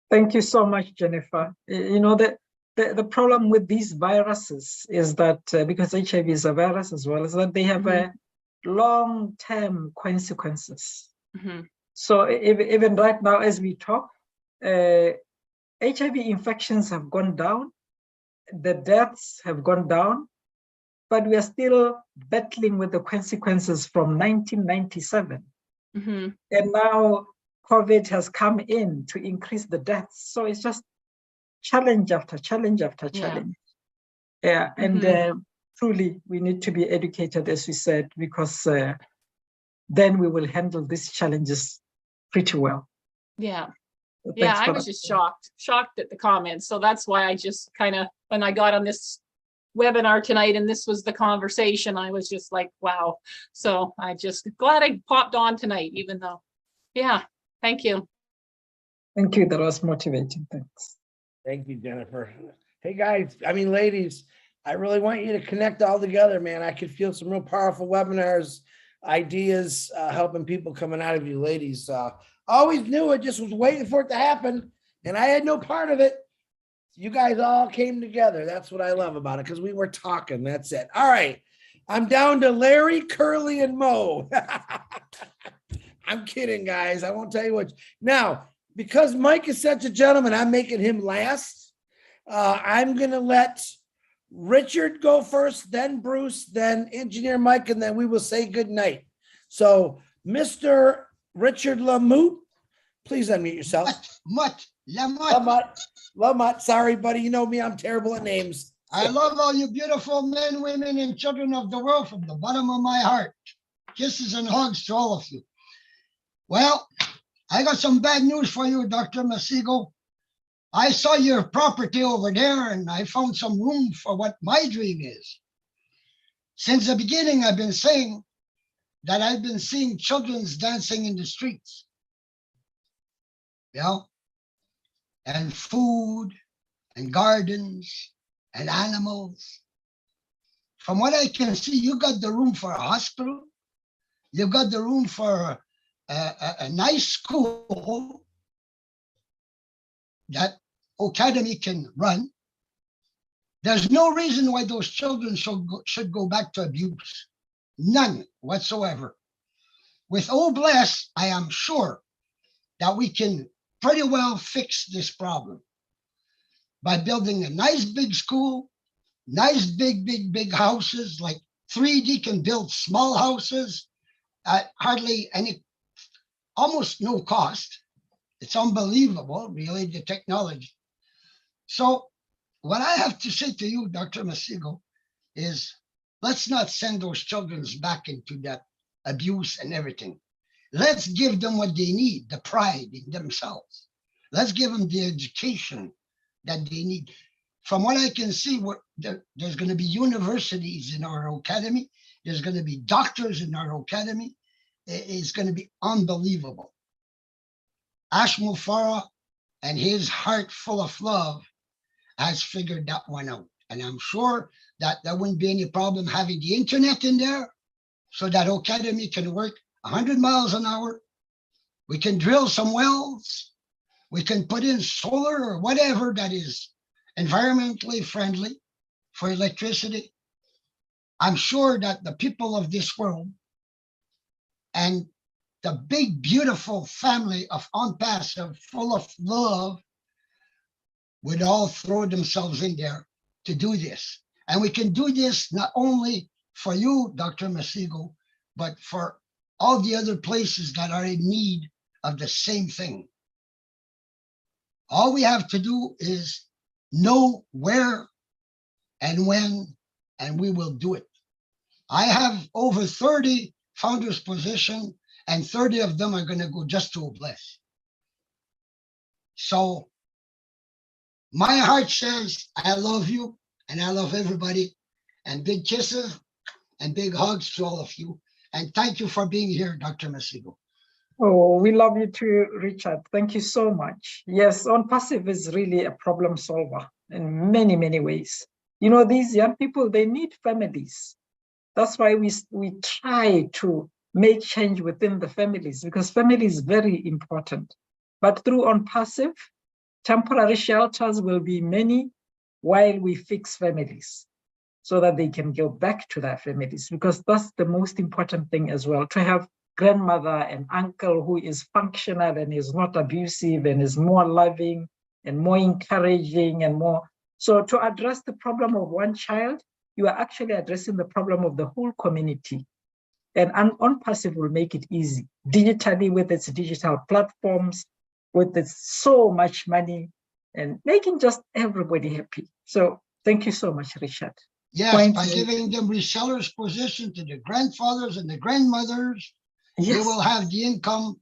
Speaker 6: Thank you so much, Jennifer. You know, the problem with these viruses is that because HIV is a virus as well, is that they have a long-term consequences. So even right now, as we talk, HIV infections have gone down, the deaths have gone down, but we are still battling with the consequences from 1997. And now COVID has come in to increase the deaths. So it's just challenge after challenge after challenge. Yeah, and truly we need to be educated, as we said, because then we will handle these challenges pretty well.
Speaker 14: Yeah.
Speaker 6: So
Speaker 14: yeah,
Speaker 6: thanks
Speaker 14: I
Speaker 6: for
Speaker 14: was
Speaker 6: that.
Speaker 14: just shocked at the comments. So that's why I just kind of, when I got on this webinar tonight and this was the conversation, I was just like, wow. So I just glad I popped on tonight, even though, yeah, thank you.
Speaker 6: Thank you, that was motivating, thanks.
Speaker 1: Thank you, Jennifer. Hey guys, I mean, ladies, I really want you to connect all together, man. I could feel some real powerful webinars, ideas, helping people coming out of you ladies. Always knew it, just was waiting for it to happen. And I had no part of it. You guys all came together. That's what I love about it, because we were talking, that's it. All right, I'm down to Larry, Curly, and Mo. I'm kidding, guys. I won't tell you what. Now, because Mike is such a gentleman, I'm making him last. I'm going to let Richard go first, then Bruce, then Engineer Mike, and then we will say good night. So, Mr. Richard Lamotte, please unmute yourself. Lamont, sorry, buddy. You know me, I'm terrible at names.
Speaker 15: I love all you beautiful men, women, and children of the world from the bottom of my heart. Kisses and hugs to all of you. Well, I got some bad news for you, Dr. Masego. I saw your property over there and I found some room for what my dream is. Since the beginning, I've been saying that I've been seeing children's dancing in the streets. Yeah. And food and gardens and animals. From what I can see, you got the room for a hospital. You've got the room for a nice school that Academy can run. There's no reason why those children should go back to abuse. None whatsoever. With Oh Bless, I am sure that we can pretty well fix this problem by building a nice big school, nice big houses, like 3D can build small houses at hardly any, almost no cost. It's unbelievable, really, the technology. So what I have to say to you, Dr. Masego, is let's not send those children back into that abuse and everything. Let's give them what they need, the pride in themselves. Let's give them the education that they need. From what I can see, there's going to be universities in our academy. There's going to be doctors in our academy. It's going to be unbelievable. Ashmo Farah and his heart full of love has figured that one out. And I'm sure that there wouldn't be any problem having the internet in there so that academy can work 100 miles an hour. We can drill some wells. We can put in solar or whatever that is environmentally friendly for electricity. I'm sure that the people of this world and the big, beautiful family of ONPASSIVE, full of love, would all throw themselves in there to do this. And we can do this not only for you, Dr. Masego, but for all the other places that are in need of the same thing. All we have to do is know where and when, and we will do it. I have over 30 founders position, and 30 of them are going to go just to Obless. So my heart says, I love you, and I love everybody, and big kisses and big hugs to all of you. And thank you for being here, Dr. Masego.
Speaker 6: Oh, we love you too, Richard. Thank you so much. Yes, ONPASSIVE is really a problem solver in many, many ways. You know, these young people, they need families. That's why we try to make change within the families, because family is very important. But through ONPASSIVE, temporary shelters will be many while we fix families so that they can go back to their families, because that's the most important thing as well, to have grandmother and uncle who is functional and is not abusive and is more loving and more encouraging and more. So to address the problem of one child, you are actually addressing the problem of the whole community. And ONPASSIVE will make it easy, digitally, with its digital platforms, with its so much money, and making just everybody happy. So thank you so much, Richard.
Speaker 15: Yes, by giving them resellers position to the grandfathers and the grandmothers, yes, they will have the income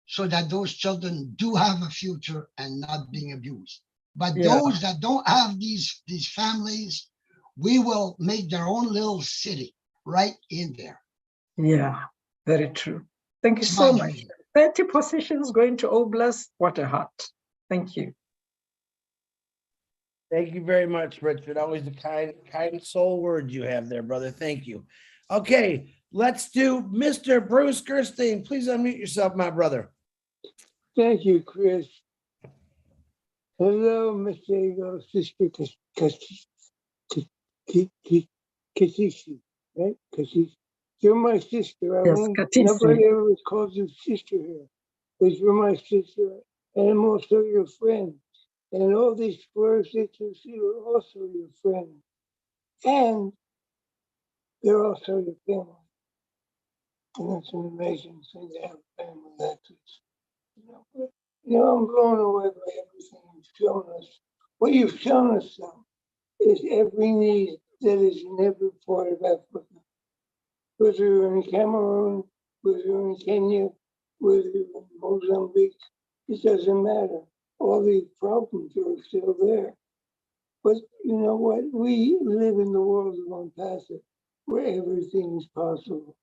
Speaker 15: so that those children do have a future and not being abused. But those that don't have these families, we will make their own little city right in there.
Speaker 6: Yeah, very true. Thank you so much. 30 positions going to Oblast. What a heart. Thank you.
Speaker 1: Thank you very much, Richard. Always the kind soul words you have there, brother. Thank you. Okay, let's do Mr. Bruce Gerstein. Please unmute yourself, my brother.
Speaker 16: Thank you, Chris. Hello, Masego, Sister Katishi, right? Katishi. You're my sister. Nobody ever calls you sister here, but you're my sister, and I'm also your friend. And all these squares that you see are also your friends. And they're also your family. And it's an amazing thing to have a family like this. You know, I'm blown away by everything you've shown us. What you've shown us, though, is every need that is in every part of Africa. Whether you're in Cameroon, whether you're in Kenya, whether you're in Mozambique, it doesn't matter. All these problems are still there. But you know what? We live in the world of ONPASSIVE, where everything is possible.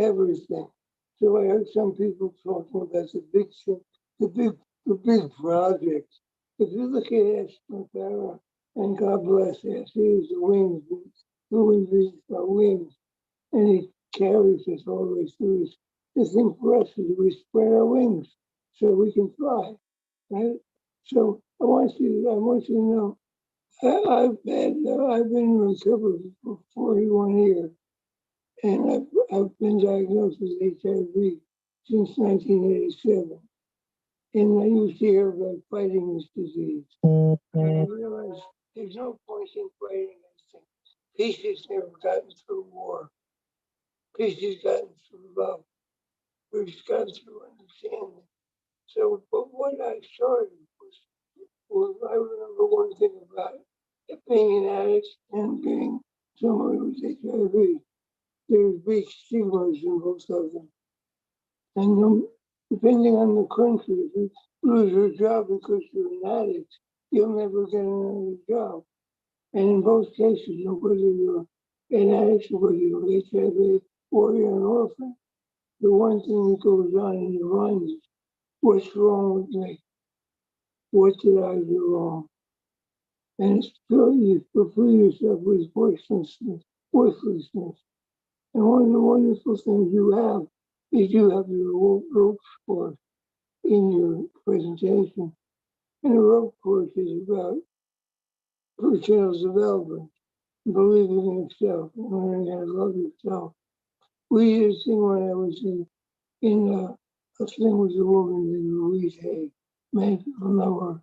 Speaker 16: Everything. So I heard some people talking about the big projects. If you look at Ashton Farah, and God bless us, he is the wings, the wings are wings, and he carries us all the way through. The thing for us is we spread our wings so we can fly. Right? So I want you to know, I've been in recovery for 41 years, and I've been diagnosed with HIV since 1987. And I used to hear about fighting this disease. And I realized there's no point in fighting this thing. Peace has never gotten through war. Peace has gotten through love. Peace has gotten through understanding. So, but what I started was I remember one thing about being an addict and being someone with HIV. There's big stigmas in both of them. And depending on the country, if you lose your job because you're an addict, you'll never get another job. And in both cases, whether you're an addict, whether you're HIV or you're an orphan, the one thing that goes on in your mind is, what's wrong with me? What did I do wrong? And it's still you fulfill yourself with worthlessness. And one of the wonderful things you have is you have your rope course in your presentation. And the rope course is about personal development, believing in yourself, and learning how to love yourself. We did a thing when I was in a thing with a woman named Louise Hay, many people know her,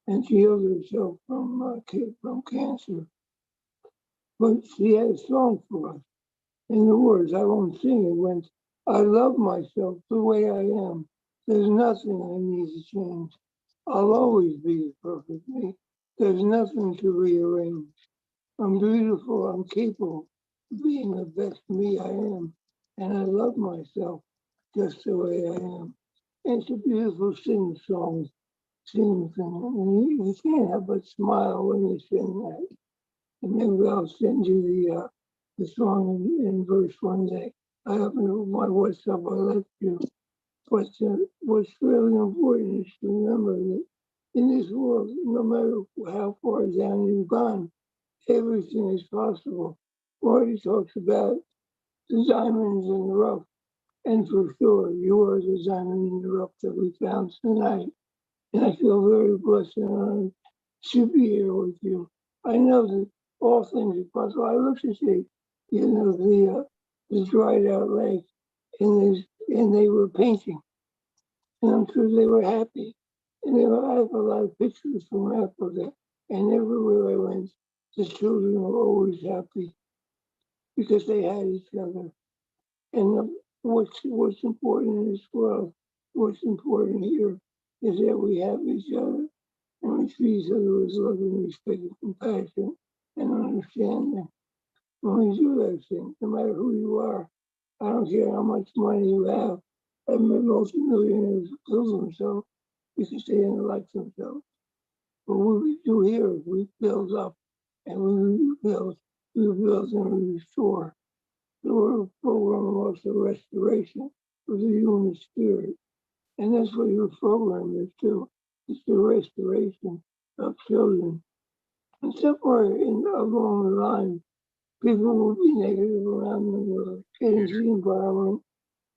Speaker 16: and she healed herself from cancer. But she had a song for us. In the words, I won't sing it, went, I love myself the way I am. There's nothing I need to change. I'll always be the perfect me. There's nothing to rearrange. I'm beautiful, I'm capable of being the best me I am. And I love myself just the way I am. And it's a beautiful sing-song, sing thing. And you can't help but smile when you sing that. And maybe I'll send you the song in verse one day. I happen to my WhatsApp, I left you. But what's really important is to remember that in this world, no matter how far down you've gone, everything is possible. Marty talks about the diamonds in the rough. And for sure, you are the diamond in the rough that we found tonight. And I feel very blessed and honored to be here with you. I know that all things are possible. I looked at the dried out lake, and they were painting. And I'm sure they were happy. And I have a lot of pictures from Africa. And everywhere I went, the children were always happy because they had each other. And what's important in this world, what's important here, is that we have each other and we treat each other with love and respect and compassion and understanding. When we do those things, no matter who you are, I don't care how much money you have. I've met multi-millionaires who kill themselves because they didn't like themselves. But what we do here, we build up and we rebuild and we restore. The word program of also restoration of the human spirit. And that's what your program is too. It's the restoration of children. And somewhere along the line, people will be negative around them or get into the environment,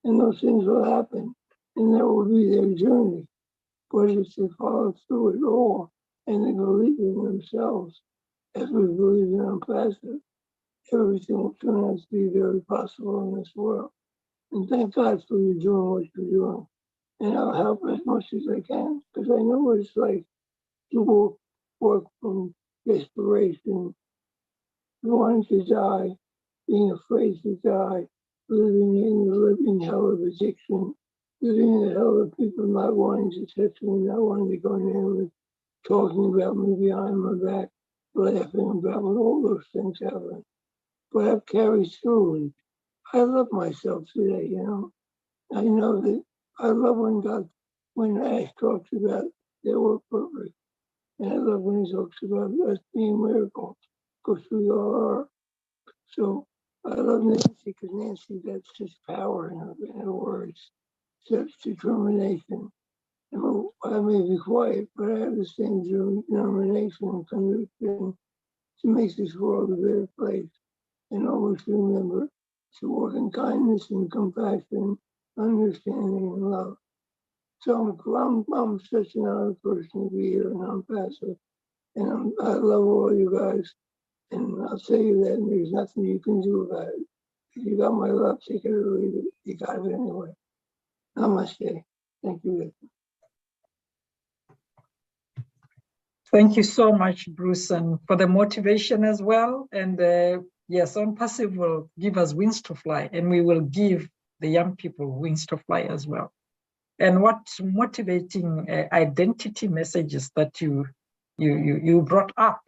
Speaker 16: and those things will happen. And that will be their journey. But if they follow through it all and they believe in themselves, as we believe in ONPASSIVE, everything will turn out to be very possible in this world. And thank God for you doing what you're doing. And I'll help as much as I can, because I know what it's like to work from desperation, wanting to die, being afraid to die, living in the living hell of addiction, living in the hell of people not wanting to touch me, not wanting to go near me, talking about me behind my back, laughing about me, all those things happen. But I've carried through, and I love myself today, you know. I know that I love when Ash talks about that we're perfect. And I love when he talks about us being miracles, because we all are. So I love Nancy, because Nancy, that's just power in her words, such determination. And I may be quiet, but I have the same determination and conviction to make this world a better place. And always remember to walk in kindness and compassion, understanding and love. So I'm such an honored person to be here in ONPASSIVE. And I love all you guys. And I'll tell you that there's nothing you can do about it. If you got my love, take it or leave it. You got it anyway. Namaste. Thank you.
Speaker 6: Thank you so much, Bruce, and for the motivation as well. And yes, ONPASSIVE will give us wings to fly, and we will give the young people wings to fly as well. And what motivating identity messages that you brought up.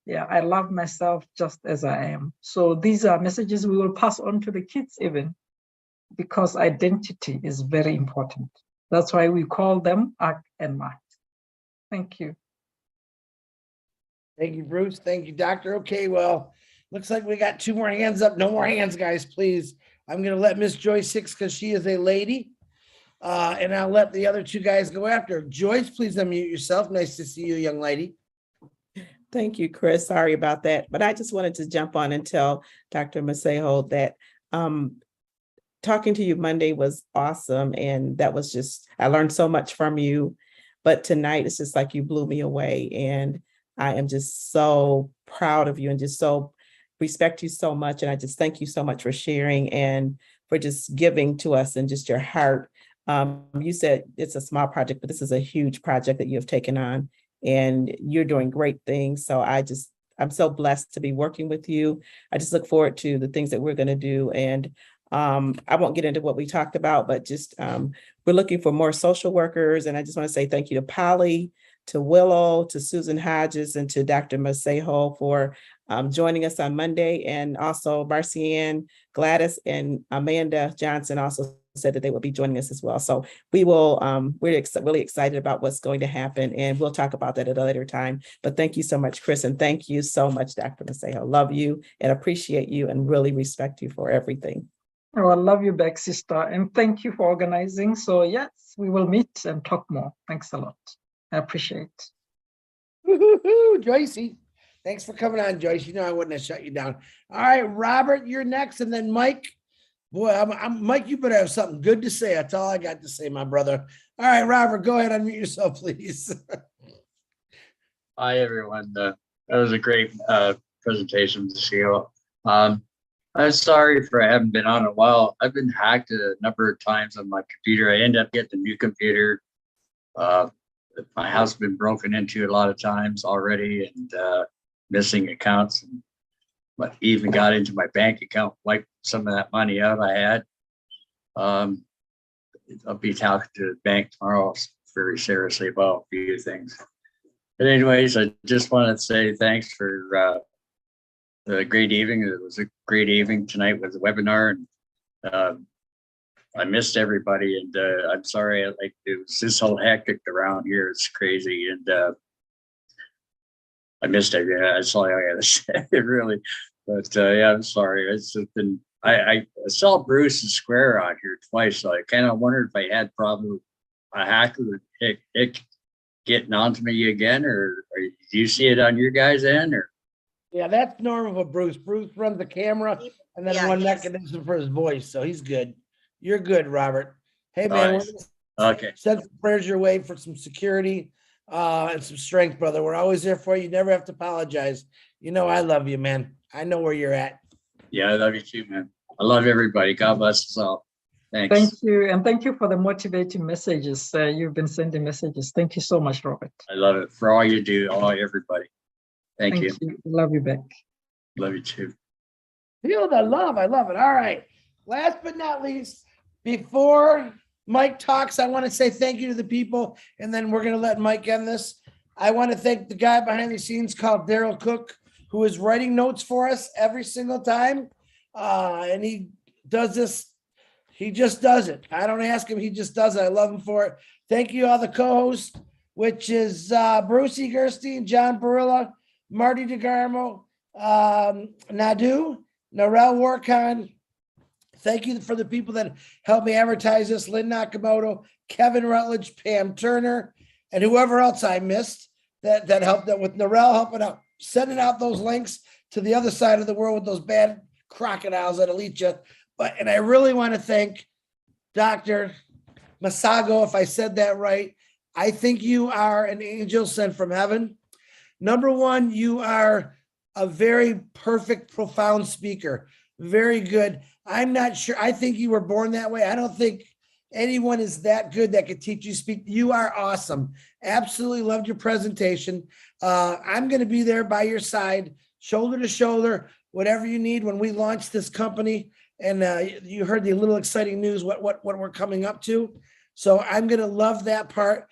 Speaker 6: Yeah, I love myself just as I am. So these are messages we will pass on to the kids even, because identity is very important. That's why we call them ACT and MACT. Thank you.
Speaker 1: Thank you, Bruce. Thank you, Doctor. Okay, well, looks like we got 2 more hands up. No more hands, guys, please. I'm going to let Miss Joyce 6 because she is a lady. And I'll let the other 2 guys go after. Joyce, please unmute yourself. Nice to see you, young lady.
Speaker 17: Thank you, Chris. Sorry about that. But I just wanted to jump on and tell Dr. Masego that talking to you Monday was awesome. And that was just, I learned so much from you. But tonight, it's just like you blew me away. And I am just so proud of you and just so respect you so much. And I just thank you so much for sharing and for just giving to us and just your heart. You said it's a small project, but this is a huge project that you have taken on and you're doing great things. So I'm so blessed to be working with you. I just look forward to the things that we're going to do. And I won't get into what we talked about, but just we're looking for more social workers. And I just want to say thank you to Polly, to Willow, to Susan Hodges, and to Dr. Masego for joining us on Monday. And also Marcianne, Gladys, and Amanda Johnson also said that they will be joining us as well. So we will, we're really excited about what's going to happen, and we'll talk about that at a later time. But thank you so much, Chris, and thank you so much, Dr. Masego. Love you and appreciate you and really respect you for everything.
Speaker 6: Oh, I love you back, sister. And thank you for organizing. So yes, we will meet and talk more. Thanks a lot. I appreciate it.
Speaker 1: Woo-hoo-hoo, Joycey. Thanks for coming on, Joyce. You know I wouldn't have shut you down. All right, Robert, you're next, and then Mike. Boy, Mike, you better have something good to say. That's all I got to say, my brother. All right, Robert, go ahead, unmute yourself, please.
Speaker 18: Hi, everyone. That was a great presentation to see you. I'm sorry for I haven't been on in a while. I've been hacked a number of times on my computer. I ended up getting a new computer. My house has been broken into a lot of times already, and missing accounts. But even got into my bank account, wiped some of that money out I had. I'll be talking to the bank tomorrow very seriously about a few things. But anyways, I just want to say thanks for the great evening. It was a great evening tonight with the webinar, and I missed everybody, and I'm sorry. It was just so hectic around here. It's crazy, and I missed everything. That's all I gotta say, really. But yeah, I'm sorry. It's just been. I saw Bruce's square out here twice, so I kind of wondered if I had problem with a hacker getting onto me again, or do you see it on your guys' end, or?
Speaker 1: Yeah, that's normal for Bruce. Bruce runs the camera and then one mechanism for his voice, so he's good. You're good, Robert. Hey, man,
Speaker 18: Nice. Okay.
Speaker 1: Send some prayers your way for some security and some strength, brother. We're always there for you. You never have to apologize. You know I love you, man. I know where you're at.
Speaker 18: Yeah, I love you too, man. I love everybody. God bless us all. Thanks.
Speaker 6: Thank you. And thank you for the motivating messages. You've been sending messages. Thank you so much, Robert.
Speaker 18: I love it for all you do, everybody. Thank you.
Speaker 6: Love you back.
Speaker 18: Love you too.
Speaker 1: Feel the love. I love it. All right. Last but not least, before Mike talks, I want to say thank you to the people, and then we're going to let Mike end this. I want to thank the guy behind the scenes called Daryl Cook, who is writing notes for us every single time. And he does this. He just does it. I don't ask him. He just does it. I love him for it. Thank you, all the co-hosts, which is Brucey Gerstein, John Barilla, Marty DeGarmo, Nadu, Narelle Warcon. Thank you for the people that helped me advertise this: Lynn Nakamoto, Kevin Rutledge, Pam Turner, and whoever else I missed that helped out with Narelle helping out, sending out those links to the other side of the world with those bad crocodiles that'll eat you. And I really want to thank Dr. Masego, if I said that right. I think you are an angel sent from heaven. Number one, you are a very perfect, profound speaker. Very good. I'm not sure. I think you were born that way. I don't think anyone is that good that could teach you to speak. You are awesome. Absolutely loved your presentation. I'm going to be there by your side, shoulder to shoulder, whatever you need when we launch this company. And you heard the little exciting news, what we're coming up to. So I'm going to love that part.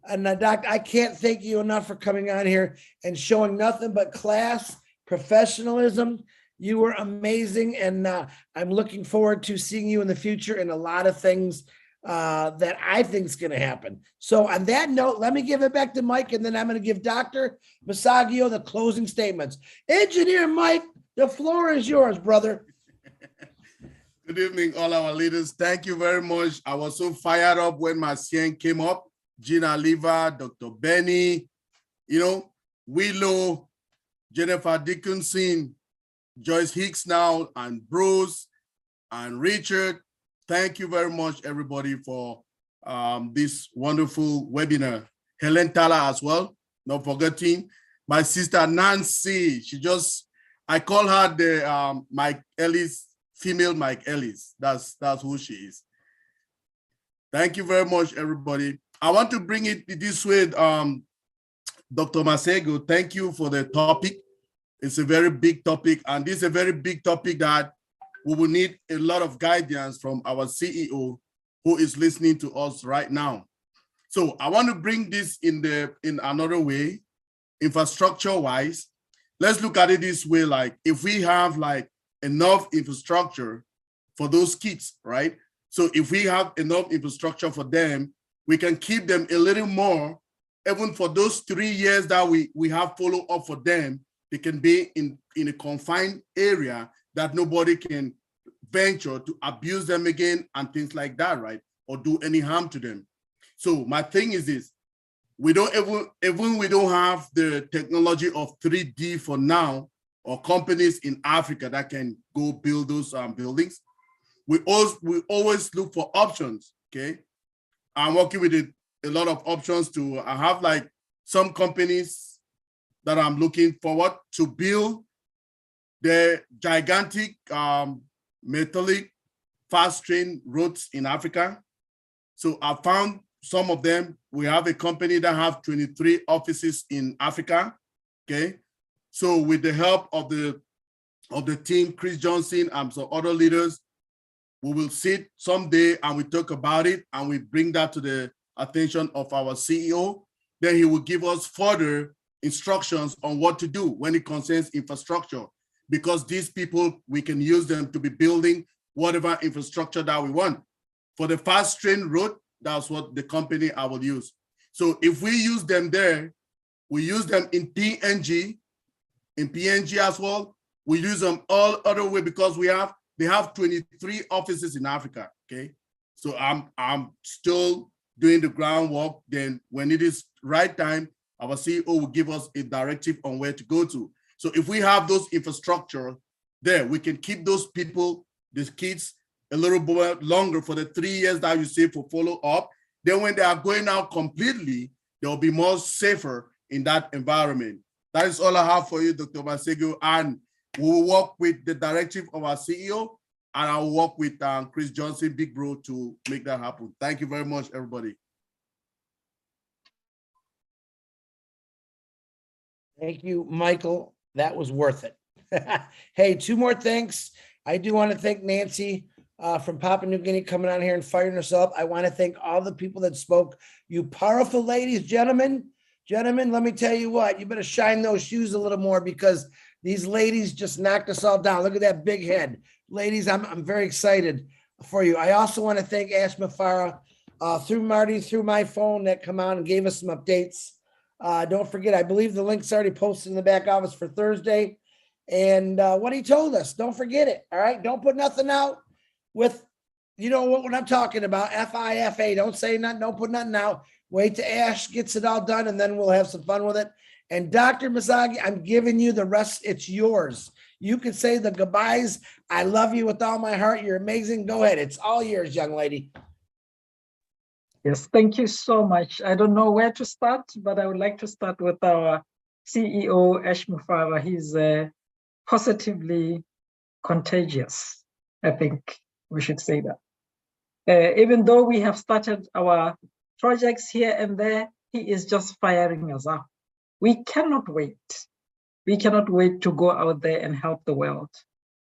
Speaker 1: And Doc, I can't thank you enough for coming on here and showing nothing but class, professionalism. You were amazing. And I'm looking forward to seeing you in the future in a lot of things that I think is going to happen. So on that note, let me give it back to Mike, and then I'm going to give Dr. Masego the closing statements. Engineer Mike, the floor is yours, brother.
Speaker 4: Good evening, all our leaders. Thank you very much. I was so fired up when my CN came up. Gina Lever, Dr. Benny, Willow, Jennifer Dickinson, Joyce Hicks now, and Bruce, and Richard. Thank you very much, everybody, for this wonderful webinar. Helen Tala as well, not forgetting. My sister Nancy, I call her the Mike Ellis, female Mike Ellis. That's who she is. Thank you very much, everybody. I want to bring it this way, Dr. Masego, thank you for the topic. It's a very big topic, and this is a very big topic that we will need a lot of guidance from our CEO who is listening to us right now. So I want to bring this in another way, infrastructure-wise. Let's look at it this way, like if we have like enough infrastructure for those kids, right? So if we have enough infrastructure for them, we can keep them a little more, even for those 3 years that we have follow up for them. They can be in a confined area that nobody can venture to abuse them again and things like that, right? Or do any harm to them. So my thing is this, we don't have the technology of 3D for now, or companies in Africa that can go build those buildings. We always look for options, okay? I'm working with a lot of options I have like some companies that I'm looking forward to build the gigantic metallic fast train roads in Africa. So I found some of them. We have a company that have 23 offices in Africa, okay? So with the help of the team, Chris Johnson and some other leaders, we will sit someday and we talk about it and we bring that to the attention of our CEO. Then he will give us further instructions on what to do when it concerns infrastructure, because these people, we can use them to be building whatever infrastructure that we want. For the fast train road, that's what the company I will use. So if we use them there, we use them in PNG as well. We use them all other way because they have 23 offices in Africa, okay? So I'm still doing the groundwork. Then when it is right time, our CEO will give us a directive on where to go to. So if we have those infrastructure there, we can keep those people, these kids, a little bit longer for the 3 years that you say for follow up. Then when they are going out completely, they'll be more safer in that environment. That is all I have for you, Dr. Masego. And we will work with the directive of our CEO, and I'll work with Chris Johnson, Big Bro, to make that happen. Thank you very much, everybody.
Speaker 1: Thank you, Michael. That was worth it. Hey, 2 more thanks. I do want to thank Nancy from Papua New Guinea coming on here and firing us up. I want to thank all the people that spoke. You powerful ladies, gentlemen, let me tell you what, you better shine those shoes a little more because these ladies just knocked us all down. Look at that big head. Ladies, I'm very excited for you. I also want to thank Ash Mafara through Marty, through my phone that come on and gave us some updates. Don't forget, I believe the link's already posted in the back office for Thursday. And what he told us, don't forget it. All right. Don't put nothing out with, you know what I'm talking about. FIFA. Don't say nothing. Don't put nothing out. Wait till Ash gets it all done and then we'll have some fun with it. And Dr. Masego, I'm giving you the rest. It's yours. You can say the goodbyes. I love you with all my heart. You're amazing. Go ahead. It's all yours, young lady.
Speaker 6: Yes, thank you so much. I don't know where to start, but I would like to start with our CEO, Ash Mufara. He's positively contagious. I think we should say that. Even though we have started our projects here and there, he is just firing us up. We cannot wait. We cannot wait to go out there and help the world.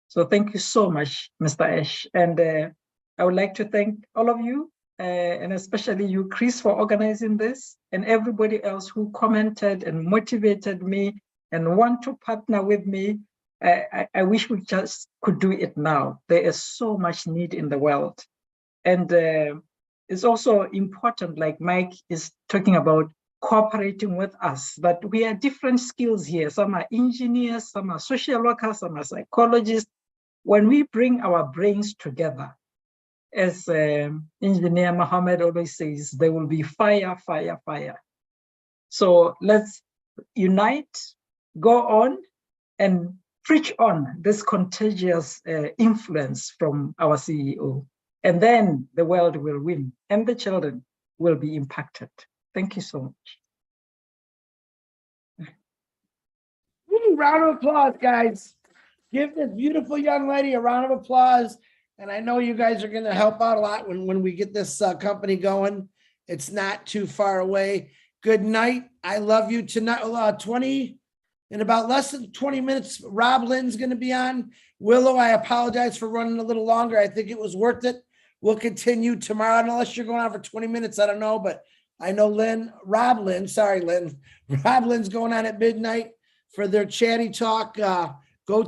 Speaker 6: So thank you so much, Mr. Ash. And I would like to thank all of you, and especially you, Chris, for organizing this, and everybody else who commented and motivated me and want to partner with me. I wish we just could do it now. There is so much need in the world. And it's also important, like Mike is talking about, cooperating with us, that we are different skills here. Some are engineers, some are social workers, some are psychologists. When we bring our brains together, as Engineer Mohammed always says, there will be fire, fire, fire. So let's unite, go on, and preach on this contagious influence from our CEO. And then the world will win and the children will be impacted. Thank you so much.
Speaker 1: Woo, round of applause, guys. Give this beautiful young lady a round of applause. And I know you guys are going to help out a lot when we get this company going. It's not too far away. Good night. I love you tonight. In about less than 20 minutes, Rob Lynn's going to be on. Willow, I apologize for running a little longer. I think it was worth it. We'll continue tomorrow, unless you're going on for 20 minutes. I don't know, but I know Rob Lynn's going on at midnight for their chatty talk. Go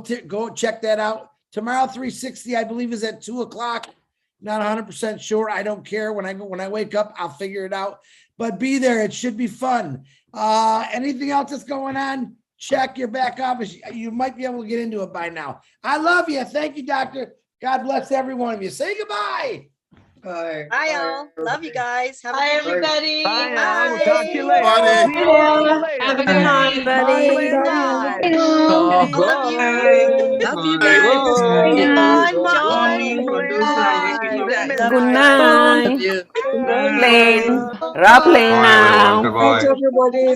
Speaker 1: check that out. Tomorrow, 360, I believe, is at 2 o'clock. Not 100% sure. I don't care. When I wake up, I'll figure it out. But be there. It should be fun. Anything else that's going on? Check your back office. You might be able to get into it by now. I love you. Thank you, doctor. God bless every one of you. Say goodbye.
Speaker 12: Bye, all. Love you guys. Have
Speaker 7: Bye,
Speaker 12: a good
Speaker 7: everybody.
Speaker 12: Bye.
Speaker 19: Bye. We'll talk to you later.
Speaker 4: Bye.
Speaker 19: See you later.
Speaker 7: Have a good night.
Speaker 19: Bye.
Speaker 12: I love you.
Speaker 6: Love you
Speaker 10: Bye.
Speaker 6: guys.
Speaker 12: John.
Speaker 20: Good night.
Speaker 6: Good night.
Speaker 20: Plain. Rob Plain now.
Speaker 6: Good night, everybody.